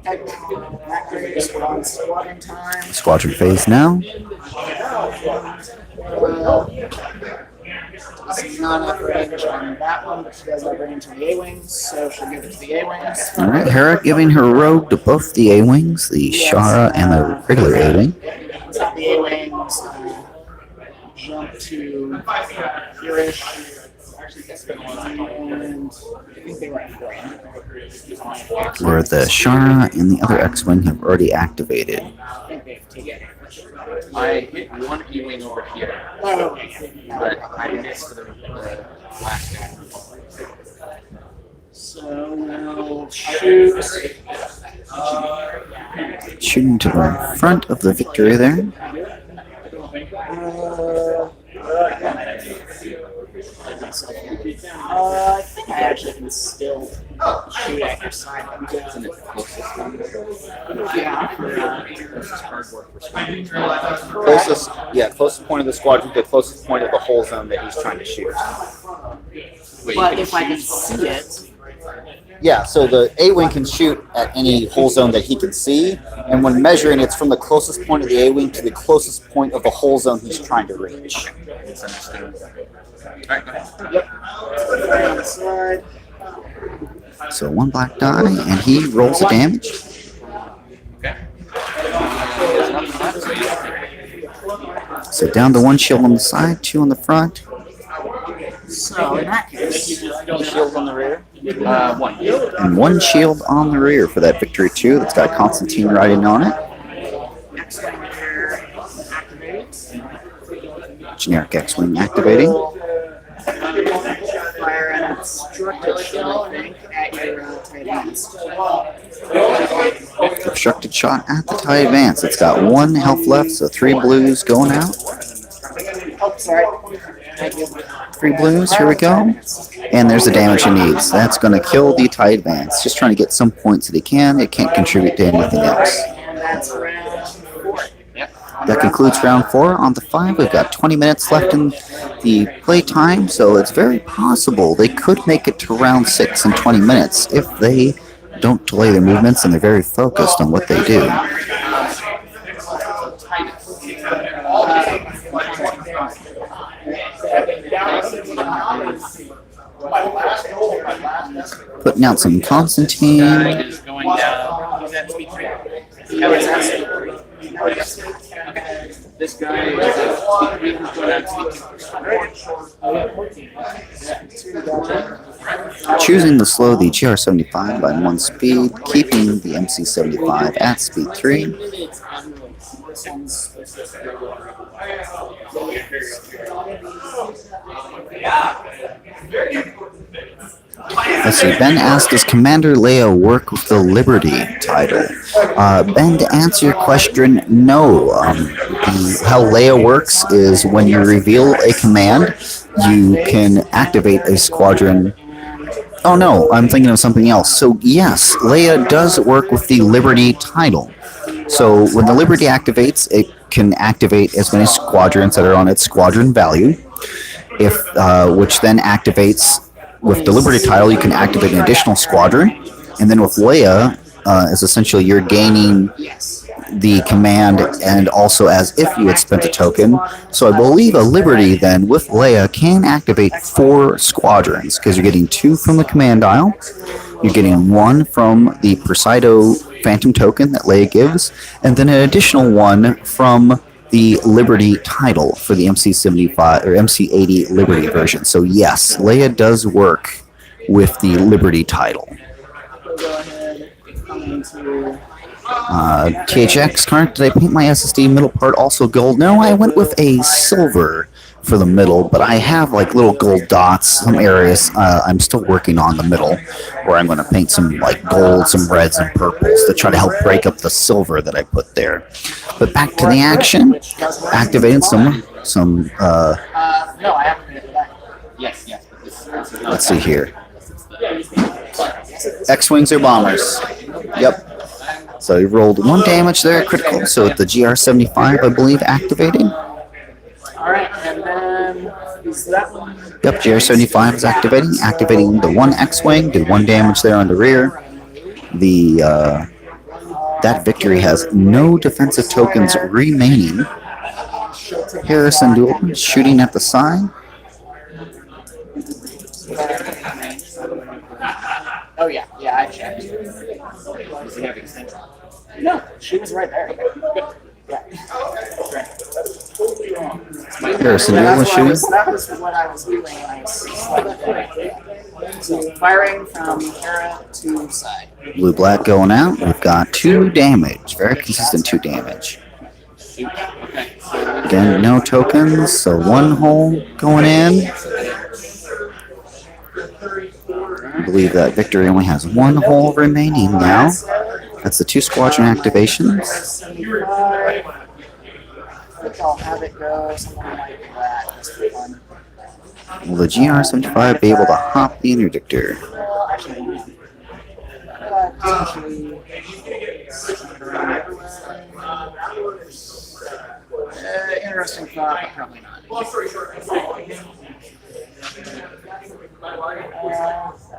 Activate squadron time. Squadron phase now. She's not enough range on that one, but she does have range on the A-Wings, so she'll give it to the A-Wings. Alright, Hera giving her rogue to both the A-Wings, the Shara and the regular A-Wing. So the A-Wings jump to Furish, and I think they were at 4. Where the Shara and the other X-Wing have already activated. I think they have taken. I hit one E-wing over here, Oh, but I missed the last guy. so we'll shoot. Shooting to the front of the Victory there. I think I actually can still shoot at your side. It's in the closest one. Yeah. Closest point of the squadron, the closest point of the whole zone that he's trying to shoot. But if I can see it, Yeah, so the A-wing can shoot at any whole zone that he can see, and when measuring, it's from the closest point of the A-wing to the closest point of the whole zone he's trying to reach. right on the side. So one black die, and he rolls the damage. So down to one shield on the side, 2 on the front. So in that case, Shield on the rear? One. And 1 shield on the rear for that Victory 2 that's got Constantine riding on it. X-Wing here activates. Generic X-Wing activating. Fire an obstructed shot, I think, at your TIE Advance. Obstructed shot at the TIE Advance. It's got 1 health left, so 3 blues going out. Oh, sorry. Thank you. 3 blues, here we go. And there's the damage he needs. That's going to kill the TIE Advance. Just trying to get some points that he can. It can't contribute to anything else. And that's round 4. That concludes round 4. On the 5, we've got 20 minutes left in the play time, so it's very possible they could make it to round 6 in 20 minutes if they don't delay their movements and they're very focused on what they do. Putting out some Constantine. Is going down. He's at speed 3. This guy is at speed 3. He's going down speed 2. Choosing to slow the GR75 by 1 speed, keeping the MC75 at speed 3. Let's see, Ben asked, does Commander Leia work with the Liberty title? Ben, to answer your question, no. How Leia works is when you reveal a command, you can activate a squadron. Oh no, I'm thinking of something else. So yes, Leia does work with the Liberty title. So when the Liberty activates, it can activate as many squadrons that are on its squadron value, which then activates. With the Liberty title, you can activate an additional squadron, and then with Leia, is essentially you're gaining the command, and also as if you had spent a token. So I believe a Liberty then with Leia can activate 4 squadrons because you're getting 2 from the command dial, you're getting 1 from the Presido Phantom token that Leia gives, and then an additional 1 from the Liberty title for the MC75 or MC80 Liberty version. So yes, Leia does work with the Liberty title. THX current, did I paint my SSD middle part also gold? No, I went with a silver for the middle, but I have like little gold dots, some areas I'm still working on the middle, where I'm going to paint some like gold, some reds and purples to try to help break up the silver that I put there. But back to the action, activating some No, I activated that. Yes. let's see here. X-Wings or bombers. Yep. So he rolled 1 damage there, critical. So with the GR75, I believe, activating. Alright, and then is that one? Yep, GR75 is activating. Activating the 1 X-Wing, did 1 damage there on the rear. That victory has no defensive tokens remaining. Harrison Duel shooting at the side. Oh yeah, I checked. Does he have extension? No, she was right there. Yeah. Harrison Duel is shooting. That was what I was doing when I was slightly. So firing from Hera to side. Blue-black going out. We've got 2 damage. Very consistent 2 damage. Okay. Again, no tokens, so 1 hole going in. I believe that victory only has 1 hole remaining now. That's the 2 squadron activations. 75. I think I'll have it go something like that just for fun. Will the GR75 be able to hop the interdictor? Well, actually, potentially. Interesting thought, but probably not.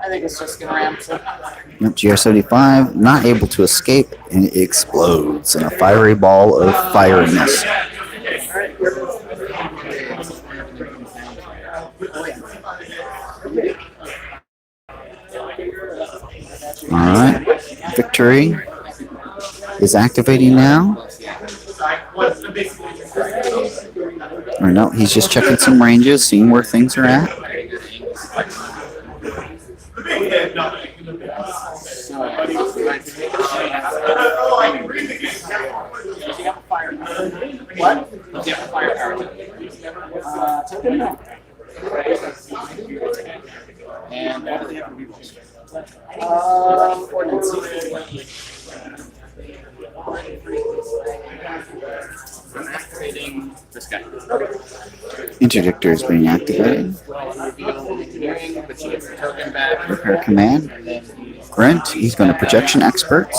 I think it's just gonna ram. Yep, GR75 not able to escape and it explodes in a fiery ball of fireness. Alright, victory is activating now. Or no, he's just checking some ranges, seeing where things are at. What? Token? No. And what do they have to be? Ordnance. I'm activating this guy. Interdictor is being activated. Engineering, but she gets the token back. Repair command. Grant, he's going to projection experts.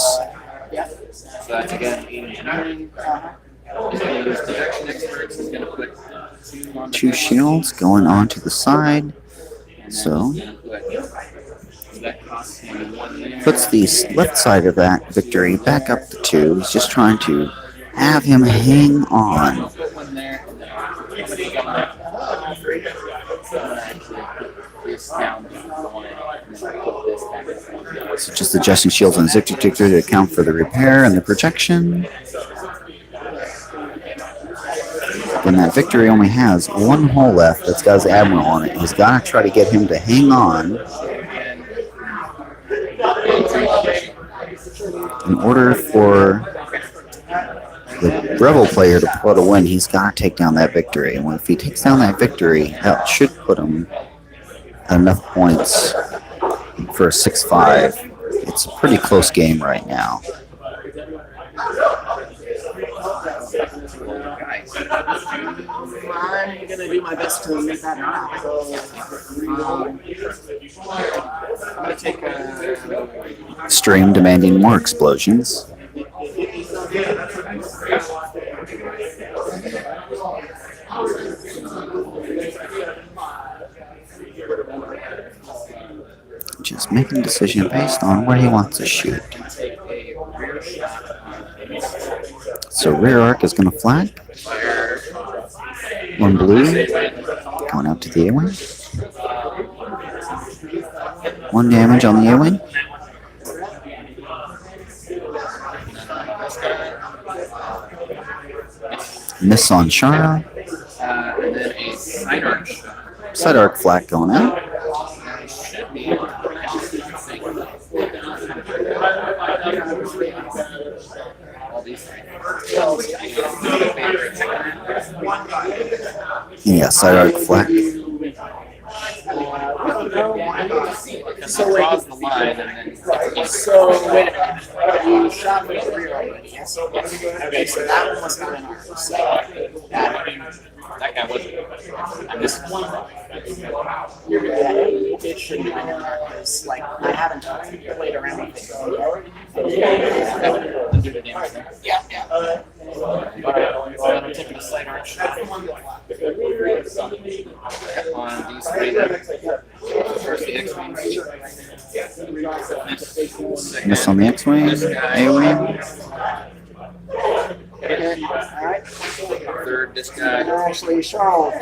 So that's again 8 engineering. He's going to use projection experts. He's going to put 2 on the 2 shields going on to the side. So that costs him 1 there. puts the left side of that victory back up to 2. He's just trying to have him hang on. Put 1 there. And then somebody's going to this down to 1. And then put this back up. So just adjusting shields on Zip Detector to account for the repair and the projection. When that victory only has 1 hole left that's got his Admiral on it, he's got to try to get him to hang on. In order for the Rebel player to put a win, he's got to take down that victory. And if he takes down that victory, that should put him at enough points for a 6-5. It's a pretty close game right now. I'm gonna do my best to make that happen. I'm gonna take a. Stream demanding more explosions. Just making a decision based on where he wants to shoot. So rear arc is going to flag. 1 blue going out to the A-wing. 1 damage on the A-wing. Miss on Shara. And then a side arch. Side arc flag going out. Should be. All these Yeah, side arc flag. So draws the line and then So wait a minute. You shot me 3 already, yes? Okay, so that one was 9 arms. So That guy wasn't. And this one. yeah, it should be in there because, like, I haven't played around with it yet. Do the damage there. Yeah, yeah. Alright, so I'm taking a slight arch shot. On these 3. First the X-Wings. Miss on the X-Wing, A-Wing. Alright. Third, this guy. Actually, Charles.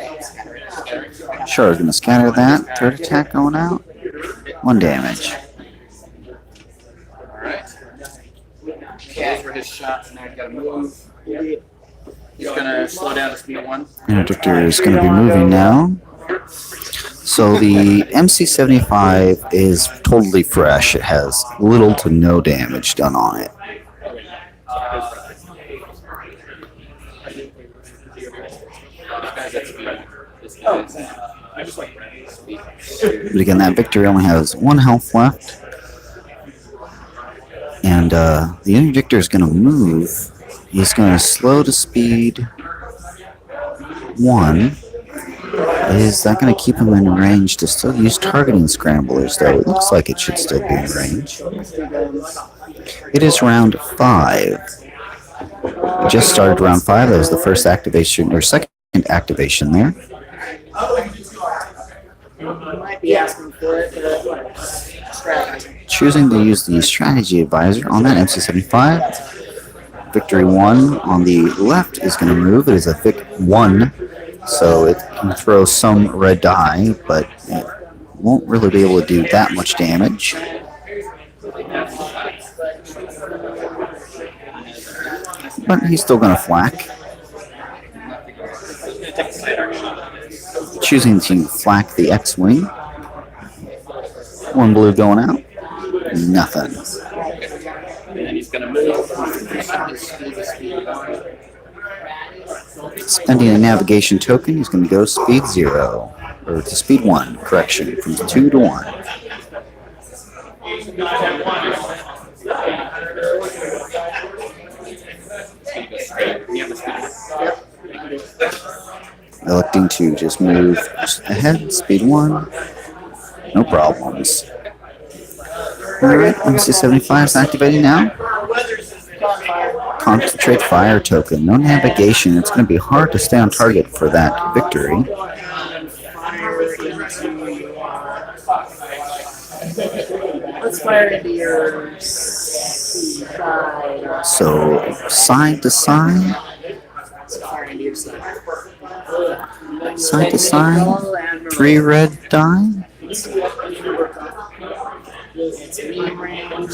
Sure, gonna scatter that. Third attack going out. 1 damage. Alright. Those were his shots, and now he's got to move. He's going to slow down to speed 1. Interdictor is going to be moving now. So the MC-75 is totally fresh. It has little to no damage done on it. This guy's speed. But again, that victory only has 1 health left. And the interdictor is going to move. He's going to slow to speed 1. Is that going to keep him in range to still use targeting scramblers, though? It looks like it should still be in range. It is round 5. We just started round 5. That was the first activation, or second activation there. You might be asking for it, but strategy. Choosing to use the strategy advisor on that MC-75. Victory 1 on the left is going to move. It is a thick 1, so it can throw some red die, but it won't really be able to do that much damage. But he's still going to flak. Choosing to flak the X-Wing. 1 blue going out. Nothing. And he's going to move. Spending a navigation token, he's going to go speed 0. Or to speed 1, correction, from 2 to 1. Electing to just move ahead, speed 1. No problems. Alright, MC-75 is activating now. Concentrate fire token. No navigation. It's going to be hard to stay on target for that victory. Let's fire into your side. So, side to side. Let's fire into your side. Side to side. 3 red die. It's medium range.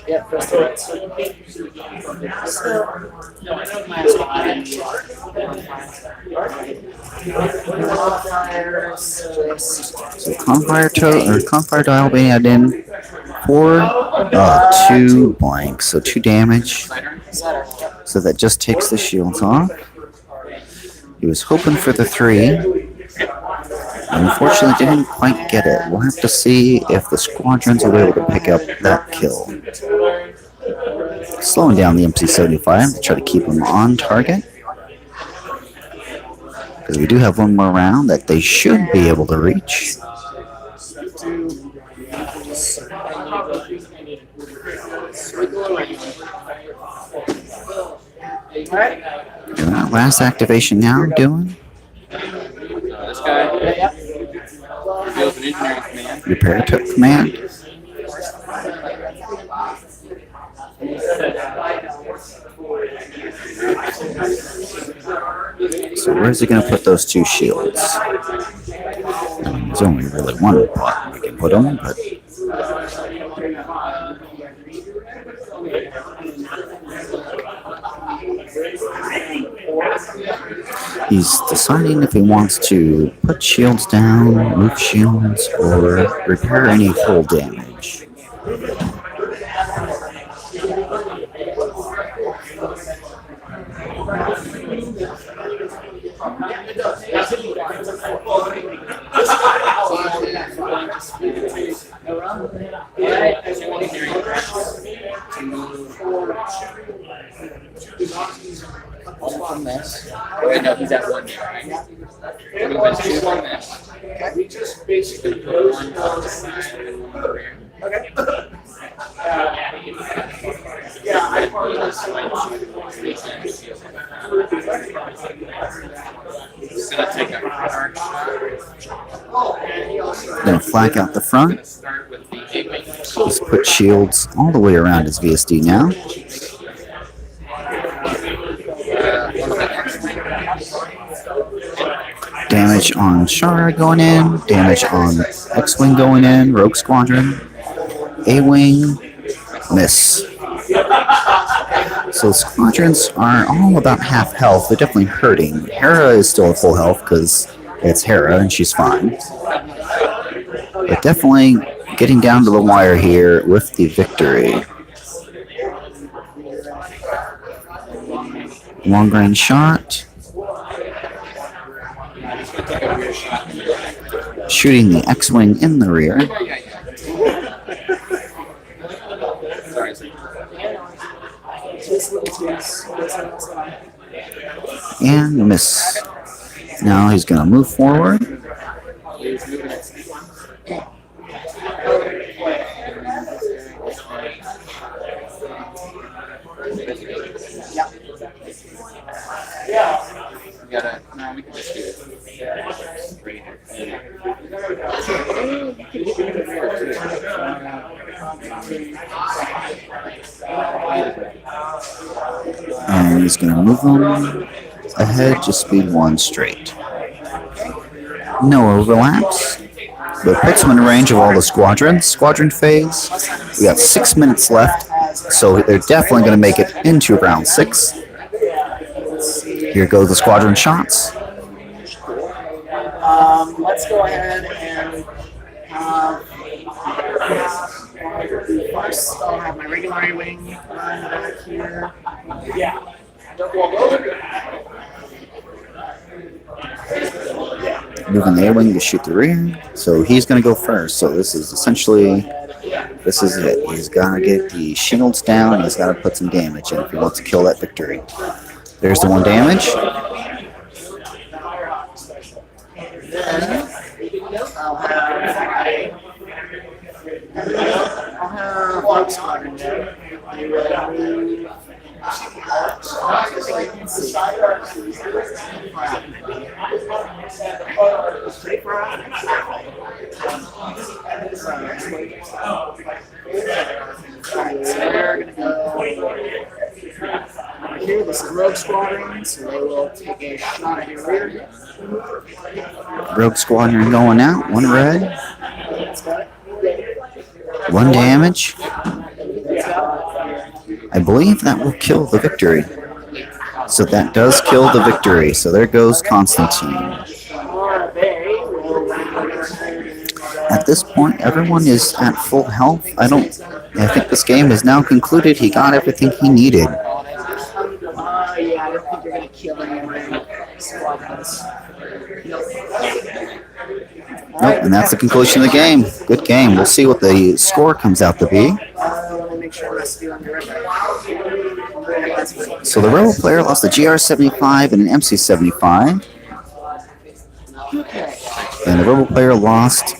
Yep, press the red. So Confire dial being added in for 2 blanks, so 2 damage. So that just takes the shields off. He was hoping for the 3. Unfortunately, didn't quite get it. We'll have to see if the squadrons are able to pick up that kill. Slowing down the MC-75 to try to keep him on target. Because we do have 1 more round that they should be able to reach. Last activation now doing. This guy reveals an engineering command. Repair command. So where's he going to put those 2 shields? There's only really 1 spot we can put them, but he's deciding if he wants to put shields down, move shields, or repair any hull damage. to move one from this. Oh, wait, no, he's at 1 there, right? We're moving 2 from this. We just basically put One on the side and 1 on the rear. Okay. Yeah, I part of this. Just gonna take a arc shot. Gonna flank out the front. Start with the A-wing. Just put shields all the way around his VSD now. Damage on Shara going in. Damage on X-Wing going in. Rogue Squadron. A-Wing. Miss. So squadrons are all about half health. They're definitely hurting. Hera is still at full health because it's Hera and she's fine. But definitely getting down to the wire here with the victory. Long range shot. Shooting the X-Wing in the rear. And miss. Now he's going to move forward. We can just do it. And he's going to move on ahead to speed 1 straight. No overlaps, but puts him in range of all the squadrons. Squadron phase. We got 6 minutes left, so they're definitely going to make it into round 6. Here goes the squadron shots. Let's go ahead and first I'll have my regular A-wing run back here. Yeah. Moving the A-Wing to shoot the rear. So he's going to go first. So this is essentially, this is it. He's got to get the shields down. He's got to put some damage in if he wants to kill that victory. There's the 1 damage. I'll have Rogue Squadron there. Alright, so they're going to go over here. This is Rogue Squadron, so they will take a shot at your rear. Rogue Squadron going out. 1 red. 1 damage. I believe that will kill the victory. So that does kill the victory. So there goes Constantine. At this point, everyone is at full health. I think this game is now concluded. He got everything he needed. Yeah, I don't think you're going to kill any squadrons. Nope, and that's the conclusion of the game. Good game. We'll see what the score comes out to be. So the Rebel player lost a GR-75 and an MC-75. And the Rebel player lost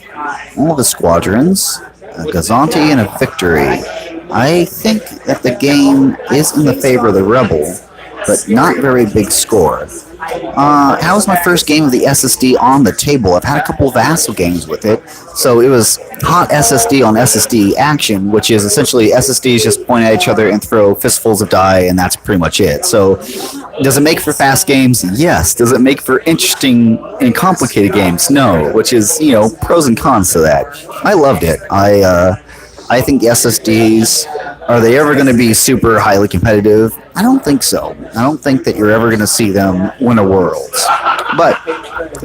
all the squadrons, a Gazanti, and a victory. I think that the game is in the favor of the Rebel, but not very big score. That was my first game of the SSD on the table. I've had a couple of Vassal games with it, so it was hot SSD on SSD action, which is essentially SSDs just point at each other and throw fistfuls of die, and that's pretty much it. So, does it make for fast games? Yes. Does it make for interesting and complicated games? No. Which is, pros and cons to that. I loved it. I think SSDs, are they ever going to be super highly competitive? I don't think so. I don't think that you're ever going to see them win a Worlds. But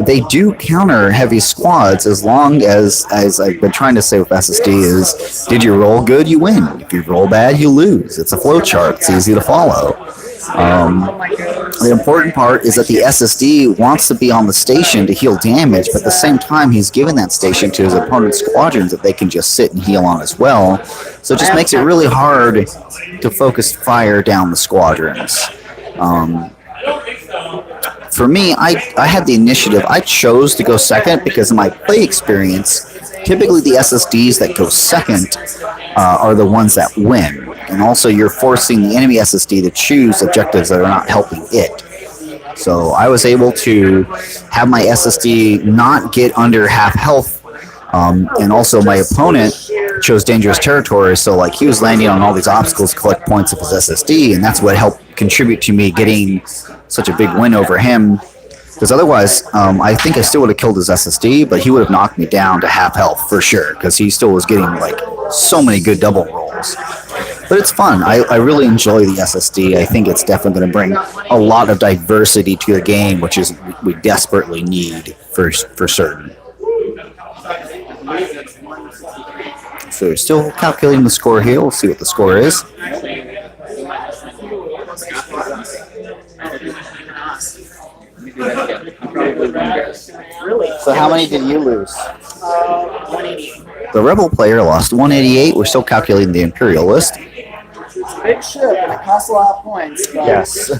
they do counter heavy squads as long as I've been trying to say with SSD is, did you roll good, you win. If you roll bad, you lose. It's a flowchart. It's easy to follow. The important part is that the SSD wants to be on the station to heal damage, but at the same time, he's given that station to his opponent's squadrons that they can just sit and heal on as well. So it just makes it really hard to focus fire down the squadrons. For me, I had the initiative. I chose to go second because in my play experience, typically the SSDs that go second are the ones that win. And also you're forcing the enemy SSD to choose objectives that are not helping it. So I was able to have my SSD not get under half health. And also my opponent chose dangerous territory. So like he was landing on all these obstacles to collect points of his SSD. And that's what helped contribute to me getting such a big win over him. Because otherwise, I think I still would have killed his SSD, but he would have knocked me down to half health for sure, because he still was getting like so many good double rolls. But it's fun. I really enjoy the SSD. I think it's definitely going to bring a lot of diversity to the game, which is we desperately need for certain. So we're still calculating the score here. We'll see what the score is. So how many did you lose? 188. The Rebel player lost 188. We're still calculating the Imperial list. Big ship, and it costs a lot of points. But Yes.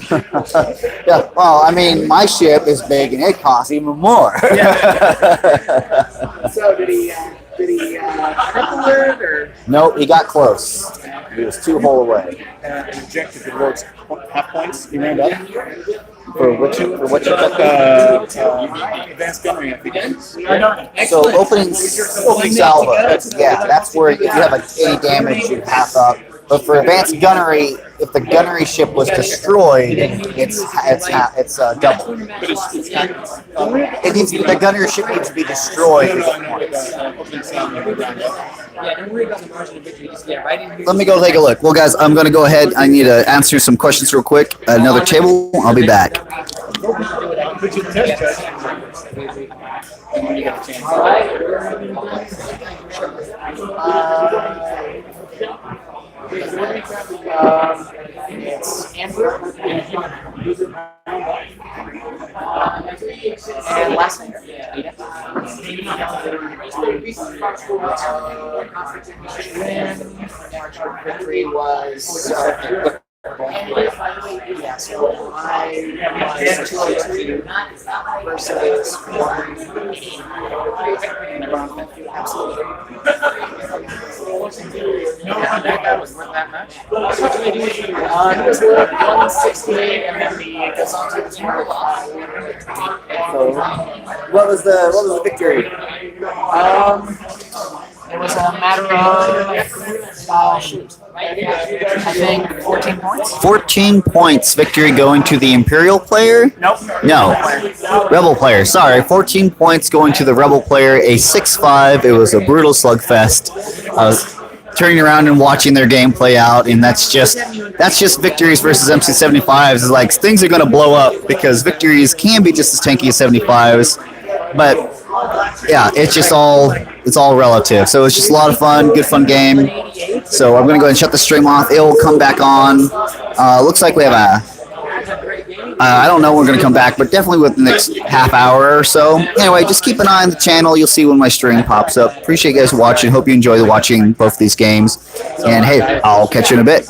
Yeah. Well, I mean, my ship is big and it costs even more. So did he cripple it or? Nope, he got close. He was 2 hull away. Objective rewards half points. You round up. For what you took? Advanced gunnery, I think. So opening salvo. That's where if you have any damage, you half up. But for advanced gunnery, if the gunnery ship was destroyed, it's double. The gunnery ship needs to be destroyed. Let me go take a look. Well, guys, I'm going to go ahead. I need to answer some questions real quick. Another table. I'll be back. It's Andrew. And last name. Victory was. Yeah, so I was 202 versus 180. Absolutely. That guy was worth that much. He was worth 168, and then the goes on to the What was the victory? It was a matter of shoot. I think 14 points. 14 points. Victory going to the Imperial player? Nope. No. Rebel player. Sorry. 14 points going to the Rebel player. A 6-5. It was a brutal slugfest. I was turning around and watching their game play out, and that's just victories versus MC75s. It's like things are going to blow up because victories can be just as tanky as 75s, but yeah, it's all relative. So it's just a lot of fun, good fun game. So I'm going to go ahead and shut the stream off. It'll come back on. Looks like we have I don't know when we're going to come back, but definitely within the next half hour or so. Anyway, just keep an eye on the channel. You'll see when my stream pops up. Appreciate you guys watching. Hope you enjoy watching both these games. And hey, I'll catch you in a bit.